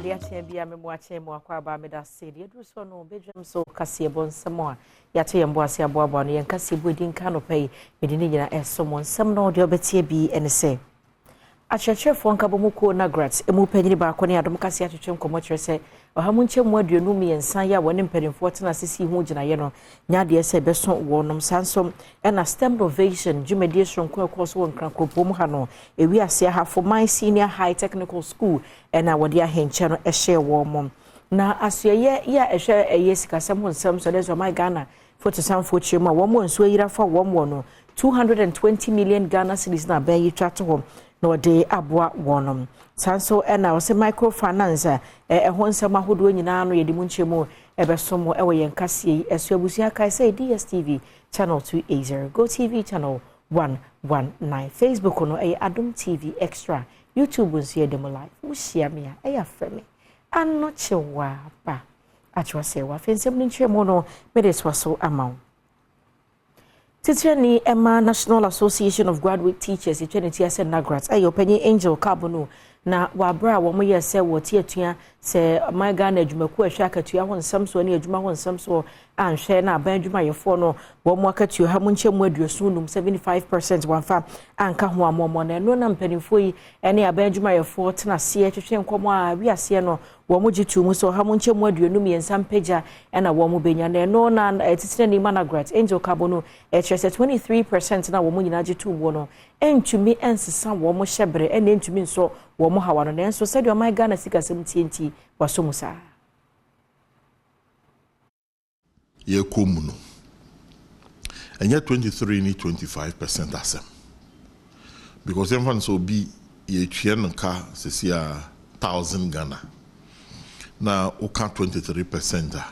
Adia Chambia Memoache Moakaba Meda City, Druso no Bedroom so Cassiabon Samoa, Yate and Boasia Boaboni and Cassi Woodin Canopy, Medina as someone, some no diabetes be and say. A church for Kabomuko Nagrats, a mu penny barconi Adom Cassia to Chum Comotre say, or Hamunche Modu Numi and Saya when impeding Fortuna Sissi Mujina Yeno, Nadia said Besson Warnum Sansom, and a stem ovation, Jumedius from Quakos one Cranko Pomhano, a we are say half for my senior high technical school, and our dear hen channel a share warm. Now, as a share a yes, someone some so there's my Ghana for to some for Chima, 1 month, so you're for 1 1 220 million Ghana cities now bear you chat to home. No day abwa wonom sanso ena wose microfinance ehonsama hodo nyina no yedi munchemu ebesomo ewe yenkase esu abusia kai say DSTV channel 280 Go TV channel 119 Facebook no Adom TV extra YouTube nso yedemo live wuhia me a frame anno chewa ba atwa se wa fensem ni nchemo no medeswaso amount Titiani Emma National Association of Graduate Teachers, Eternity as Nagrats, Penny Angel Carbono, na wabra wamoye se wotie tua se my Ghana adwumaku ahwaka tua won samso ne adwuma won samso anhwe na ban adwuma yefo no wo mo akatua ha munche mu aduosunum 75% wanfa anka ho amomo na no na mpanimfo yi ene aban adwuma yefo tena se twetwe nkomo a wi ase no wo mo gitu mu so ha munche mu aduonum yensam pagya ena wo mo benya na no na etitire ni managrat Angel Carbono chese 23% na wo mo nyina gitu wo no entumi ensesa wo mo hyebre ene entumi nso wo mo hawa no nenso said o my Ghana sika sem TNT wasomusa ye komuno enya 23 ni 25% asem because everyone so be ye tuen nka sesia 1000 Ghana na o ka 23%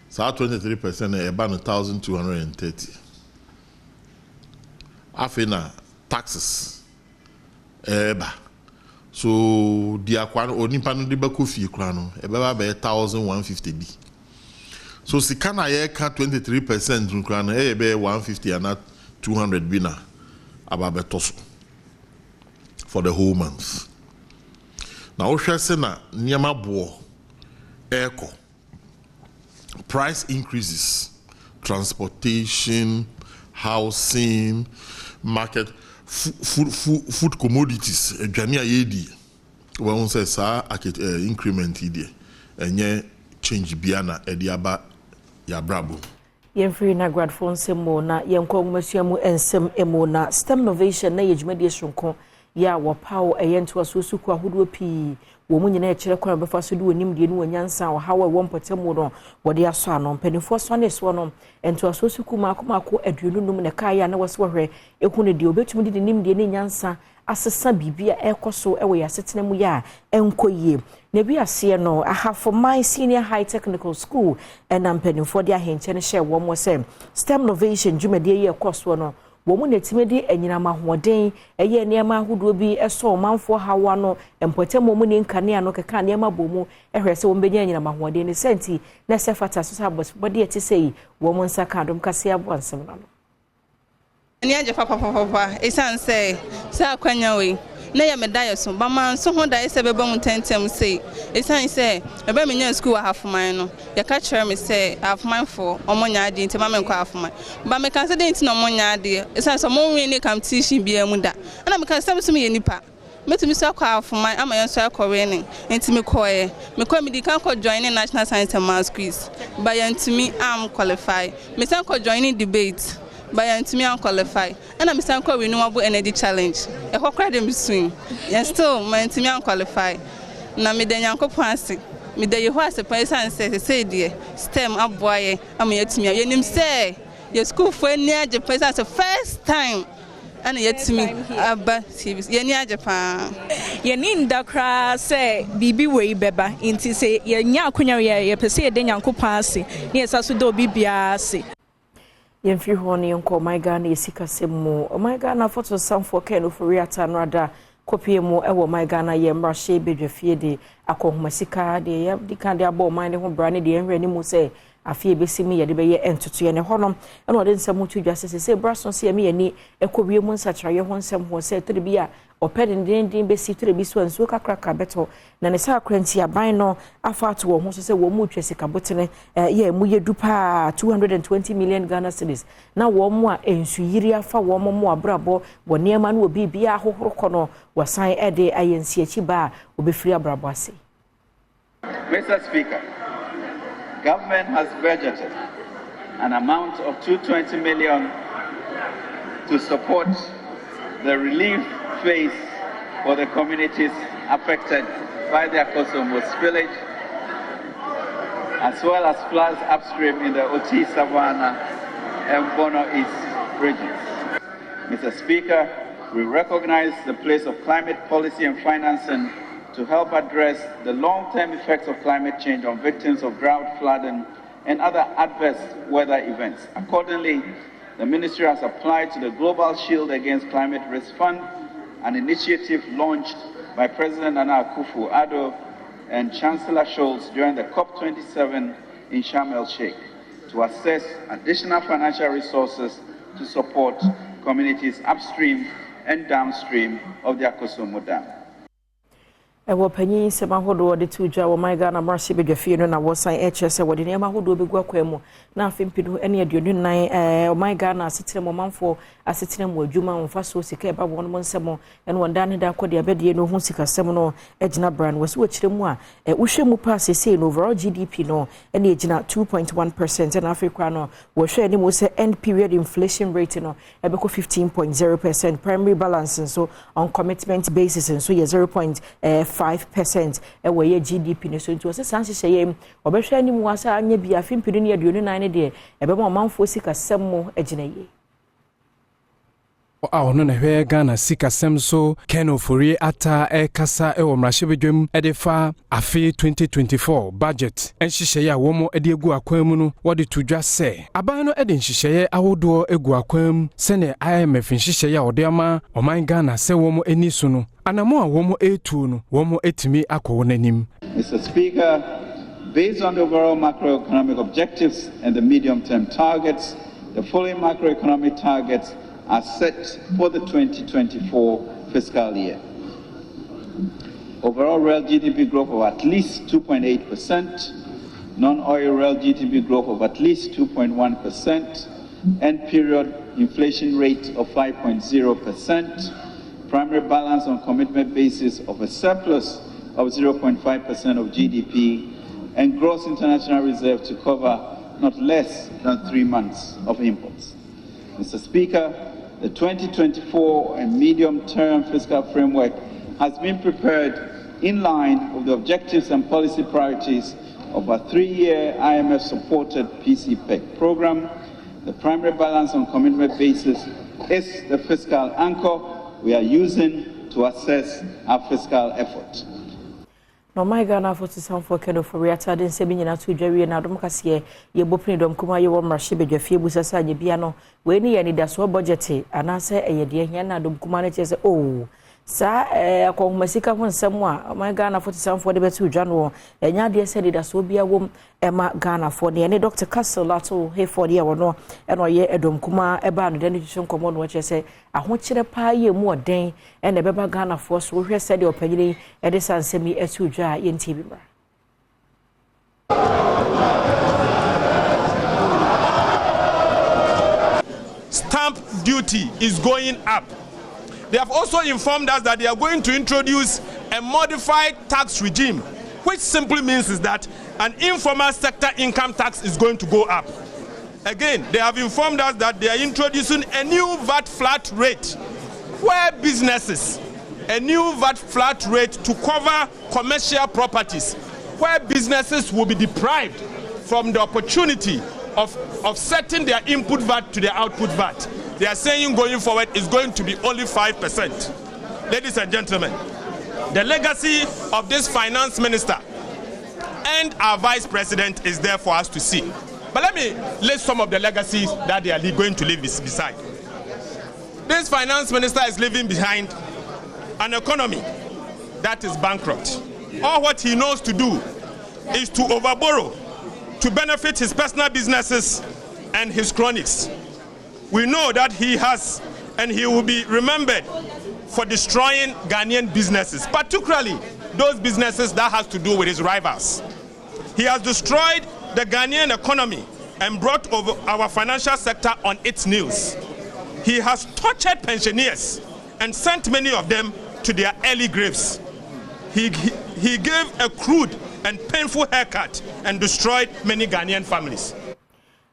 sa 23% e ba no 1230 afina taxes eba so the akwan onipa no de bako fie kura no e beba be 1150 bi so sika na ye ka 23% kura no e be 150 and 200 bi na ababe toso for the whole month na o hwe se na niam abo echo price increases transportation housing market food commodities adwane ayedi won say sa increment ide enye change bia na ediaba ya brabo yemfiri na grad phone semo na yenkɔ ngmasuamu ensem emo na stem innovation na yejumadi sonko ya wo pawo eyento asusuku ahodo pi wo mu nyina ekire kwa befa so de wonim de nu wanyansa wo hawa wo mpotemu no wode aso ano mpanifo so na eso no ento asusuku makomako aduonum na kaya na wose wohwe ehunu de obetumi de nim de ne nyansa asesa bibia ekoso ewe yasetena mu ya enkoyie na bi ase no aha for my senior high technical school and mpanifo de ahenche ne hye wo mo se stem innovation jumadi ye ekoso no wo mu netimedi anyina mahoden eye niam ahodo bi eso manfo hawa no empotemo mu ne nkane ano keka niam abomu ehwese wo mbenya anyina mahoden ne senti na sefata so sabos body etisei wo mu nsaka Adom kase aboansem no ni aje papa esan say sa kwanya we na ya medaya so ba man so ho da ese beba mu tentem say esan say ebe menya school half man no ya ka kire me say half man for omonya ade nti ma me kwa half man ba me kan say dey nti no omonya ade esan so mo wi ni competition bia mu da na me kan say so me ye nipa metumi so kwa half man ama yen so akọwe ni nti me koye me kwa me di kan ko join national science and maths quiz ba yen tumi am qualify me san ko join debate by antimi an qualify and I'm stand kwa renewable energy challenge e ho kra dem swim and still my antimi an qualify na me de nyankopon ase me de yeho ase pa isan say de stem aboye am yetimi yenim say your school for any age pa isan first time and yetimi aba yeni age pa yeni ndakra say bibi we beba inti say yenya akonya ye pese de nyankopon ase ne yesaso do bibia ase yemfiri honi yonko my Ghana yesika semu my Ghana photo samfo kenu furiata nrada kopie mu ewo my Ghana yemra hye bedwafie de akohoma sika de ya dika de abo man ne ho bra ne de enhwe ni mu se afie besimi ye de beye entoto ye ne honom eno de nsam tudwa se braso se me ye ni ekowie mu nsatraye ho nsam ho se tere bia open den be sitre bi so anso kakraka beto na ne sa akranti aban no afa to wo ho so se wo mu twese kabotene ye mu ye dupa 220 million Ghana cedis na wo mu a ensu yiri afa wo mu abrabo wo niema na obi bia ahohoro kono wasan ede ayensi achi ba obefiri abrabo ase. Mr. Speaker, government has budgeted an amount of 220 million to support the relief phase for the communities affected by the Akosomo spillage, as well as floods upstream in the Oti, Savannah, and Bono East regions. Mr. Speaker, we recognize the place of climate policy and financing to help address the long-term effects of climate change on victims of drought, flooding, and other adverse weather events. Accordingly, the Ministry has applied to the Global Shield Against Climate Risk Fund, an initiative launched by President Nana Akufo-Addo and Chancellor Scholz during the COP27 in Sharm el-Sheikh, to assess additional financial resources to support communities upstream and downstream of the Akosomo Dam. Ewo panyin sema hodo de tuja wo my Ghana marshi bedwafie no na wo san HSE wo de nema hodo begu akwemu na afempidu ene aduonu nan o my Ghana asetire mo manfo asetire mo adwuma mfa so sika eba wo no nsemo ene wonda ne da kode abedie no hu sika sem no egina brand wo so wachire mu a wo hwemu pass say no overall GDP no ene egina 2.1% na Africa no wo hwe ni mo say end period inflation rate no ebeko 15.0%, primary balance so on commitment basis so ye 0.5% ewe ye GDP ne so nti wose san hyehyeye obehwe ani mu asa anya bia fimpidu ne aduonu nan ne de ebema manfo sika semmo egina ye ono na hwe Ghana sika sem so Keno Forie ata kasa ewo mrahye bedwam edefa afi 2024 budget enhyehyeye a womo ede egu akwam no wode tudwa se aban no ede nhyehyeye awodo egu akwam se ne IMF nhyehyeye a wode ama oman Ghana se womo eni so no anamo a womo etu no womo etimi akwo nanim. Mr. Speaker, based on the overall macroeconomic objectives and the medium-term targets, the following macroeconomic targets are set for the 2024 fiscal year. Overall real GDP growth of at least 2.8%, non-oil real GDP growth of at least 2.1%, end period inflation rate of 5.0%, primary balance on commitment basis of a surplus of 0.5% of GDP, and gross international reserve to cover not less than 3 months of imports. Mr. Speaker, the 2024 and medium-term fiscal framework has been prepared in line with the objectives and policy priorities of a 3-year IMF-supported PCPEC program. The primary balance on commitment basis is the fiscal anchor we are using to assess our fiscal effort. No my Ghana for some for Keno Forie ata den se binyina to dwawie na dom kase ye bopni dom kuma ye wo mrahye bedwafie busasa anye bia no we ni ye ni da so budget anase eye de hia na dom kuma na chese oh sa akomasika ho nsem a my Ghana for some for de betu dwa no enya de se de da so bia wo ema Ghana for ne ne Dr. Castle lato he for de wo no eno ye edom kuma eba no de ne twon komo no chese ahokyere pa ye mu oden ene beba Ghana for so hwe se de opanyire e de sansemi etu dwa ye ntibi bra. Stamp duty is going up. They have also informed us that they are going to introduce a modified tax regime, which simply means is that an informal sector income tax is going to go up. Again, they have informed us that they are introducing a new VAT flat rate, where businesses, a new VAT flat rate to cover commercial properties, where businesses will be deprived from the opportunity of setting their input VAT to their output VAT. They are saying going forward is going to be only 5%. Ladies and gentlemen, the legacy of this finance minister and our vice president is there for us to see. But let me list some of the legacies that they are going to leave beside. This finance minister is leaving behind an economy that is bankrupt. All what he knows to do is to overborrow to benefit his personal businesses and his cronies. We know that he has and he will be remembered for destroying Ghanaian businesses, particularly those businesses that has to do with his rivals. He has destroyed the Ghanaian economy and brought over our financial sector on its knees. He has tortured pensioners and sent many of them to their early graves. He gave a crude and painful haircut and destroyed many Ghanaian families.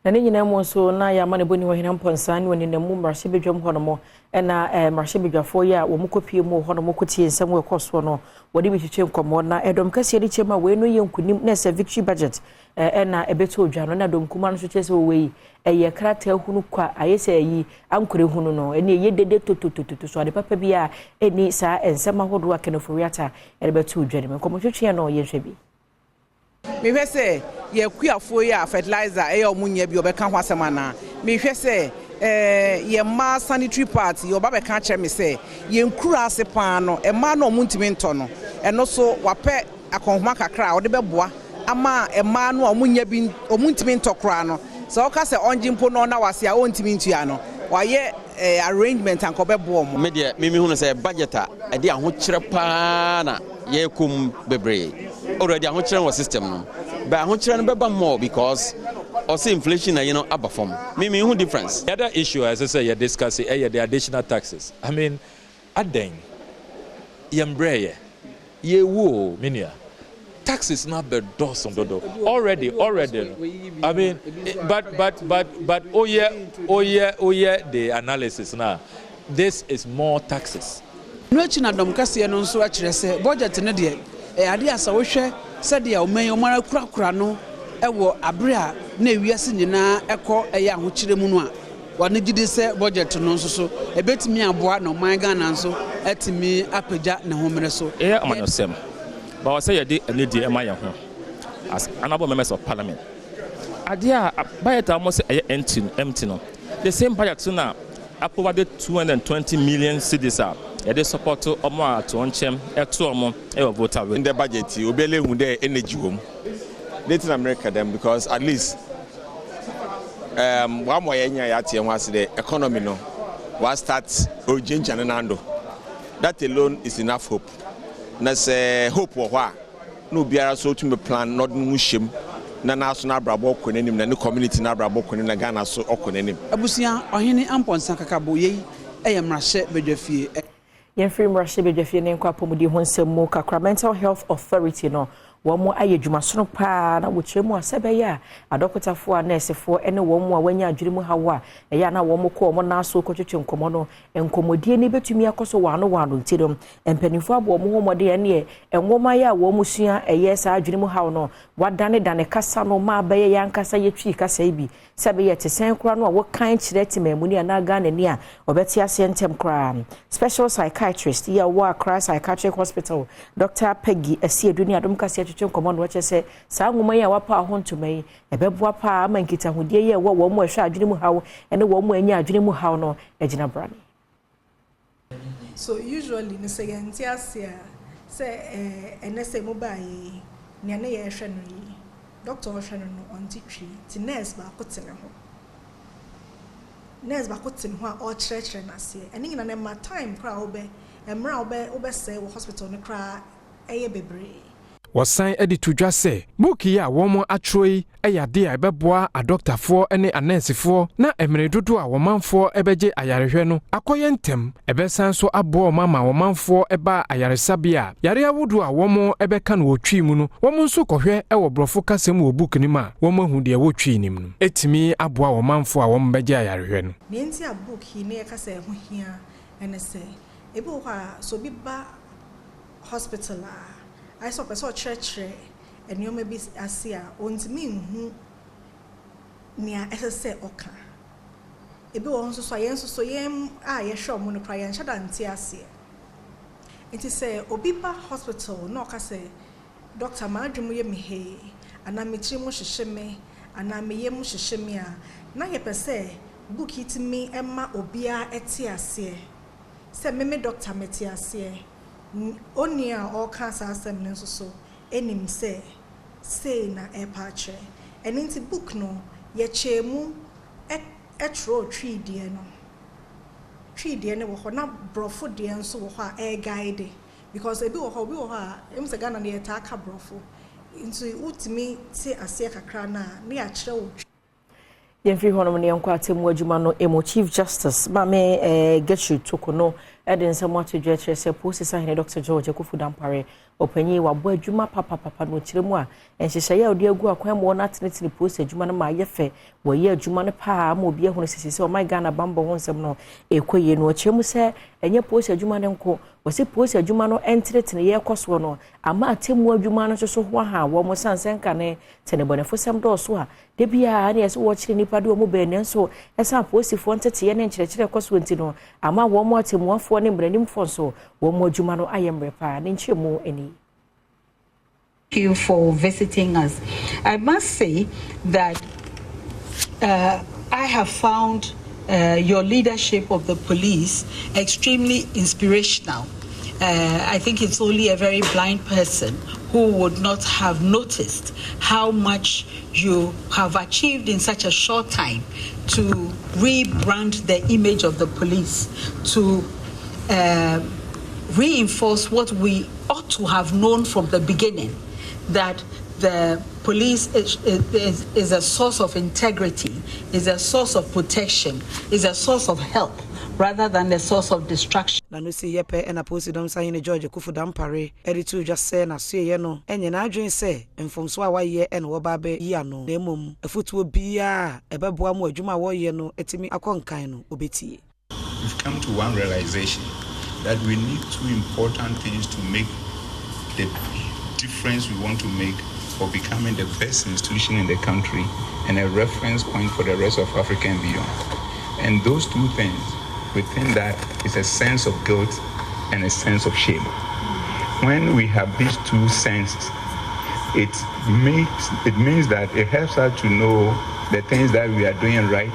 Na ne nyina mo so na ya mane boni ho hinam ponsan woni na mu marhye bedwam hono na marhye bedwafo ya wo mukopie mu hono mokotie nsam we koso no wodi bi twetwe nkomo na edom kase de chema we no yenkunim na se victory budget na ebeto odwa no na dom kuma no so chese we yi eye krata hunu kwa ayese yi ankure hunu no ene ye dede to so ade papa bia eni sa ensam ahodo akenoforiata ebeto odwa ne nkomo twetwe no ye hwe bi me hwe se ye kuafo ya fertilizer e omunya bi obeka ho asemana me hwe se ye ma sanitary part ye oba beka kire me se ye nkura ase pan no e ma no omuntimi nto no eno so wape akonhoma kakra ode beboa ama e ma no omunya bi omuntimi nto kra no so ka se onjimpo no na wase a ontimi ntua no waye arrangement anko bebo mo me de me hu no se budget a de aho kire pa na ye kum bebre already aho kire was system no but aho kire no beba more because also inflation na abafom me hu difference. The other issue as I say you discuss the additional taxes. I mean aden yembreye ye wo minia taxes not the doors on dodo already I mean but oh yeah the analysis now this is more taxes no china dom kase no nso a kire se budget ne de ade asa wo hwe se de o man o mara kura no ewo abre a na ewiase nyina ekọ eya ho kire mu no a wane gidi se budget no nso so ebetimi aboa no man Ghana nso etimi apagya ne ho mere so amanyosem but say you dey lady ema ye ho as honorable members of parliament adia budget almost empty no the same budget na approval 220 million cedis they support omo to onchem eto omo e voter in the budget obele hu there energy home Latin America them because at least one more year ya tie ho the economy no was start ojenja nando that alone is enough hope na say hope wo ho no biara so to me plan not mu hjem na national brabo konanim na community na brabo konanim na Ghana so okonanim abusia ohene amponsa kakabo yei eyemrahye bedwafie yemfiri mrahye bedwafie ne nkwa pomudi ho nsem mu kakra mental health authority no womo aye dwumasono pa na wochemu asebeye adokotafo a nursefo ene womo a wanya adwirimu hawa eya na womo ko womo na so kotwetwe nkomo no enkomodie ne betumi akoso wano ntidom empanifo abo womo homode ene enwoma ya womo sua eye sa adwirimu hawo no wadane kasa no ma beye yankasa yetwi kasa ibi sebeye tesen kura no a wokan kire timamuni na Ghana ni a obeti ase ntem kura special psychiatrist ya wa Accra Psychiatric Hospital Dr. Peggy Asiedu adom kase twetwe no chese saa nwoma ya wapa ahontomai ebeboa pa amankita hodie ye wo mo ahwa adwene mu hawo ene wo mo anya adwene mu hawo no agina brani. So usually ne say entiasia say enese mobile ne na ye hwe no yi doctor hwe no on titwi ti nurse ba kotene ho a o chire na se ene nyina na ma time kra obe emra obe say wo hospital no kra eye bebre wasan edi tudwa se buki ya womo atroi eyade a ebeboa adoctorfo ene anensefo na emre dodo a womanfo ebeje ayarehwe no akoye ntem ebesan so abo mama womanfo eba ayaresabia yare awodo a womo ebeka no wotwi mu no womo nso kohwe ewo brofo kasem wo book ni ma womo hu de wotwi nim no etimi aboa womanfo a womo beje ayarehwe no ne nti a book hi ne yakasa ho hia ene se ebo kwa so bi ba hospital I saw person church and you may be asia ontimi hu nia ese oka ebe won so so yem a ye hwe mo no kra ye nhyada nti ase enti say obiba hospital no ka say doctor ma adwum ye me he ana me chi mo hyehye me ana me ye mo hyehye me a na ye pese book hitimi emma obia eti ase say me doctor meti ase onia all cancer asem nso so enim say na epache eninti book no ye chemu etro twi die no tree deɛ ne wɔ hɔ na brɔfo deɛ nso wɔ hɔ a guide because ebi wɔ hɔ a em sɛ Ghana ne yɛta aka brɔfo into utimi te aseɛ kakra na ne akyerɛ wo Yemfiri honom ne yankwa atemu adwuma no emo Chief Justice Mame Getru Tokono ede nsɛm atodwa kyerɛ sɛ posisa hene Dr. George Akufu Dampare opanyi wabo adwuma papa no kyerɛ mu a enhyehyɛ odi agu akwan mo na tenetene post adwuma no ma yɛfɛ wɔyɛ adwuma no pa ma obi ehunu sisi sɛ my Ghana bambo ho nsɛm no ekoye no kyerɛ mu sɛ enye post adwuma no nko wɔsi post adwuma no entenetene yɛ kɔso no ama atemu adwuma no so ho ha wɔ mo sansenka ne tenebɔnefo sɛm dɔɔso a de bia na yɛsɛ wɔkyerɛ nipa de ɔmo bɛn nenso ɛsan posifo ntete ne nkyerɛkyerɛ kɔso nti no ama wɔ mo atemuafo ne mbranim so wɔ mo adwuma no ayɛ pa ne nkyerɛmu ani. Thank you for visiting us. I must say that I have found your leadership of the police extremely inspirational. I think it's only a very blind person who would not have noticed how much you have achieved in such a short time to rebrand the image of the police, to reinforce what we ought to have known from the beginning, that the police is a source of integrity, is a source of protection, is a source of help, rather than a source of destruction. Na no si yepe na posidom sa hene George Akufu Dampare editu just say na so ye no enye na adwen se mfomso a waye na wo ba be yi ano na emom afutuo bia ebeboa mu adwuma wo ye no etimi akonkan no obetie. We've come to one realization that we need two important things to make the difference we want to make for becoming the best institution in the country and a reference point for the rest of Africa and beyond. And those two things, we think that is a sense of guilt and a sense of shame. When we have these two senses, it means that it helps us to know the things that we are doing right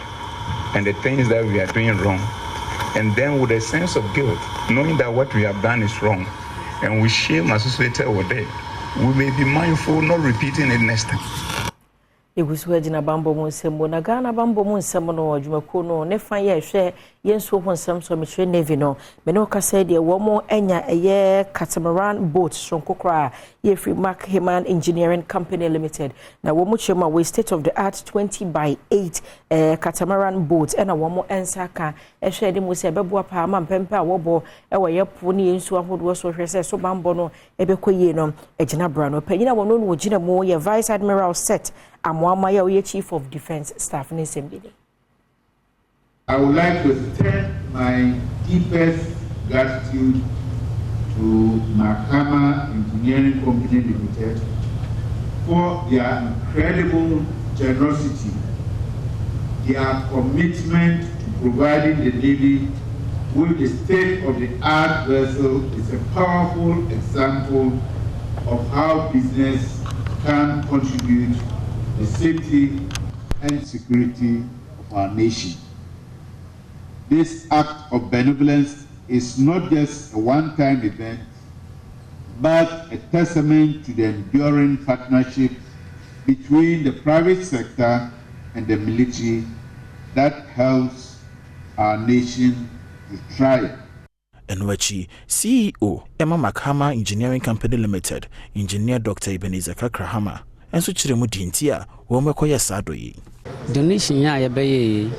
and the things that we are doing wrong. And then with a sense of guilt, knowing that what we have done is wrong, and with shame associated with it, we may be mindful not repeating it next time. Egusu na bambo mu nsɛm na Ghana bambo mu nsɛm no adwumako no ne fa yɛ hwɛ yenso ho nsɛm so metwe navy no me no kasa de wo mo anya ɛyɛ catamaran boat sonkokra ye free Macroeconomic Engineering Company Limited na wo mo chema we state of the art 20x8 catamaran boat na wo mo ensaka ɛhwɛ de mu sɛ bɛboa pa ma mpempe a wo bo ɛwɔ yɛ po ne yenso ahodo so hwɛ sɛ so bambo no ɛbɛkɔyie no ɛgyina bra no panyina wo no gyina mu yɛ Vice Admiral Set Amwamaya Oye Chief of Defense Staff in Assembly. I would like to extend my deepest gratitude to Macroeconomic Engineering Company Limited for their incredible generosity, their commitment to providing the Navy with the state-of-the-art vessel is a powerful example of how business can contribute the safety and security of our nation. This act of benevolence is not just a one-time event, but a testament to the enduring partnership between the private sector and the military that helps our nation to thrive. Enwachi, CEO, Emma Macroeconomic Engineering Company Limited, Engineer Dr. Ebenezer Kakrahama, and so chiremu dintia wo mekoye sado yi donation ya ye beye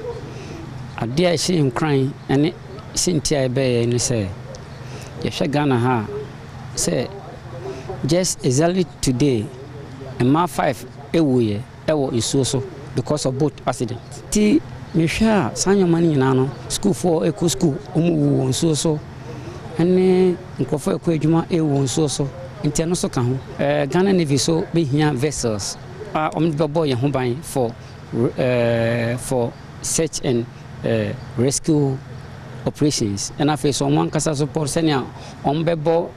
ade a she nkran ene sintia ye beye ni say ye hwe Ghana ha say just exactly today a ma 5 ewuye ewo isuo so because of boat accident ti me hwa sanyoma ni nyina no school for eco school omu wo nsuo so ene nkofo ekọ adwuma ewo nsuo so Inteno so ka ho Ghana Navy so be here vessels boy for search and rescue operations and afi so one kasa support senior ombebo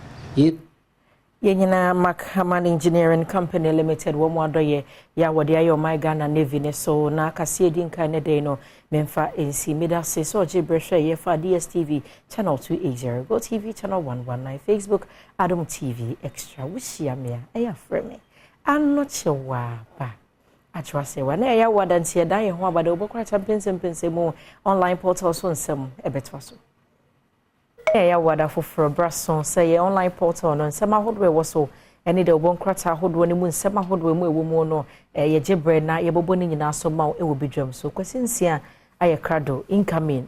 Yenyina Macroeconomic Engineering Company Limited wo mo adoye ya wode ayo my Ghana Navy ne so na kase dinka ne dey no memfa ensi mida se so jibrehwe ye fa DSTV channel 280 Go TV channel 119 Facebook Adom TV extra wushia me eya frame anochewa ba atwase wa na eya wadantie dan ye ho abada obokra champions mu online portal so nsem ebetwa so ya wada for brason say online portal no nsema hodwe wo so ene de obon krata hodwe ne mu nsema hodwe mu ewo mu no ye gebre na ye bobo ni nyina so ma e wo bedwam so kwasinsia aye krado incoming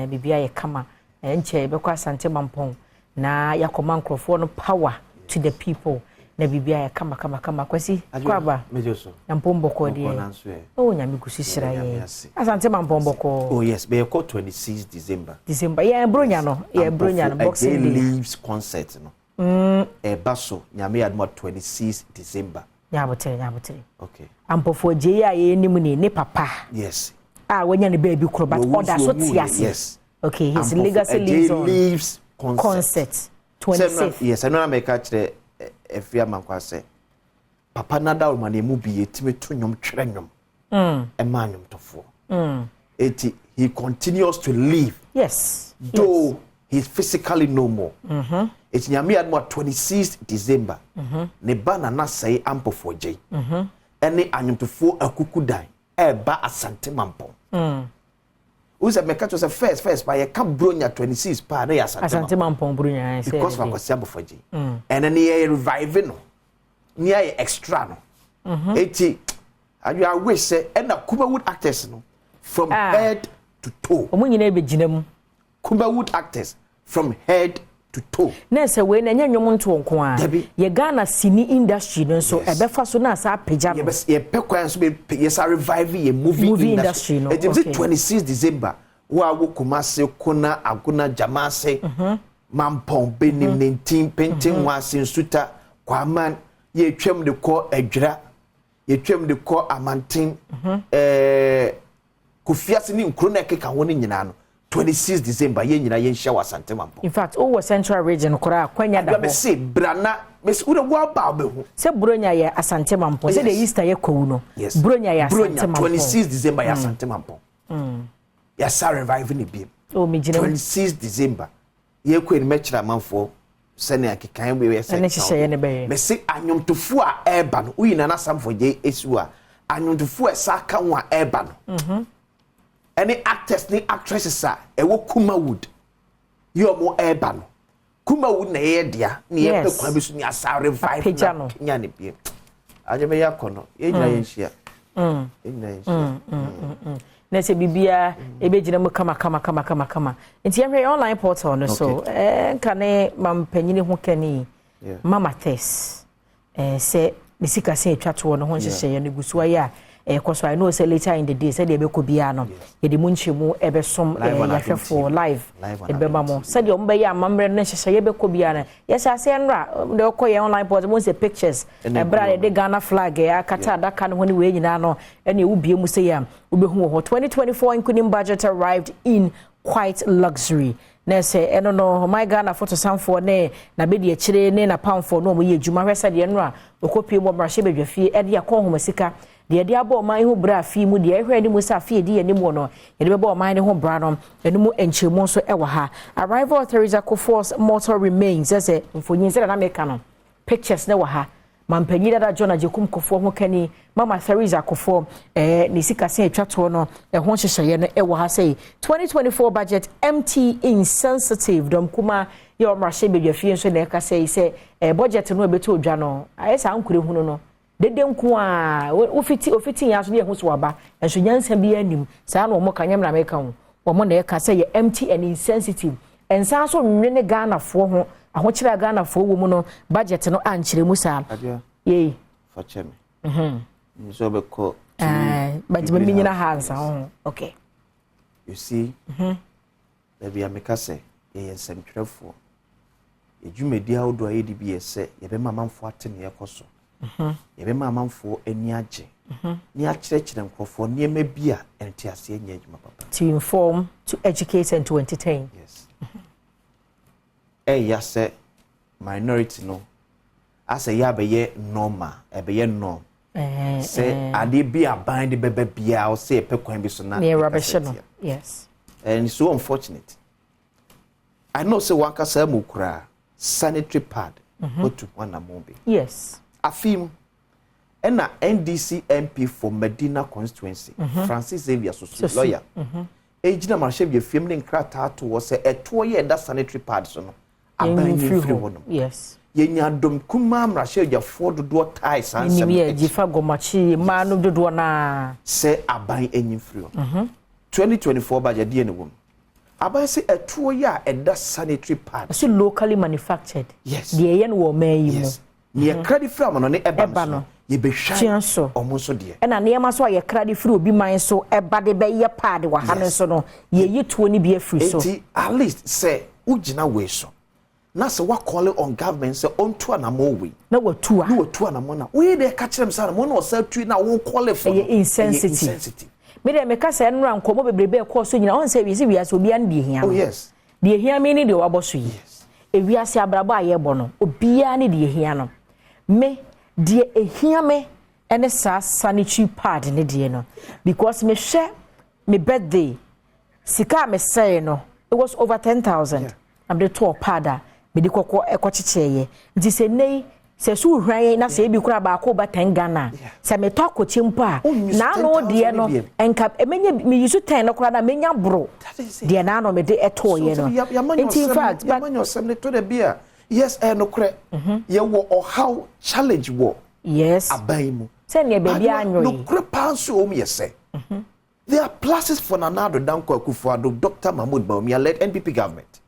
bibia ye kama nche be kwa asante mampon na yakoma nkrofo no power to the people na bibia ye kama kwasi kwaba mejoso na mpomboko die oh nyame kusishira ye asante mampombo oh yes be ko 26 December yeah bronya no boxing day leaves concert no baso nyame admo 26 December nyabotere okay ampofo je ya ye nimu ne papa yes wanya ne baby kro but order so tiase yes okay his legacy leaves concert 26 yes I know na make kire efia mankwase papa nada o mane mu bi etime to nyom twere nyom e ma nyom tofo eti he continues to live yes though he's physically no more eti nyame admo 26 December ne bana na sai ampofo je ene anyomtofo akukudan e ba asante mampo uza mekacho se first pa ye ka bronya 26 pa na ya asante mampo bronya say because wa kwasi ampofo je ene ne ye revive no ne ye extra no eti I wish say ena Kumawood actors no from head to toe omunyina ebegina mu Kumawood actors from head to toe na se we na nyanyom nto nko a ye Ghana cine industry no so ebefa so na sa apagya no ye pekwan so be yes revive ye movie industry no it is 26 December wa wo Kumase kona aguna jamase mampon benim 19 pentin wase nsuta kwaman ye twem de ko adwira ye twem de ko amanten kufiase ni nkro na keka ho ni nyina no 26 December ye nyina ye nhya wasante mampo in fact over central region kora kwanya da me say brana me say ura wa ba be ho se bronya ye asante mampo se the Easter ye kowu no bronya ye asante mampo 26 December ye asante mampo ya sa revive ni bi mi gina 26 December ye ko ni mechira mamfo se ne akekan we ye se ne hye ne be me say anyomtofo a eba no uyina na samfo je esu a anyomtofo esa ka ho a eba no any actors ni actresses a ewo Kumawood yomo eba no Kumawood na ye dia ni ye pe kwa bisu ni asa revive na nya ne bi anyeme yakono ye nyina ye hia na se bibia ebegina mu kama nti ye online portal no so kane mampanyini ho kani mama test se nisika se atwato no ho nhyehyɛ no gusuwa ya because I know say later in the day say dey be ko bia no ye de munchemu ebe som yahwefo live ebe mamo say dey ombe ya amamre no hyehyɛ ye be ko bia no yes ase nra de okoye online portal mo say pictures bra de Ghana flag ya kata adaka no ho ni we nyina no ene wo bie mu say ya wo be hu ho 2024 including budget arrived in quite luxury na say eno no my Ghana photo samfo ne na be de akire ne na pamfo no mo ye adwuma hwesa de nra okopie mo brahye bedwafie e de akon homasika de abo man ho bra fi mu de ehwe ni mu sa fi de ni mu no ye de be man ho bra no eni mu enchemu so e wa ha arrival Theresa Force motor remains as a mfonyin se na make no pictures na wa ha mampanyi da John Ajekum Kofo ho kani mama Theresa Kofo ni sika se atwato no ho hyehyeye no e wa ha say 2024 budget empty insensitive dom kuma ye omrahye bedwafie so na e ka say budget no ebeto odwa no ayesa ankure hunu no dede nko a ofiti ya so de hu so aba enso nyansa bi anim saa na omo kanyam na meka ho omo na e ka say empty and insensitive ensa so nwe ne Ghana fo ho ahokyere Ghana fo wo mu no budget no ankyere mu saa ye for cheme so be ko but me nyina hansa ho okay you see there be ameka say ye nsentwerefo ejumedi awdo ayedi bi ese ye be mamamfo atene yekoso yebe mamamfo eni age ni akyerɛkyerɛ nkrɔfo niema bia entiase enya adwuma papa to inform, to educate and to entertain. Yes. Ya say minority no as a ya be normal e be norm say ade bi aban de bebe bia o say pekwan bi so na rubbish no. Yes. And so unfortunate. I know say one kasa mu kura sanitary pad to one amombe. Yes. Afim ena NDC MP for Medina Constituency Francis Xavier lawyer ejina marshal ye fiem ne nkrata to wo se eto ye da sanitary pads no aban free ho no yes yenya dom kuma marshal ya fodo do tie sansem ni ye jifa gomachi ma no dodo na se aban enyi free ho 2024 budget die ne wom aban se eto ye a eda sanitary pads so locally manufactured yes de ye no wo mayi mu ye credit from no ne eba no ye be hwan so omo so de na ne yema so ye credit free obi man so eba de be ye pad wa ha so no ye yituo ni be free so at least say ugina we so na se wa call on government say on to anamo we na watu anamo na we dey catch them say mo na say tu na wo call for insensitive me dey make say no rankomo bebrebe e so nyina on say we see we as obi an de hia oh yes de hia me ni de waboso yi e wi ase abrabo aye bo no obi a ni de hia no me de ehia me ene sa sanitary pad ne de no because me hwe me birthday sika me say no it was over 10,000 am the to pada me di kokko ekochicheye nti se nei se su hwan na se bi kura ba ko ba 10 Ghana se me to akochimpo a na no de no enka emenye me yusu 10 no kura na menya bro de na no me de etoye no in fact but manyo sem to the beer yes no kure ye wo or how challenge wo yes abaimu se ne baby anyo no kure panso o me say there are places for Nanado Danko Akufo-Addo Dr. Mahmoud Bawumia led NPP government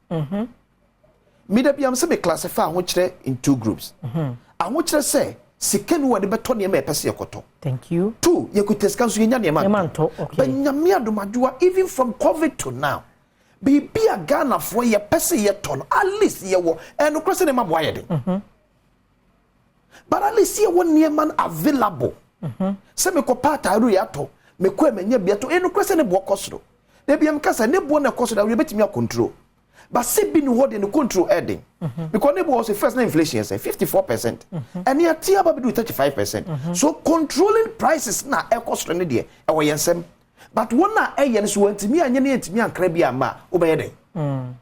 Mida biam se me classify ho kire in two groups. Ahwo kire say sika no wode beto ne ma pese yekoto. Thank you. Two, ye kutesika so yenya ne ma to. Okay. But nyame adomajoa even from COVID to now. Be a Ghana for ye pese ye ton at least ye wo no cross ne ma boye den. But at least ye one near man available. Se me ko pata ru ya to me ko emenya bia to no cross ne bo kosoro. De biam kasa ne bo na kosoro we betimi control. But see been holding the control heading because neighbor was the first inflation say 54% and near tia baby do 35%. So controlling prices na e cost no dey e wo yensem but one na e yen so antimi anye na antimi ankra bia ma obeye den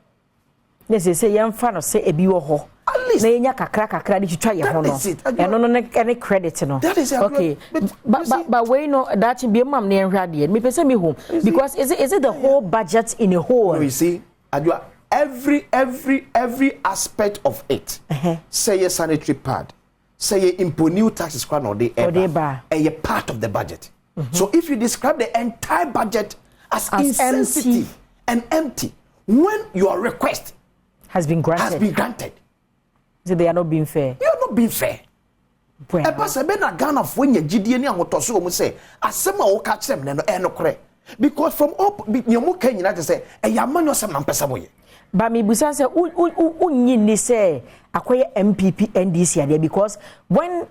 yes say yemfa no say ebi wo ho na yenya kakra di twitwa ye ho no eno no ne credit no okay but we know that be mam na enhwa de me pese me home because is it the whole budget in a whole no, you see adwa every aspect of it say a sanitary pad say a import new taxes kwa no dey a part of the budget so if you describe the entire budget as insensitive and empty when your request has been granted so they are not being fair you are not being fair e pass be na Ghana fo nya gidie ni ahotoso o mu say asem a wo ka kire me no e no kore because from up nyomu ka nyina say e ya manyo sem na mpesa boye. But me busan say unyi ni say akoye MPP NDC ade because when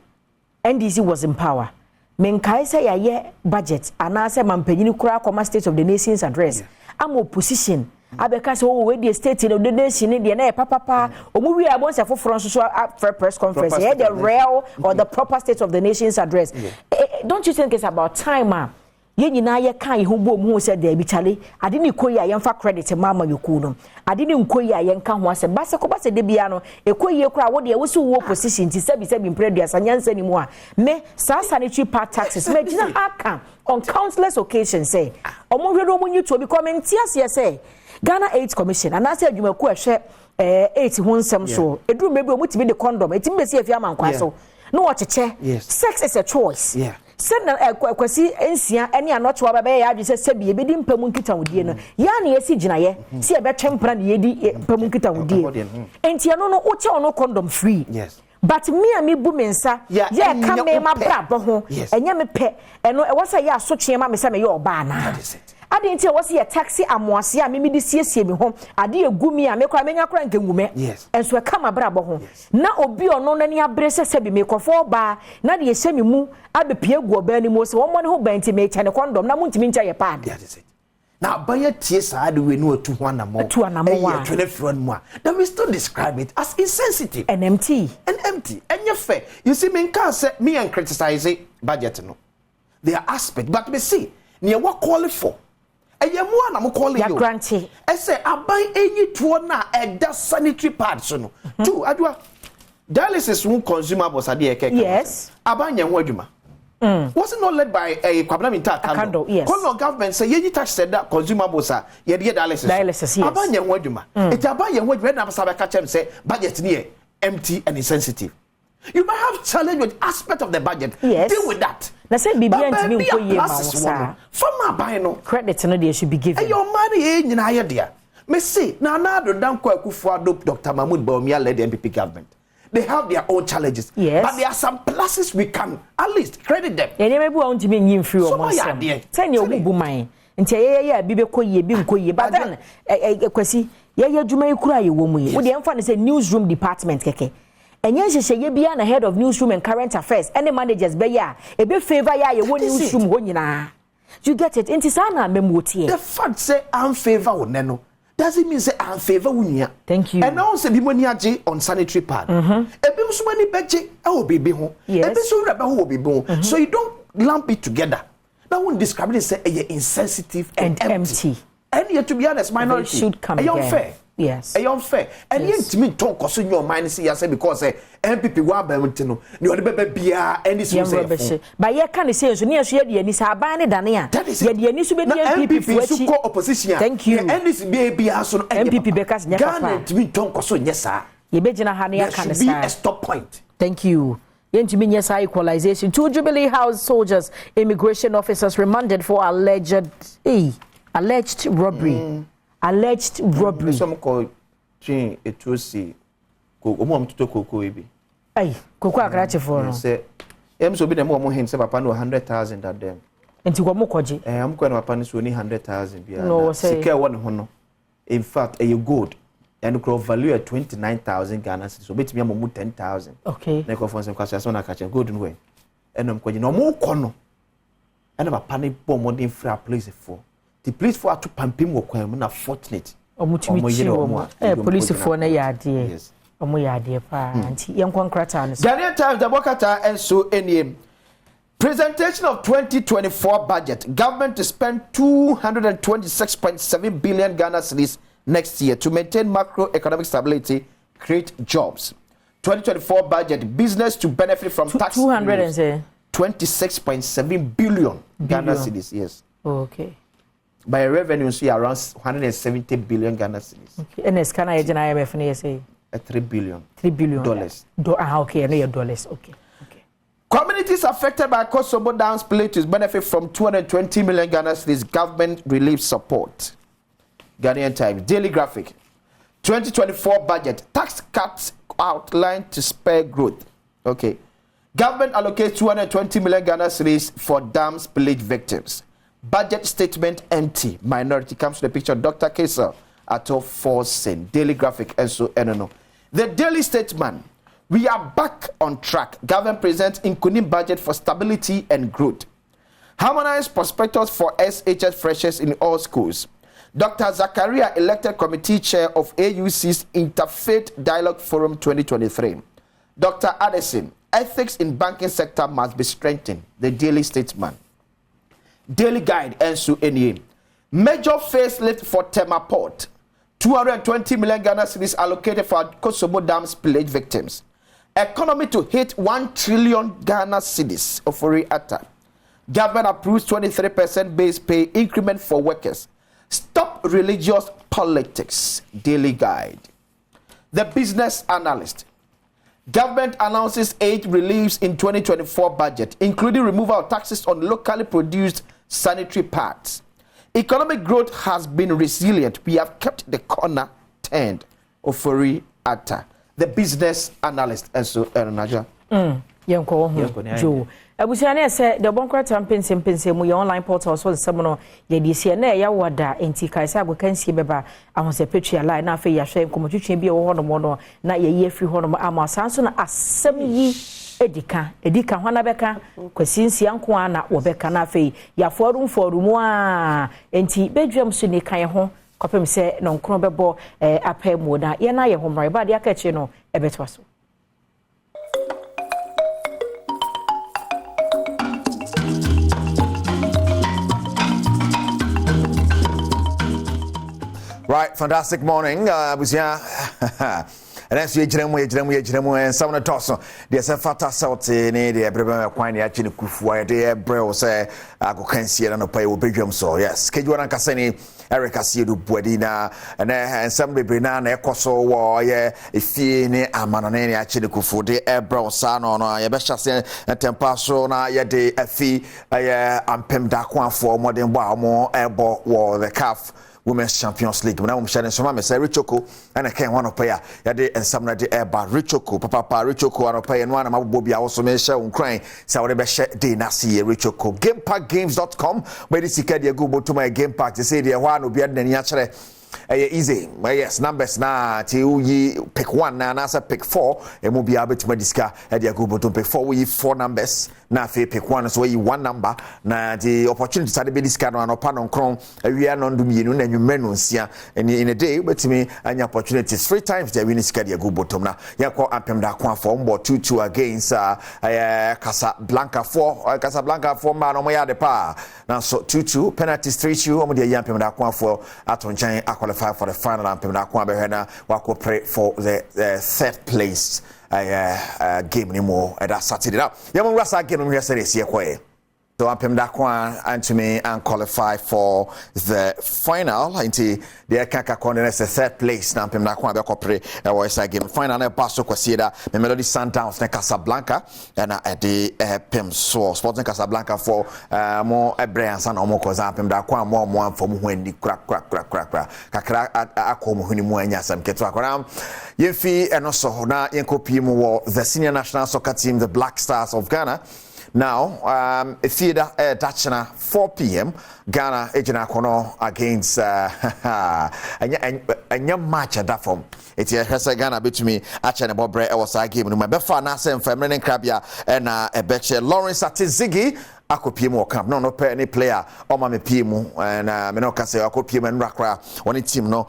NDC was in power men kai say ya budget ana say mampanyini kura koma state of the nation's address am opposition abeka say we the state of the nation dey na papa omu wi abon say for so press conference here the real or the proper state of the nation's address don't you think it's about time ye nyina ye kan ye ho bom ho se da bi chale ade ni koyi a ye mfa credit mama yoku no ade ni nkoyi a ye nka ho ase base ko base de bia no ekoyi kura wo de wo si wo position ti sabi mpre dua sanyansa ni mu a me sanitary part taxes me gina aka on countless occasions say omo hwedo omo nyito bi comment ase say Ghana AIDS Commission and ase adwumaku ehwe 8 ho nsem so eduru mebi omo tibi de condom etimi be se afia mankwa so no wacheche sex is a choice send kwasi ensia ene anocho baba ya adwe se sebi ebedi mpamu nkita wodie no ya na yesi ginaye se ebe twempra na yedi mpamu nkita wodie entia no uche ono condom free but me bu mensa ye ka me ma brabo ho enye me pe eno e wasa ye asotwe ma me se me ye oba na ade ntia wasa ye taxi amoase a me di siesie me ho ade egumi a me kwa menya kora nkengume enso e ka ma brabo ho na obi ono na ni abre se sebi me kofo ba na de ye hye me mu abepie gu oba ni mo se wo mo ne ho banti me chane condom na muntimi ncha ye pad now baya tie saade we no atu ho anamo e 24 mo then we still describe it as insensitive and empty enye fair you see me can say me and criticize budget no there are aspect but me see near what call for eye mu ana mo call you granted I say aban enyi tuo na e da sanitary pad so no two adwa dialysis won consumables ade e keke yes aban nya ho adwuma Was it not led by a Kwabena Kando? Yes. Colonial government say ye tax said that consumables are ye dialysis. Dialysis, yes. Abanya Waduma. It's Abanya Wad Red Nabasa catch him say budget near empty and insensitive. You might have challenge with aspect of the budget. Yes. Deal with that. Let's say BBN to me for year from my no credit no they should be given. And your money in idea. Me see na do dan kwa kufu adopt Dr. Mahmoud Bawumia led the MPP government. They have their own challenges. Yes. But there are some pluses we can at least credit them. Yeah, maybe want to be in free or more. Tell you who mine. Until yeah, be koye, but then kwesi, yeah, Juma Kura, you woman. With the emphasis a newsroom department, keke. And yes, you be an head of newsroom and current affairs. And the managers be ya, a bit favor ya, you won't newsroom when you get it. Intisana memotie. The fact say I'm favor neno. Doesn't mean say I'm favor unia. Thank you. And now say bimoniaje on sanitary pad. Ebim so many beje be ho. Ebim so raba ho be bon. So you don't lump it together. Now when discriminate say insensitive and empty. And yet to be honest, minority should come again. Fair. Yes. Unfair. And yet to me talk cause in your mind say because MPP wa ba mtino. Ni ode bebe bia any so say. But ye can say so near so ye ni sa ban ne dane a. Ye de ni so be MPP so call opposition. Thank you. And this be so MPP bekas nya papa. Ghana to me talk cause so nyesa. Ye be gina ha ne ya kan sa. Be a stop point. Thank you. Yentumi nyesa equalization. 2 Jubilee House soldiers, immigration officers remanded for alleged robbery. Alleged robbery. Some call chain etusi ko omo am tuto koko ebi. Ai, koko akrache for no. Say em so bi dem omo hin say papa no 100,000 at them. Enti wo mo koje. Am ko na papa no so ni 100,000 bia. No, say sika won ho no. In fact, a gold and grow value at 29,000 Ghana cedis. So betimi am mo 10,000. Okay. Na ko fon say kwase so na kache gold no way. Enom koje no mo ko no. And papa ni bo mo din fra place for. The police for to pampim wo kwan na fortunate. Police for na yade. Yes. Omo yade pa anti yenkon krata no. Ghanaian Times the Bokata and so any presentation of 2024 budget. Government to spend 226.7 billion Ghana cedis next year to maintain macroeconomic stability, create jobs. 2024 budget business to benefit from tax 26.7 billion Ghana cedis. Yes. Okay. By revenue, see around 170 billion Ghana cedis. Okay. And it's can I IMF say 3 billion. $3 billion dollars. Okay, I know your dollars. Okay. Communities affected by Kosovo Dam split benefit from 220 million Ghana cedis government relief support. Ghanaian Times Daily Graphic. 2024 budget tax cuts outlined to spur growth. Okay. Government allocates 220 million Ghana cedis for dam spillage victims. Budget statement empty. Minority comes to the picture. Dr. Kesel Ato Forsen. Daily Graphic and so no. The Daily Statesman. We are back on track. Government presents Nkunim budget for stability and growth. Harmonized prospectus for SHS freshers in all schools. Dr. Zakaria elected committee chair of AUC's Interfaith Dialogue Forum 2023. Dr. Addison, ethics in banking sector must be strengthened. The Daily Statesman. Daily Guide and so any major facelift for Tema Port. 220 million Ghana cedis allocated for Kosovo Dam spillage victims. Economy to hit 1 trillion Ghana cedis. Ofori Atta. Government approves 23% base pay increment for workers. Stop religious politics. Daily Guide. The Business Analyst. Government announces aid reliefs in 2024 budget, including removal of taxes on locally produced sanitary pads. Economic growth has been resilient. We have kept the corner turned. Ofori Atta. The Business Analyst. And so, Naja. Joe. Abusiane say the bonkrata mpense mu your online portal so nsem no ye di se na ya wada enti kai say agokansie beba ahose petria line na afa ya hwe komotwetwe bi wo hono no na ye ye afri hono ama sanso na asem yi edika hwana beka kwasinsi anko ana wo beka na afa ya forum a enti bedwam so ni kan ho kopem se no nkro bebo apemu na ye na ye ho mra ba de akachi no ebetwa so. Right, fantastic morning. and as you jremu and some of the toss there's a fata salt in the brebe kwani achi ne kufu de brel say akokansie na no pay obedwam so yes keju na kasani Eric Asiedu Buadina and some bebre na ekoso wo ye efie ne amanone ne achi ne kufu de brel sa no no ye be hyase tempa so na ye de afi ye ampem da kwanfo modern bo amo ebo wo the CAF Women's Champions League. Now I'm sharing some say Richoko and I can one of pair. Yade and some na de eba Richoko papa Richoko and pay and one am Bobby also me share Ukraine. So we be share de na see Richoko. Gamepackgames.com where this can go to my game pack to say the one will be at the actually easy. Yes, numbers na till ye pick one na answer pick 4 and we'll be able to discuss at the go to pick 4 we 4 numbers na fe pick one so we one number na the opportunity to be discuss on opan kron we are non do mienu na nwumenu nsia and in a day but me any opportunities 3 times the win sika the go bottom na yakọ ampem da kwa for mbo 2-2 against Casablanca 4 ma no mo ya de pa na so 2-2 penalties 3-2 omo de yampem da kwa for atonchen qualify for the final ampem da kwa be na wako pray for the third place game anymore at that Saturday. Now, you rasa game we say this year kwae. So ampem da kwa Antony and qualify for the final into the kaka corners the third place na ampem da kwa be kopre was game final na pass kwasieda me Melody Sundowns na Casablanca na the pem so Sporting Casablanca for more Brian na omo koza ampem da kwa mo amfom ho ani kra kakra akom huni mu anya sam keto akora yefi eno so na yenkopi mu wo the senior national soccer team the Black Stars of Ghana. Now, theater Dachana 4 p.m. Ghana ejina kono against a match at that form. It's a Ghana between Achane Bobre was a game. No matter for Nasa feminine crabia and a betche Lawrence Atizigi. Ako PM camp no pe any player o ma me PM and me no ka say ako PM nrakra one team no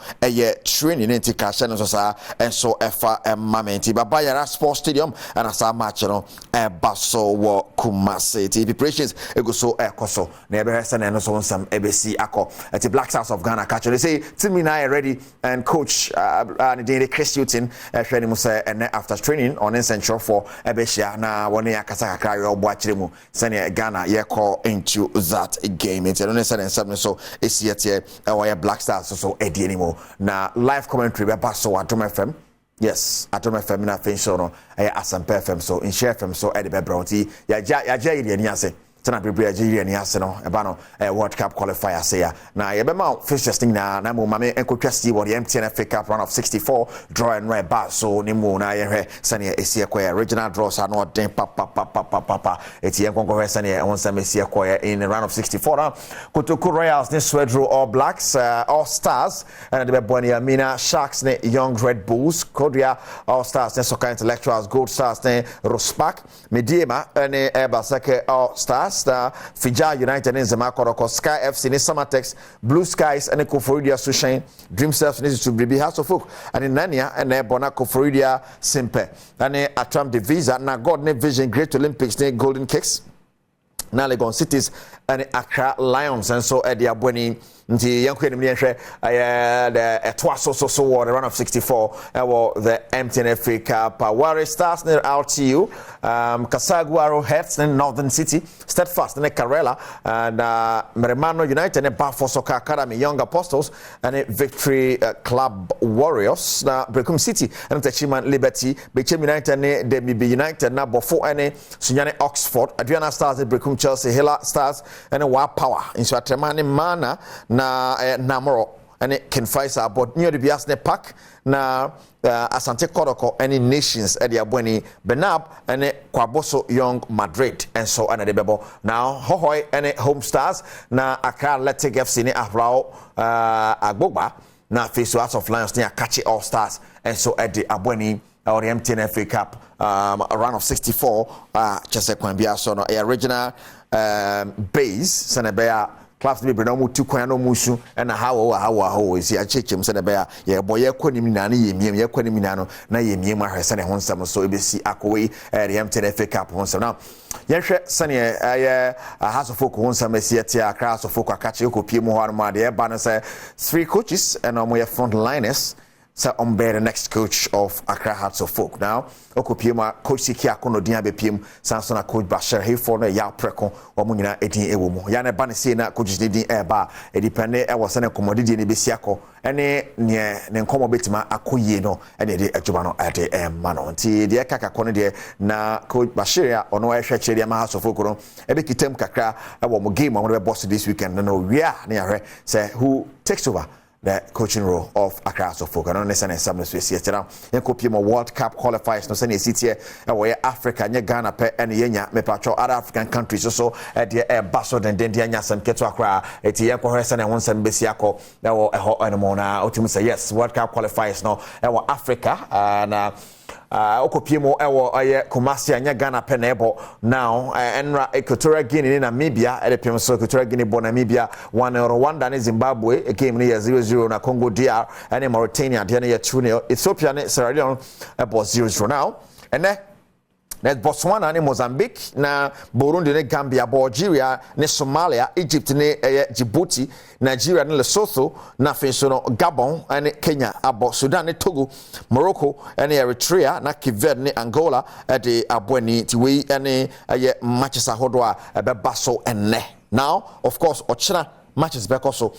training into cash no so sa and so efa mamenti baba yara sports stadium and asa match no baso wo Kumasi TV preparations ego so ekoso na ebe hesa na no so nsam ebesi akọ at Black Stars of Ghana catch they say team na ready and coach and Chris Hutton training say and after training on essential for ebeshia na woni akasa kakra yo bo akire mu sene Ghana ye call into that game. It's don't necessarily so it's yet our Black Stars so Eddie anymore. Now live commentary we pass so Adom FM. Yes, Adom FM na fin show no Asampa FM so in share FM so Eddie Bebronti ya ile ni ase. Tana bebre agiri ni ase no eba no World Cup qualifier say ya. Na ye be ma fixtures na mo mame enkotwa Steve the MTN FA Cup round of 64 draw and right back so ni mo na ye hwe sane esi ekoya original draws are no den papa eti enkonko hwe sane won sam esi ekoya in the round of 64 now Kotoko Royals ne Swedro All Blacks All Stars and the Boni Amina Sharks ne Young Red Bulls Korea All Stars ne Soccer Intellectuals Gold Stars ne Rospak Mediema ne Ebasake All Stars Fija United in Macroeconomic Sky FC ni Samatex Blue Skies and Koforidia Sushain Dream Self needs to be House of Folk and in Nania and Bona Koforidia Simpe and Atom Divisa na God ne Vision Great Olympics ne Golden Kicks na Legon Cities and Accra Lions and so Eddie Abweni nti yankwe ni nhwe the twaso so the round of 64 the MTN FA Cup Warri Stars near RTU Kasaguaro Hearts in Northern City Steadfast in Karela and Meremano United and Bafo Soccer Academy Young Apostles and Victory Club Warriors na Brekum City and Techiman Liberty Bechem United and Demibi United na Bofo and Sunyane Oxford Adriana Stars Brekum Chelsea Hilla Stars and Wa Power in Swatremani Mana na Namoro and Ken Faisa but near the Biasne Park na Asante Kodoko any nations at the Abweni Benab and Kwaboso Young Madrid and so on the Bebo now Hohoi and Home Stars na Accra Athletic FC ni Ahrao Agbogba na face House of Lions near Kachi All Stars and so at the Abweni or the MTN FA Cup round of 64 Chese Kwambia so no original base Senebea class be no mu tukwan no musu na how is ya chechem se na be ya boy ekonim na ye miem ye ekonim na no na ye miem ahwese ne honsam so ebesi akowe the MTN FA Cup honsam now yehwe sane House of Folk honsam esiete Accra House of Folk akache ko pie mu ho arma de ba no say 3 coaches and omo ye front liners Sir Ombe, the next coach of Accra Hearts of Folk. Now, Okopima, Coach Sikia Kono Diabe Pim, Sansona Coach Bashir, he for the Ya Preco, Omuna Edin Ewomo. Yana Banisina, Coach Didi Eba, Edipane, I was an commodity in Bisiako, and near Nenkomo Bitima, Akuyeno, and the Ejubano at the Mano. Ti the Kaka Kono na Coach Bashir, or no Shachia House of Folk, Ebikitem Kakra, I want game on the boss this weekend. No, we are near her, say who takes over the coaching role of Accra of Folk. I don't understand some of this yesterday. You could be World Cup qualifiers. No, send a city where Africa, Ghana, and Yenya, me patro other African countries also at the air basso and then Diana some Keto Accra, at the Ecoherson and once and Besiaco. That were a hot animal now. Ultimately say yes, World Cup qualifiers now. Our Africa and Okopimo ewo Kumasi anya Ghana penebo now enra Equatorial Guinea in Namibia at the Pimso Equatorial Guinea bo Namibia 1-0 Rwanda in Zimbabwe a game near 0-0 na Congo DR and Mauritania Diana 2-0 Ethiopia and Sierra Leone about 0-0 now and then Net Botswana ne Mozambique na Burundi ne Gambia, Algeria ne Somalia, Egypt ne Djibouti, Nigeria ne Lesotho, na Finsono Gabon and Kenya, abo Sudan ne Togo, Morocco and Eritrea, na Cape Verde ne Angola, de Abweni tiwi and matches ahodwa bebaso and ne. Now, of course, Ochina matches back also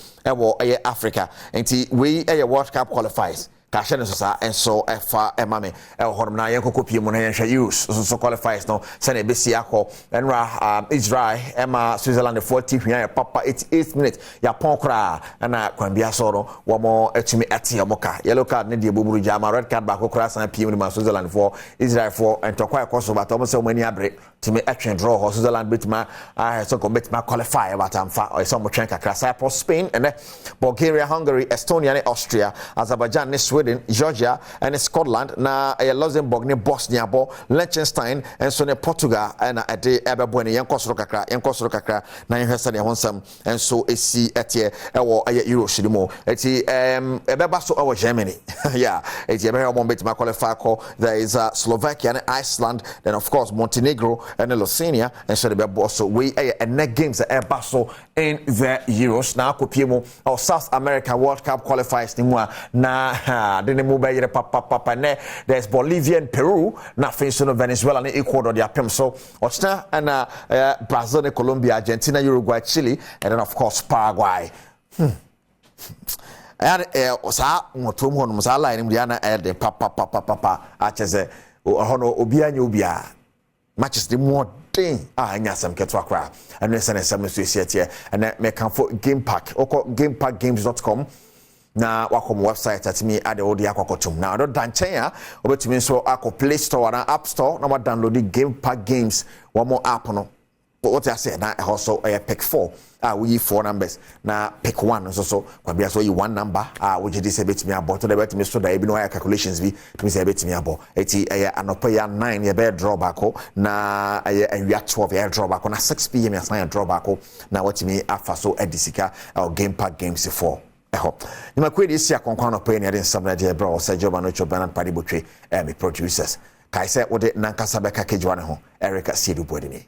Africa. And we World Cup qualifies. Kashen sosa and so fa emame horom na yen kokopie mu na yen hwe use so qualifies no se na besiako enra Israel ema Switzerland 40 hwia papa 88 minutes ya ponkra na kwambia so no wo mo atumi ate omoka yellow card ne de boburu jama red card ba kokra san pm ma Switzerland for Israel for entokwa ekoso ba to mo se mani abre timi atwen draw ho Switzerland betima so ko betima qualify but amfa o so mo twen kakra Cyprus Spain and Bulgaria Hungary Estonia and Austria Azerbaijan and Sweden, Georgia, and Scotland, na Luxembourg, ne Bosnia, Liechtenstein, and so ne Portugal, and at the Ababweni, Yankosro Kakra, na Hesania Honsam, and so a sea at a Euro Shidimo. It's Ebabaso our Germany. Yeah, it's a very moment to qualify. There is Slovakia and Iceland, then of course Montenegro and Lithuania, and so the also we and next games at Ebaso in the Euros. Now, Kopiemo or South America World Cup qualifiers, na there's Bolivia and Peru, nothing so Venezuela and Ecuador, the Apem so Ochna and Brazil and Colombia, Argentina, Uruguay, Chile, and then of course Paraguay. And Osa Motum Mosala and Indiana and the Papa Achese Hono Obia Nubia matches the more thing. Nyasam Ketwakra and then send some here and then make for Game Pack or gamepackgames.com. Na wakom website at me at the audio akokotum. Now don't danchenya obetumi so akọ Play Store and App Store na download the Game Pack Games one more app no. What I say na also pick 4. We 4 numbers. Na pick 1 so kwabia so you 1 number which this betumi about to the betumi so that no calculations bi to say betumi about. Eti anopa ya 9 ye be draw back na ya 12 ye draw back na 6 pm ya sign draw back na watimi afa so edisika Game Pack Games 4. Nima kwedi isi ya konkwano pe ni ade nsabna je bra o Joba no Chobanan Padi Butwe me producers kai se wode nankasa beka kejwane ho Erica Siedu Bodini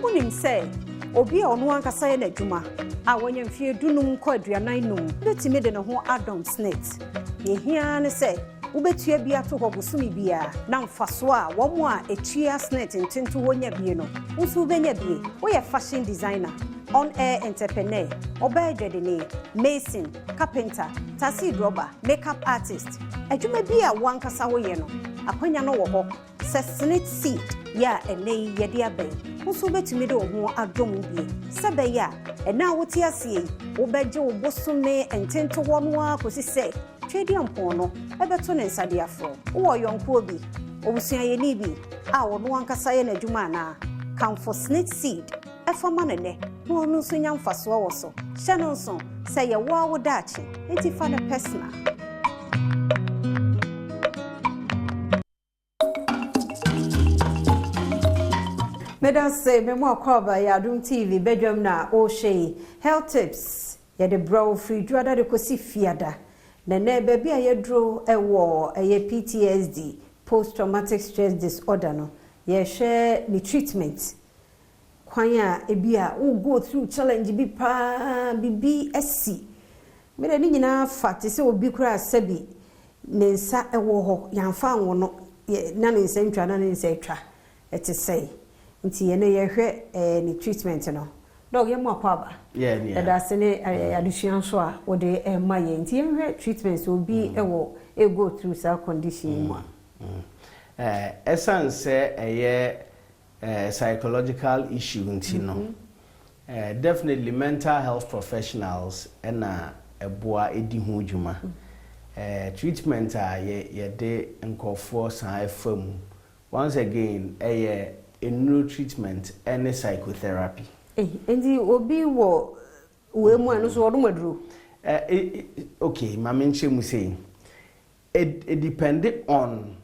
Unim say obi a ono ankasa ye na dwuma a wanya mfie dunum ko aduanan num betime de ne ho Adom Snit ye hia ne say ubetua bia to hobusumi bia na mfaso a womo a etua Snit ntinto wonya bie no usu benya bie wo ye fashion designer on air entrepreneur obedwedene mason carpenter taxi driver makeup artist adwuma bia wankasa wo ye no akwanya no wo ho se Snit seed ya enei ye dia ben usu betumi de wo Adom bie sebe ya na wote asie wo beje wo bosume ntinto wono a kosi se Tradium pono, ebeto ne nsade afro. Wo yonko bi, obusua ye ni bi, a wo no ankasa ye na dwuma na. Come for Snit seed. Efoma ne ne, no no so nya mfaso wo so. Hye no so, say ye wo awo dachi, enti fa ne personal. Medan say me mo akoba ya Adom TV Badwam na o shey health tips ye de bro free druada de kosi fiada. Nene baby a yedro ewo PTSD post traumatic stress disorder no ye share the treatment kwanya ebia wo go through challenge bi pa bibi esi me de ni nyina fati se obi kura sabi ne nsa ewo ho yamfa anwo no na ne nsa ntwa na ne nsa etwa eti sei nti ye ne ye hwe ni treatment no dog ye mo akwa yeah da se ne adusuan so a wo de ma ye nti ye hwe treatment so obi ewo go through sa condition mo essence psychological issue nti no definitely mental health professionals and eboa edi ho djuma treatment ye de nkofo san afam once again a neuro treatment and psychotherapy endi obi wo we mu anu so odum aduro okay ma menche mu say it depended on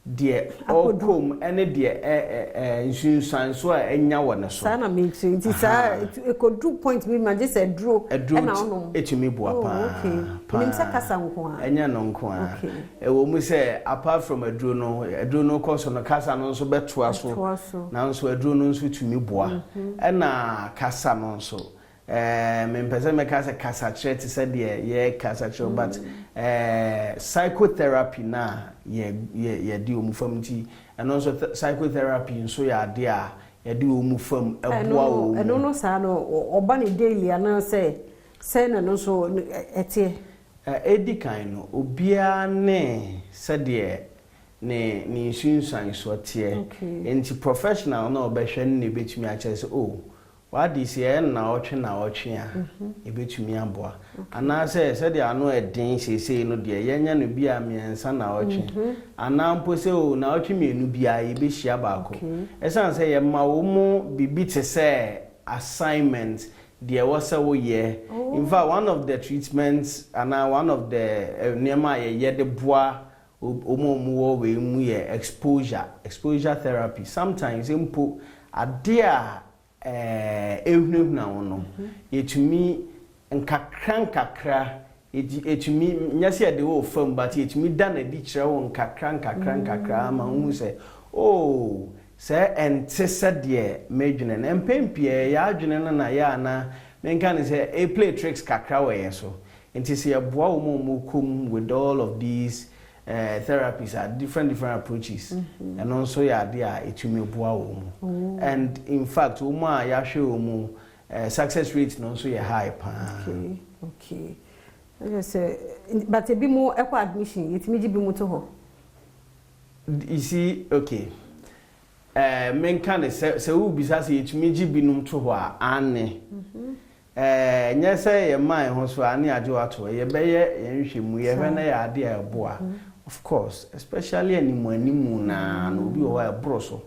the outcome and the insurance so enya wona so sana menche nti sa e could do point me ma just aduro na ono etumi boa pa nim se kasa nko a enya no nko a e wo mu say apart from aduro no course no kasa no so beto aso na so aduro no so tumi boa na kasa no so me pese me kasa chere ti said ye kasa chere but psychotherapy na ye di omufamti and also psychotherapy so ya de a ye di omufam eboa o e no sa no oba ne daily ana say na no so etie edi kan no obia ne said ne insurance so tie enti professional na obehwe ne betumi a chere say what this year na ochwe a ebetumi aboa ana say de ano edin sese no de yenya no bia miensa na ochwe ana mpo se na ochwe mienu bia ebehia baako esan say ye ma wo mu bibi te say assignment de wasa wo ye in fact one of the treatments and one of the nema ye de boa omo wo we mu ye exposure therapy sometimes impo adea ehunu na wono yetumi nkakra yetumi nyase ade wo fam but yetumi da na di kire wo nkakra ma hu se se ente se de medwene na empempie ya adwene na ya na menka ne se a play tricks kakra we so enti se eboa wo mo kum with all of these therapies are different approaches and also ya dia etumi boa wo and in fact wo ma ya hwe wo success rate no so ya high pa okay yes but e bi mo equal admission etumi ji bi mo to ho you see okay men kan se wo bisa se etumi ji bi num to ho a ane nyese ye man ho so ane ajo ato ye beye ye nhwemu ye hwe na ya de eboa of course especially animu na no bi o wa broso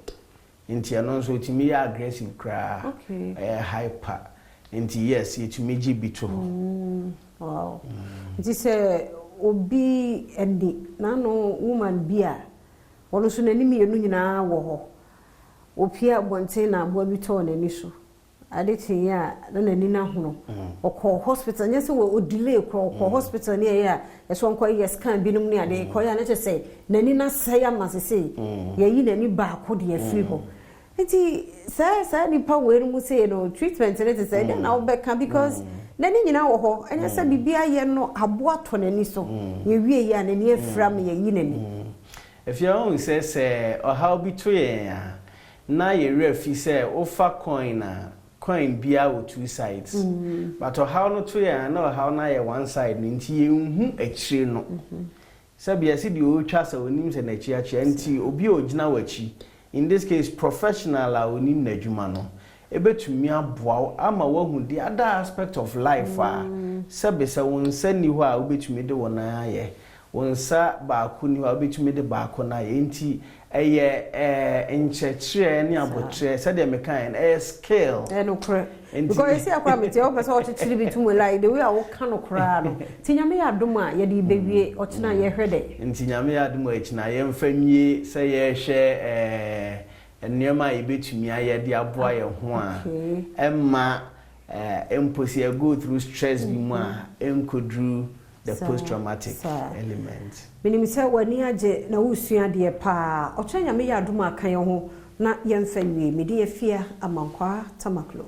nti ano so timi ya aggressive cry hyper nti yes timi ji bito wow nti se obi endi na no woman bia wono so nani mi enu nyina wo ho opia bonten na abo bi to nani so adeti ya na nani na hono okọ hospital nyese wo delay okọ hospital ne ya eso nko ye scan binum ne ade ko ya na che say nani na say amasese ye yi nani ba ko de afiri ho enti sa ni pa we mu say no treatment ne te say na obeka because nani nyina wo ho enya sa bibia ye no abo ato nani so ye wie ya nani afira me ye yi nani if you only say or how be to ye na ye refi say ofa coin bia with two sides but how no to ya na how na ye one side nti ye hu akire no sabia se de o twa sa onim se na chi achi nti obi ogina wachi in this case professional a onim na adwuma no ebetumi aboa ama wahu the other aspect of life sabe se won sani ho a obetumi de wona ye wonsa ba ku ni ho obetumi de ba ko na ye nti enchechire ni abotre said the mekan scale no kre because see akwa meti o person o chichiri bitum like the way I wo kan okra no tinyame ya dom a ye de bewie o china ye hwede tinyame ya dom a china ye mfamie se ye hwe enema ye betumi aye de aboa ye ho a emma emposi go through stress bi mu a enkodru the post traumatic element minimisa wani aje na usua de pa o chanya me ya dum akan ho na yɛmfa mede yɛfia amankwa tamaklo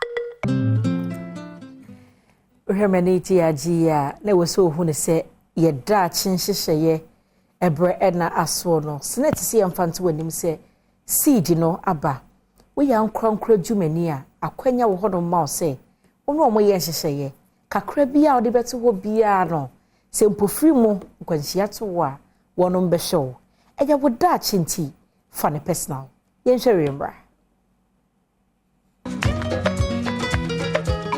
Uhemani tiajia na weso hu ne se yɛda kyenhyehyɛ ebre ɛna aso no senate si yɛmfanto wanim se seed no aba wo ya nkronkro dwumani a akwanya wo hono ma se ono omo yɛ nhyehyɛ kakra bia wo de beto ho bia no se mpofiri mu nkwanhyia to wo a wonom behyew ɛya wo da kyenti fa ne personal yɛnhwɛ rembra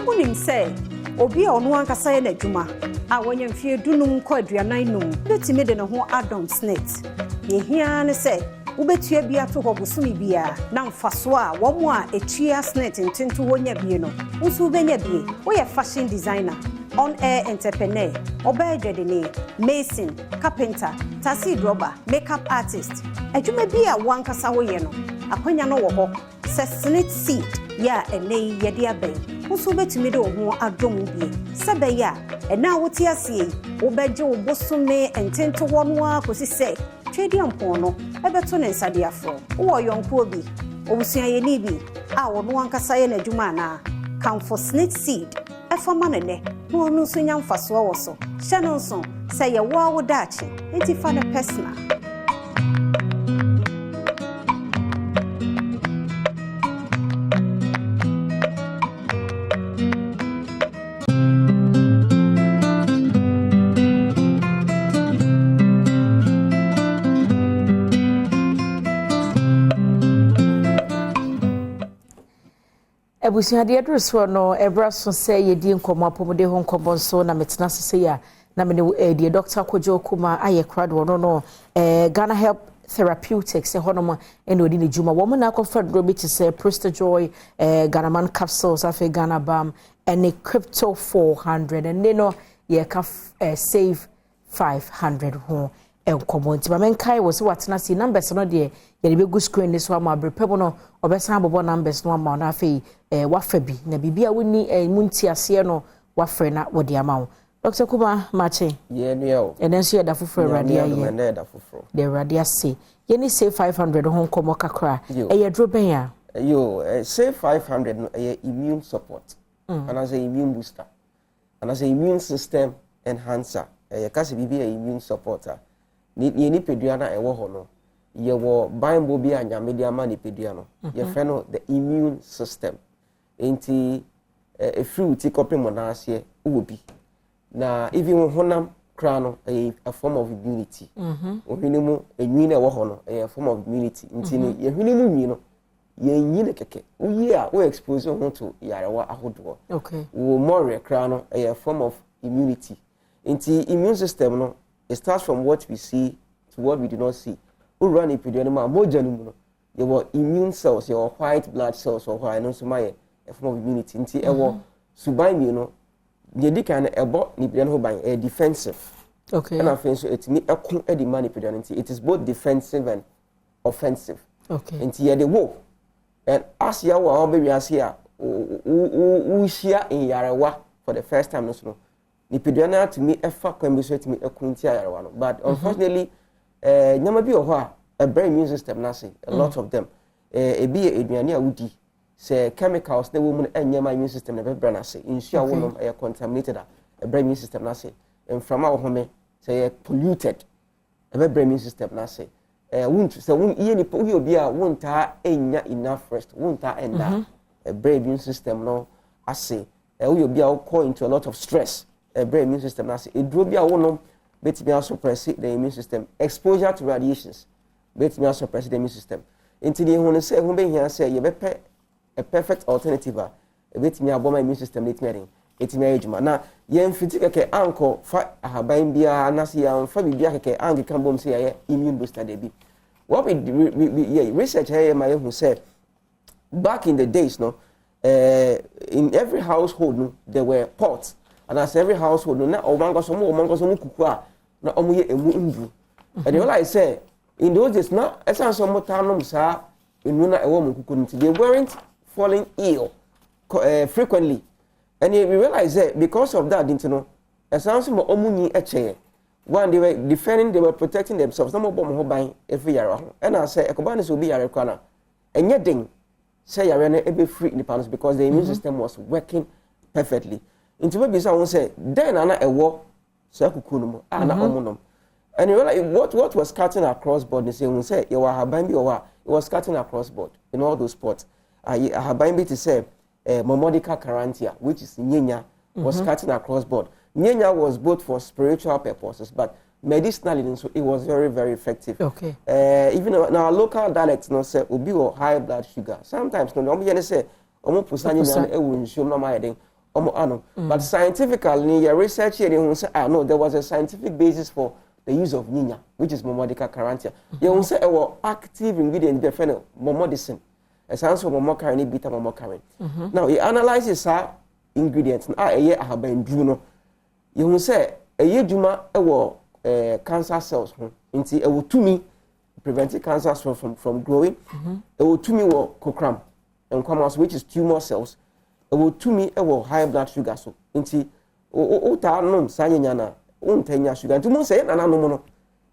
unim se obi a ono ankasa yɛ n'adwuma a wɔnyɛ mfie dunum kɔ aduanan num betime de ne ho Adom snake yehia ne se wobetua bia to hɔ bosumi bia na mfaso a wɔn a etua snake ntento wɔnya bie no nso benya bie woyɛ fashion designer on air entrepreneur obedwedene mason carpenter taxi driver makeup artist adwuma bia wankasa woyɛ no akwanya no wɔ hɔ sɛ snake seed ya enei yɛde abɛn nso betumi de wo ho adom bie sɛbɛ ya ɛna wote asie wobɛgye wo bosome ntento wɔn a kosi sɛ twedi ampon no ɛbɛto ne nsade afro wo yɔnko bi obusuayɛni bi a wɔno ankasa yɛ n'adwuma na kamfo snake seed ɛfama ne ne no ɔno nso nya mfaso wɔ so hyɛ no nso sɛ yɛ wo a wo daakye enti fa ne personal Ebusuade adruso no ebra so se yedi nkomo apomode ho nkomo nso na metena so se ya na me de Dr. Kojo Kuma aye krado no Ghana Help Therapeutics e hono ene odi ne juma wo mo na akofra dro bi ti se Presta Joy Ghana Man capsules afi Ghana Bam ene crypto 400 and no ye ka save 500 ho enkomo nti ba menkai wo se watena si numbers no de ye be go screen this one ma brepebo no obesan abobo numbers no ma na afi wafa bi na bibia woni munti ase no wafre na wodi ama wo Dr. Kuma mache ye no enen so ye da foforo radia ye na da foforo de radia se ye ni say 500 ho nkomo kakra ye dro ben ya say 500 no immune support and as a immune booster and as a immune system enhancer kasi bibia immune supporter ni pedua na ewo ho no ye wo bible bi anyame dia ma ni pedua no ye fe no the immune system enti fruit kopem na ase wo bi na even honam kra no a form of immunity ohwinimu enwi na ewo ho no a form of immunity enti ni ye hwinimu nwi no ye nyi ne keke uyi a wo expose ho to yarewa ahodo wo more kra no a form of immunity enti immune system no it starts from what we see to what we do not see. We run epidemic moja no your immune cells, your white blood cells or why no so my a form of immunity. Nti ewo suban mi no ye di kan ebo ni epidemic ho ban defensive. Okay. And I think so it me ekun e di man epidemic. It is both defensive and offensive. Okay. Nti ye de wo and as ya wo be as here we share in yarewa for the first time no Nipidiana to me efa kwembeso to me ekunti ayarewa no but unfortunately nyama bi oho a brain immune system na say a lot of them ebi eduane a wudi say chemicals na woman enyama immune system na bebra na say insua wonom contaminated a brain immune system na say mframa wo home say polluted a brain immune system na say won't say won iye ni po obi a wonta enya enough rest wonta enda a brain immune system no ase obi a call into a lot of stress brain immune system na say eduro bia wonom betimi suppress the immune system exposure to radiations betimi suppress the immune system until the who say who be here say you be a perfect alternative betimi aboma immune system etimi ejuma na ye mfiti keke anko fa ahaban bia na say ya fa bibia keke angi kan bom say ya immune booster dey be what we research here my who said back in the days no in every household no there were pots. And as every household, na omango somo kuku a na omo ye emu ndu. And all I say, in those days, na esan somo tanom sa enu na ewo kuku nti. They weren't falling ill frequently. And we realize that because of that, you know, esan somo omo ni eche. One, they were defending, they were protecting themselves. Some of them ho ban every year. And I say, ekobani so be yare kwana. Anything say yare na ebe free independence because the immune system was working perfectly. Into maybe someone say then ana ewo so akukunu ana omunom. And you realize what was cutting across board, they say you were habambi or it was cutting across board in all those spots. Habambi to say Momodica Carantia, which is Nyenya, was cutting across board. Nyenya was both for spiritual purposes, but medicinally, so it was very, very effective. Okay. Even in our local dialects, no say ubi or high blood sugar. Sometimes no, we say omo pusani na ewunshum no maiding omo ano. But scientifically, your research here they say no, there was a scientific basis for the use of Nyenya, which is Momodica Carantia. You will say a active ingredient the friend momodicin. It sounds for momocarin, beta momocarin. Now he analyzes our ingredients. I have been druno. You will say a year juma cancer cells into a will to me prevent cancer from growing. It will to me cocram and commas, which is tumor cells. It will to me high blood sugar so into sayana. Sugar.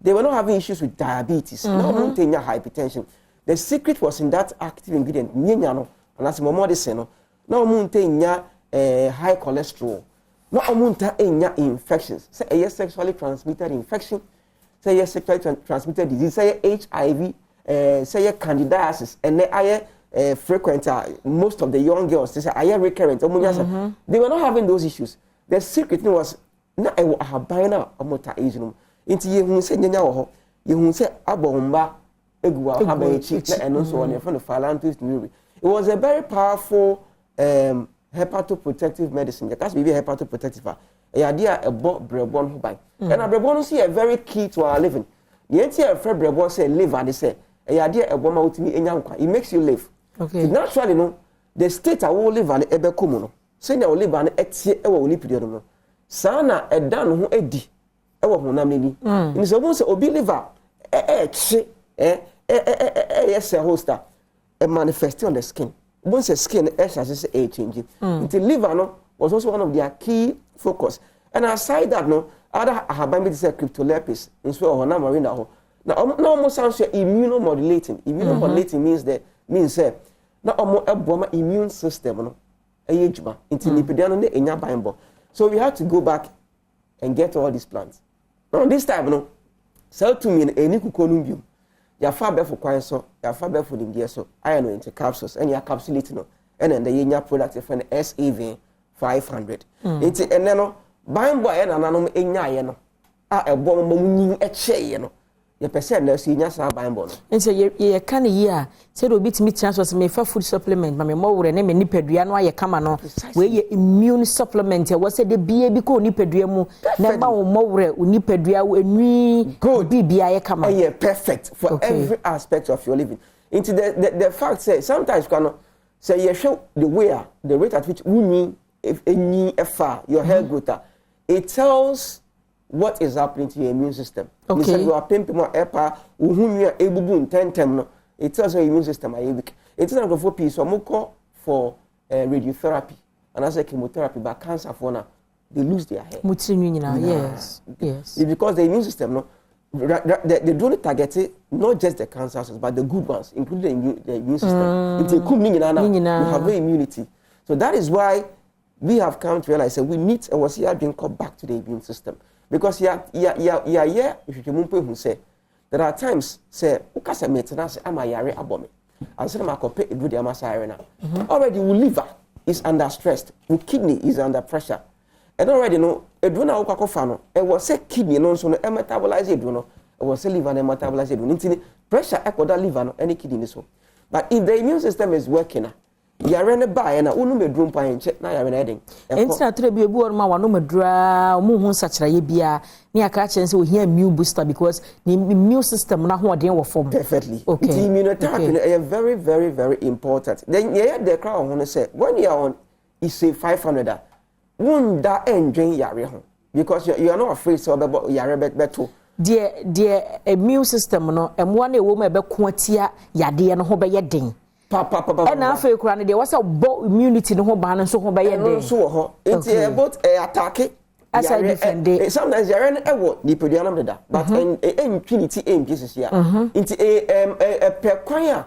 They were not having issues with diabetes, not hypertension. The secret was in that active ingredient, and that's more medicine. No high cholesterol, no infections. Say a sexually transmitted infection, say a sexually transmitted disease, say HIV, say candidiasis, and they frequent. Most of the young girls, they say recurrent. They were not having those issues. The secret was. Na ewo ahabana omota ejinum nti ye hu se nyanya wo ho ye hu se abomba eguwa abayichi na eno so on for the philanthropist movie. It was a very powerful hepatoprotective medicine. That's be hepatoprotective. E idea ebo brebon ho ban. And brebon so a very key to our living. The entire brebon say liver they say e idea ebo ma utimi enya nkwa. It makes you live. Okay. So naturally no the state a wo liver na ebe komu no. Say na wo liver na etie e wo ni period no. Sana edan ho edi ewo honam ni ni so say obi liver yes hoster manifest on the skin once the skin say change the liver no was also one of their key focus. And aside that no other habambi say cryptolepis in so honam marina ho na almost sounds immunomodulating. Immunomodulating means say na omo immune system no ejuma into lipidano ne enya bimbo. So we had to go back and get all these plants. Now this time, no, sell to me any kukonumbium. Ya far for quite so, ya far for the gear so. I know into capsules and ya capsulate no, and then the yenya product for an SAV 500. It's and then no, buying boy and anonymous enya no. A bomb moon a chair no. Your percent no see nya buying bon. And so ye can year said will beat me chance was me for food supplement, my more and name nipedria no ye come no where ye immune supplement was said the baby ko nipedria mu number more nipedria we good BBI come yeah perfect for every aspect of your living. Into the fact say sometimes can say you show the way the rate at which we mean if any far your hair growth it tells what is happening to your immune system. Okay. You said you are pimping more EPA, whom you are able to intend. It tells your immune system are weak. It's not going for peace. So call for radiotherapy and as a chemotherapy, but cancer for now they lose their hair. Yes, yes. It's because the immune system no, they don't target it, not just the cancers, but the good ones, including the immune system. It's a you have no immunity. So that is why we have come to realize that we need a was here being called back to the immune system. Because if you say there are times say ukasa maintenance am yare abome and say ma compare it with the amasirena already your liver is under stress, your kidney is under pressure, and already no eduna ukwakofa no e was say kidney no so no metabolize eduna e was say liver no metabolize eduna pressure ekoda liver no any kidney so. But if the immune system is working yare ne ba na unu medrum pa enche na yare na eden entina trebi ebu or ma wano medra mu hu sachira ye bia ni aka chen say ohia immune booster because the immune system na ho den wo form perfectly. Okay. The immunotherapy is very very very important. Then yeah the crowd ho say when you are on is say 500 won da enjoy yare ho because you are not afraid so about yare beto the immune system no emwa na ewo ma be ko atia yade no ho be ye den and after Ukraine, there was a immunity no ho ban so ho be ye den so ho it's about attack as I defend it sometimes you are ewo ni pedianam da but in infinity in pieces here into a per kwanya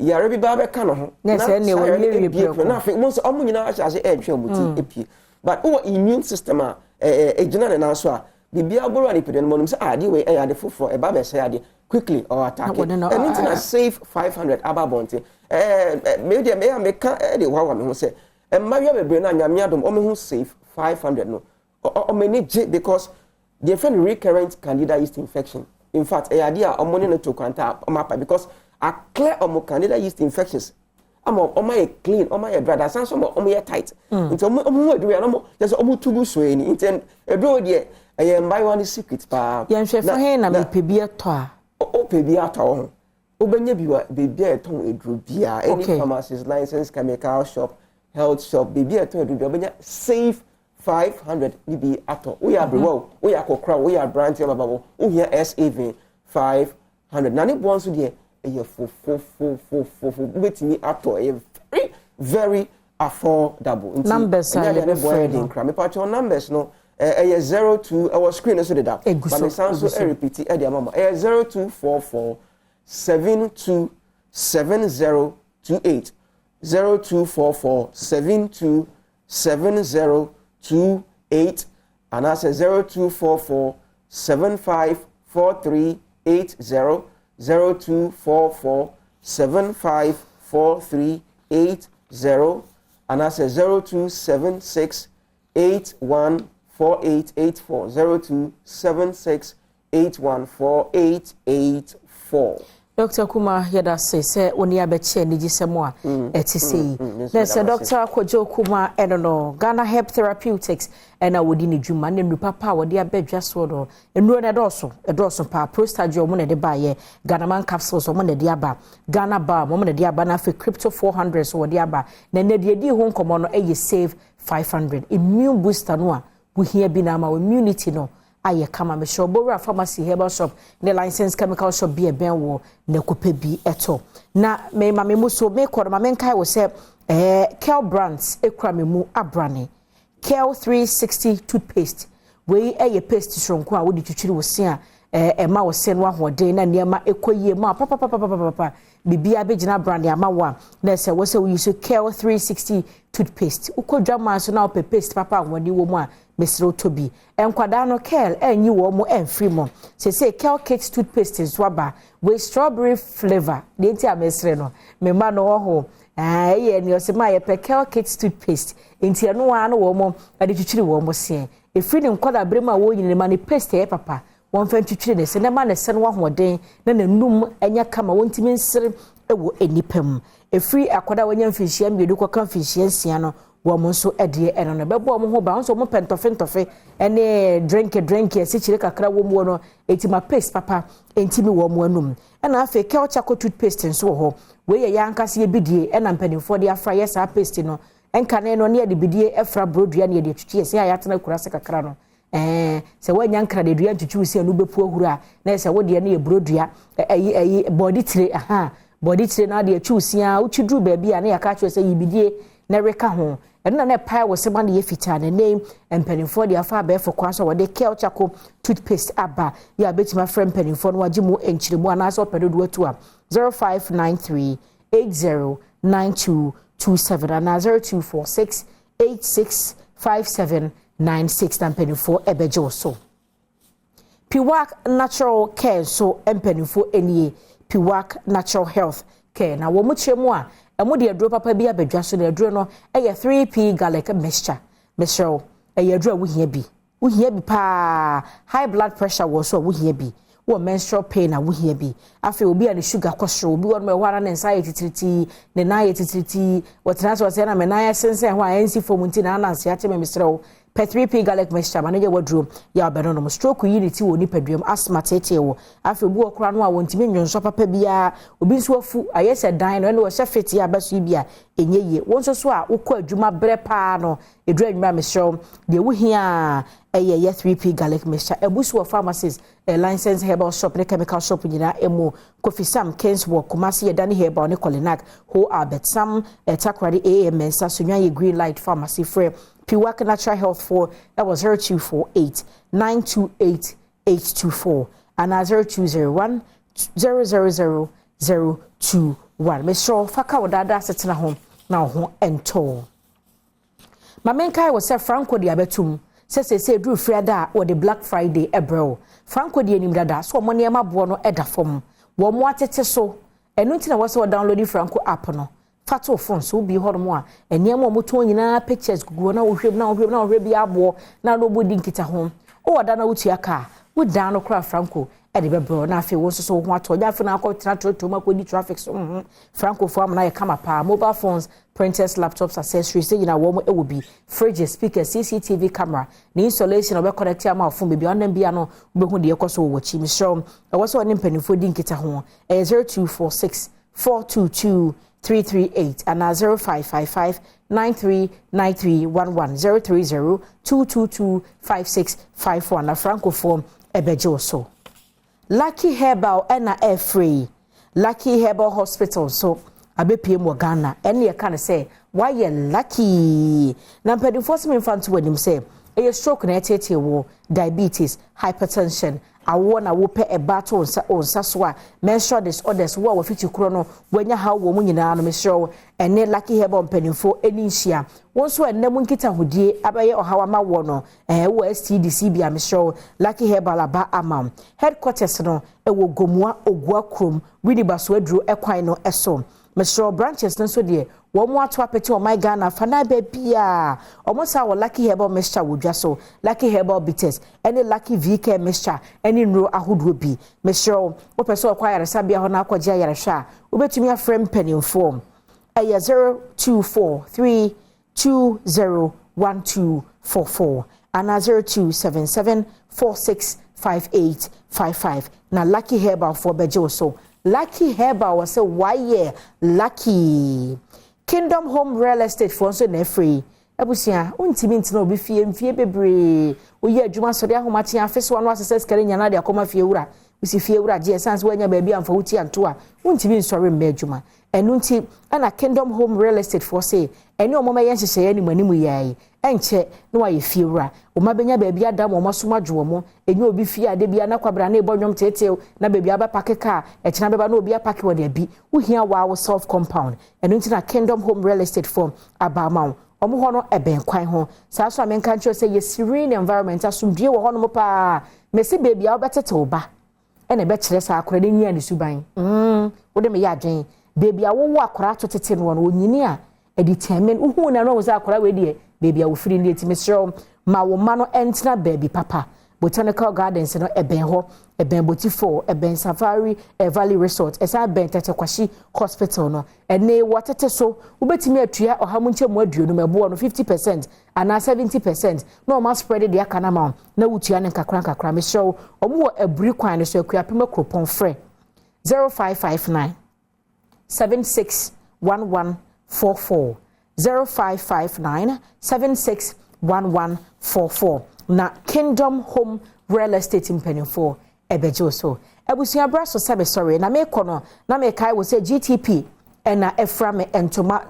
yare bi ba be ka no ho na say ne we na fe mo so omo nyina acha e hwe mo ti epie but our immune system ejina ne na so a bibia boro ani pede no mo say ade we e ade foforo e ba be say ade quickly or attack it and internet save 500 ababonte me dey me ka dey wawa me ho say e maria bebre na nyame adom o me ho save 500 no o me need because the friend recurrent candida yeast infection in fact e ade a o mo ne to kwanta o mapa because a clear o mo candida yeast infections amo o my clean o my brother san so o my tight into o mo adu ya no just o mo tugu so ni intent e do dey e mbai one secret pa yan hwe fo he na me pebia to a o pebia to ho obenya biwa bebia eton edru bia any pharmacist license chemical shop health shop bebia eton edru bia obenya save 500 nibi ato we are brewo we are kokra we are branch bababo o here save 500 na ne bon so de e fo betimi ato e very affordable numbers are me patch on numbers no 02 our screen so that but me sound so repeat e dey mama 0244 727028 0244 727028 and I say 0244 754380 0244 754380 and I say 0276 814884 Dr. Kuma yada se oni abeche ni gisemo a etise na se Dr. Kojo Kuma enono Ghana Herb Therapeutics ena wodi ni dwuma ne nu papa wodi abedwa so do enu na edoso pa prostadio mo na de baye Ghana man capsules mo na de aba Ghana bar mo na de aba na fe crypto 400 so wodi aba na ne de di ho nkomo no eye save 500 immune booster no a we here bi na ma immunity no aye kama me shop bora pharmacy herbal shop ne license chemical shop bi e ben wo na kope bi eto na me ma me muso me ko ma men kai wo se Kel brands ekra me mu abrane Kel 360 toothpaste we eye paste shronko a wo di twitwiri wo se a ma wo se no ahoden na niam ekoyie ma papa bibia begina brand ya ma wa na se wo se we use Kel 360 toothpaste ukodwa ma so na o paste papa ahodi wo mu a Mr. Toby enkwada no Kel enyi wo mo enfri mo se Kel Kate toothpaste swaba with strawberry flavor de nti amesre no me ma no ho ye ni osema ye pe Kel Kate toothpaste nti eno wa no wo mo ade twitwiri wo mo se efri ni nkwada brema wo nyine ma ni paste ye papa won fa twitwiri ne se ne ma ne se no hoden na nanum enya kama wontimi nsere ewo enipam efri akwada wonya mfinhia mbedu kwa kan mfinhia nsia no wo mo so ede eno no bebo mo ho ba so mo pentofe ene drink asichire kakra wo mo no etima paste papa entimi wo mo anum ena afa Kel Chaco toothpaste nso ho we ye yankase ye bidie ena mpanimfo de afra ye sa paste no enka ne no ne de bidie efra brodua ne de twitwie se ayatena kurase kakra no se wanya nkra de dua twitwi se no bepu ahura na se wo de ne ye brodua ayi body tray body tray na de twusia utwidru ba bia na yaka kyo se yibidie na reka ho ena na pie wo se ma ne ye fita ne name mpanimfo de afa ba efo kwa so wo de Kel Chaco toothpaste aba ya betima frem mpanimfo no wagimu enchiremu anaso pedodo atu a 0593 809227 and 0246 865796 mpanimfo ebejo so Piwak Natural Care so mpanimfo enie Piwak Natural Health Care na wo mu chiremu a emo de aduro papa bi abedwa so na aduro no eye 3p garlic mixture mesro eye aduro wo hia bi pa high blood pressure wo so wo hia bi wo menstrual pain na wo hia bi afi obi a ne sugar cholesterol obi won me wara ne nsa titiriti ne na ye titiriti wotena so se na me na ye sense ho a ensi fomunti na ananse ate me mesro per 3p garlic mixture manager wadro ya obeno no stroke unity wo nipaduam asthma tete wo afi obi okura no a wontimi nwonso papa bia obi nso afu ayese dan no ne wo hye ya baso bia enyeye wonso so a ukọ adwuma bre pa no edru adwuma mesro de wo hia eye 3p garlic mixture ebusu of pharmacies a licensed herbal shop ne chemical shop nyina emu Kofi Sam Kens wo Kumasi ye dani herbal ne Kolinak ho Albert Sam Takradi AM Sasunwa ye Green Light Pharmacy free Piwak Natural Health for that was 0248 928 824 and 0201 000 024 1 me sure faka wodada setena ho na ho ento mamenkai wo se Franco de abetum se dru friada wo de Black Friday ebro Franco de enim dada so mo ne mabo no eda fom wo mo atete so enu ntina wo se wo download Franco app no fato phone so bi hormo a eniem mo to nyina pictures gugu na wo hweb na wo hweb bi abo na no bodi nkita ho o wada na wutu aka wo dan no kra Franco ede bebro na afi wo so ho ato ja afi na akọ to makodi traffic so Franco for am na ye kama pa mobile phones printers laptops accessories say na wo mo e wo bi fridge speaker CCTV camera ni installation obe connect am afun bebi onam bia no be hu de yekoso wo chi mi show e wo so oni mpanifo di nkita ho 0246 422 338 and 0555 939311 030 222 5651 na Francophone ebejo so Lucky Herbal na air free Lucky Herbal Hospital so abepie mo Ghana ene ye kan say why you lucky na pedifo se mfan to wanim say e stroke na etete wo diabetes hypertension awo na wo pe e battle onsa so a menstrual disorders wo a fiti kro no wanya ha wo mu nyina no mesho ene Lucky Herbal pedifo eni hia won so enne mu nkita hodie abaye ohawa ma wo no wo STDC bia mesho Lucky Herbal aba amam headquarters no e wo gomua ogua krom winibaso aduro ekwan no eso mesho branches nso de wo mo ato apeti o my Ghana fana ba bia o mo sa wo Lucky Herbal mixture wodwa so Lucky Herbal bitters any Lucky VK mixture any nro ahodo bi mesho wo pese o kwa yaresa bia ho na akwaje yaresha wo betumi afrem penifo aya 0243201244 and 0277465855 na Lucky Herbal for bejo so Lucky Herbal was say why yeah lucky Kingdom Home Real Estate for so na free abusia untimi ntina obi fie bebre oyi adwuma so de ahomate afeso no asese kare nyana de akoma fie wura usi fie wura je sans wanya ba bia amfa wuti anto a untimi nsore mma adwuma enu nti ana Kingdom Home Real Estate for say eni omoma ye nhyehyeye ni manimu yayi enche no waye fie wura o mabenya ba bia da mo masoma dwo mo enye obi fie ade bia na kwabra na ebonwom tete na ba bia ba pakeka echina beba na obi apake wo de bi uhia wa self compound enu nti na Kingdom Home Real Estate for abama omo ho no eben kwan ho saa so amenka ncho say ye serene environment asumdue wo ho no pa mesi baby a obetete oba ene be kire saa akora de nyi suban wo de me ya adwen baby a wo akora atotete no no onyini a determine uhu na no wo akora we de baby a wo firi ndi etimi sro ma wo ma no entina baby papa Botanical Gardens no eben ho eben Botifo eben Safari Valley Resort esa ben tete kwashi hospital no ene watete so ubetimi atua ohamu nchemu aduonu mebo no 50% ana 70% no ma spread the akanama na wutua ne kakra me show omo aburi kwan no so akua pema kropon frɛ 0559 761144 0559 761144 na Kingdom Home Real Estate impenifo ebejo so ebusia braso sabe sorry na me kono na me kai wo say GTP na eframe entoma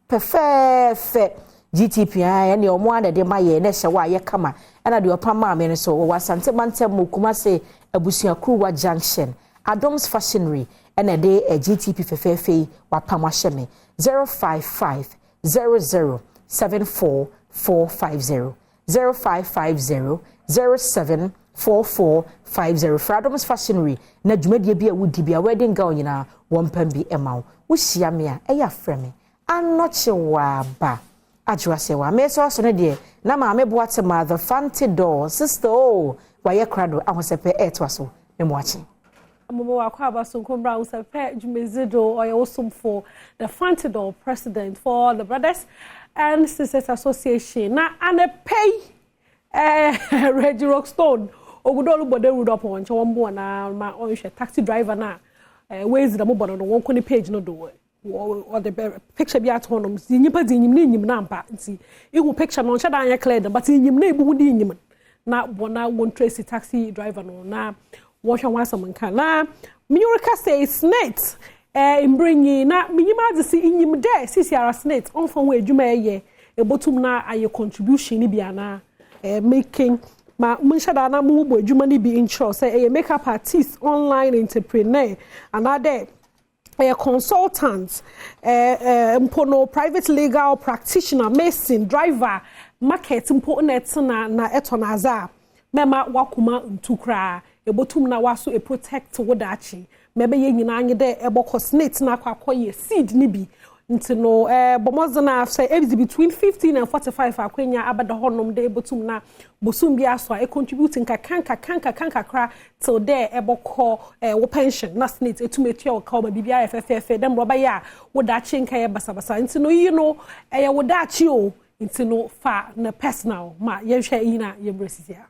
perfect GTP ene omo ade de maye na hye wa ye kama na de opama me so wo wasante mantem mukuma say ebusia Kruwa Junction Adom's Fashionary ene de GTP fefefe wa pama hye me 055 0074450 0550 074450 Freedom's Fashionary na dwumadie bia wudi bia wedding gown nyina wompam bi emaw wo hia me a eya freme anoche wa ba ajwa se wa me so ne de na ma me boate ma the fancy door sister oh wa ye krado ahosepe etwa so me moachi Momo akwa abaso nkombra usepe dwumezido oye osomfo the fancy door president for the Brothers and Sisters Association na ane pay Reggie Rockstone ogudolu bode road up on chawambo na ma onhwe taxi driver na ways da mo bono no wonko ni page no do or the picture bi at honom nyipa dinyim na nyim na mpa nti ihu picture no ncha da anya clear but nyim na ebu di nyim na bona won trace taxi driver no na wo hwa wasam nka na Miurika says net imbringi na minyima de si nyim de sisi ara snake onfa wo adwuma eye ebotum na aye contribution ni bia na making ma munshada na mu bo adwuma ni bi intro say makeup artist online entrepreneur another consultant, mpono private legal practitioner, mason, driver, market important na etonaza. Mema wakuma ntukra ebotum na waso e protect wodachi. Mebe ye nyina anye de eboko snake na kwakoye seed ni bi. Nti no bomozana say between 15 and 45 akwenya abada honom de ebotum na bosum bia so e contributing kanka kra till there eboko wo pension na snake etumetua wo ka bibia ffff dem roba ya wodachi nka ye basabasa. Nti no you know ye wodachi o nti no fa na personal ma ye hwe ina ye bresisia.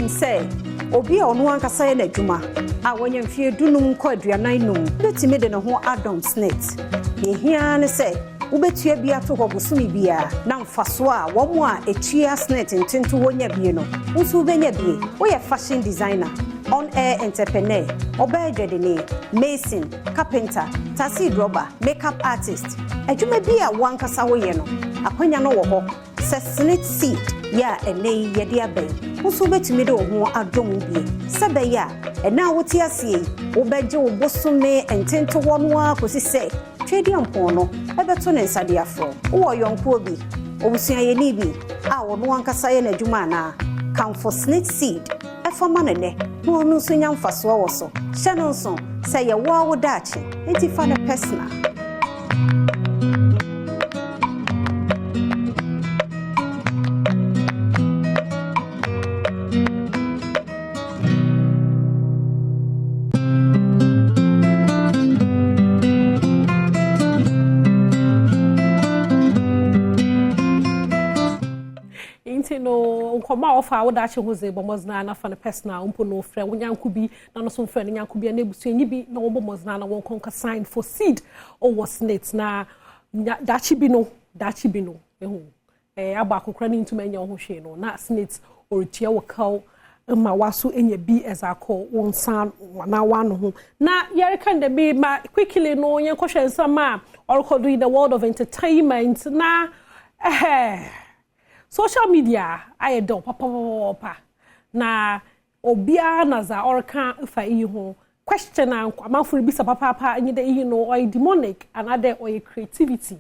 Say obi a ono ankasa ye n'adwuma a wonye mfie dunum kɔ aduanan num betime de ne ho Adom net ye hia ne say wobetua bi ato hɔ bosumi bia na mfaso a wɔn a etua snet ntento wonya bie no nso benya bie woyɛ fashion designer on air entrepreneur obedwedene mason carpenter taxi driver makeup artist adwuma bi a wankasa woyɛ no akwanya no wɔ hɔ sɛ snet seed ya enei ye dia ben nso betumi de wo ho adom bie sebe ya ena wote asie wo beje wo bosome entento wono a kosi se twedi ampon no ebeto ne nsade afro wo yonko bi obusua ye ni bi a wono ankasa ye na adwuma na kamfo snake seed efoma ne ne no no so nya mfaso wo so hye no nso se ye wo awo daache enti fa ne personal. Nkoma ofa wo da che hoze bomozna na fa ne personal umpo no frɛ wo nyanku bi na no so frɛ ne nyanku bi na ebusu enyi bi na wo bomozna na wo konka sign for seed o was net na dachi bi no ehu aba akokra ne ntuma nya ho hwe no na snit oritia wo kaw ma waso enya bi ezako won san na wano ho na yere kan de bi ma quickly no yen kohwe nsama or in the world of entertainment na social media I do papa na obia na za orka fa yi ho question an amanfo bi sa papa anyi de yi no or demonic another or creativity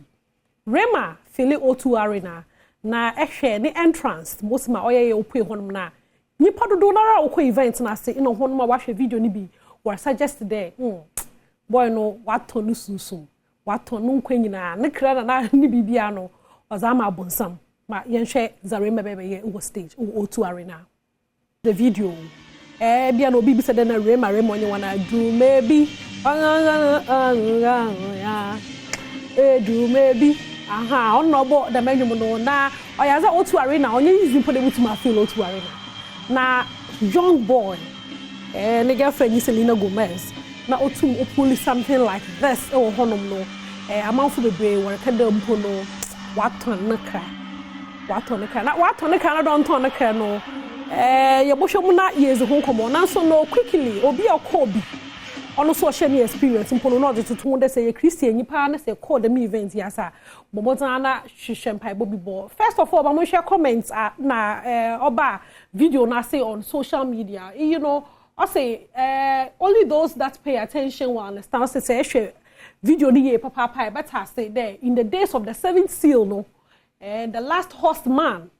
Rema fele O2 arena na ehwe ni entrance mosima oye opue honum na nipa dodo na ra okọ event na se ino honum a wahwe video ni bi were suggest there boy no wato no susum wato no nkwa ne kra na ni bibia no ozama abonsam ma yenhwe Zarema bebe ye wo stage O2 arena the video bia no bibi se de na Rema onye wana do maybe do maybe aha onobo the menu no na oyaza O2 arena onye easy for the mutima feel O2 arena na young boy ne girlfriend is Selena Gomez na O2 pull something like this e honom no amanfo bebe were kada mpo no waton na kra na don ton na kra no ye bohwemu na yezu ho komo na so no quickly obi akobi ono so share me experience mpo no de tutu de say ye Christian nipa na say call the event yasa bobotan na hwehwe mpai bobi bo first of all ba mo share comments na oba video na say on social media you know I say only those that pay attention will understand say hwe video ni ye papa but I say there in the days of the seventh seal no the last horseman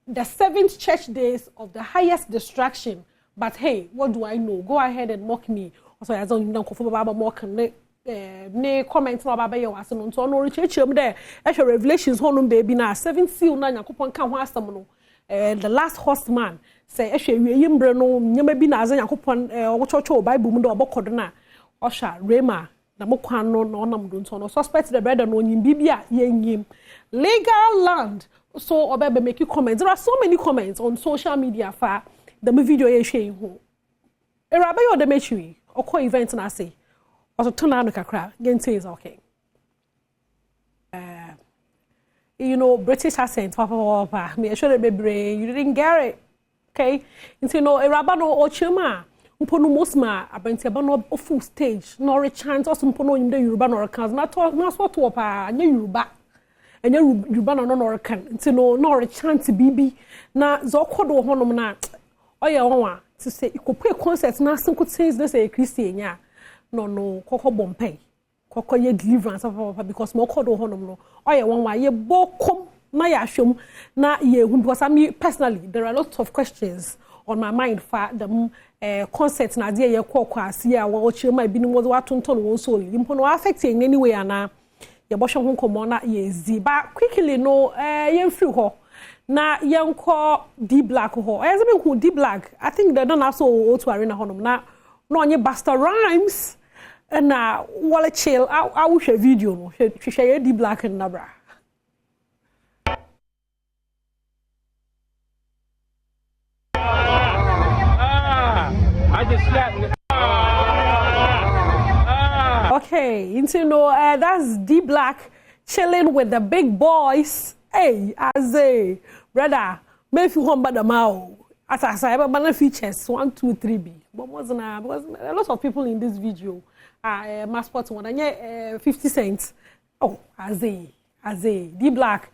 the seventh church days of the highest destruction but hey what do I know go ahead and mock me so as on don ko baba mock ne comment na baba ye wase no nto no recheche mu there revelations honum baby na seventh seal na yakopon ka ho asem no the last horseman say wieyimbre no nyama bi na aza yakopon wo bible mu do obokodo na osha Rema na mokwan no na onam do nto no suspect the brother no nyim bibia yenyim legal land so obebe make you comments there are so many comments on social media for the video ye hwe ho erabe yo de mechi okọ event na say oso tona no kakra gente is okay you know British accent papa me sure bebre you didn't get it okay you know eraba no ochima Mpono mosma abenti aba no full stage no rechant also mpono yimde Yoruba no rekan na so to pa anya Yoruba enya Yoruba no rekan nti no rechant bibi na zo kodo honom na oye wonwa to say ikope concert na sinko things na say Christian ya no kokko bompay kokko ye deliverance because mo kodo honom no oye wonwa ye bokom na ya hwem na ye hu because me personally there are lots of questions on my mind for the concert na dia ye kwakwa ase a wo chirema bi ni mo wa tonton won so limpo no affect in any way ana ye bo hwe ho komo na ye zi ba quickly no ye free ho na ye nko D Black ho e ze me ku D Black I think they don't also to arena honom na no onye Busta Rhymes na wala chill I will share video no share D Black na bra. I just slapped it. Okay, you know, that's D Black chilling with the big boys. Hey, as a brother, maybe you want the mouth. As I say, but features 1, 2, 3B. But wasn't because a lot of people in this video are mascots one and 50 cents. Oh, as a D Black,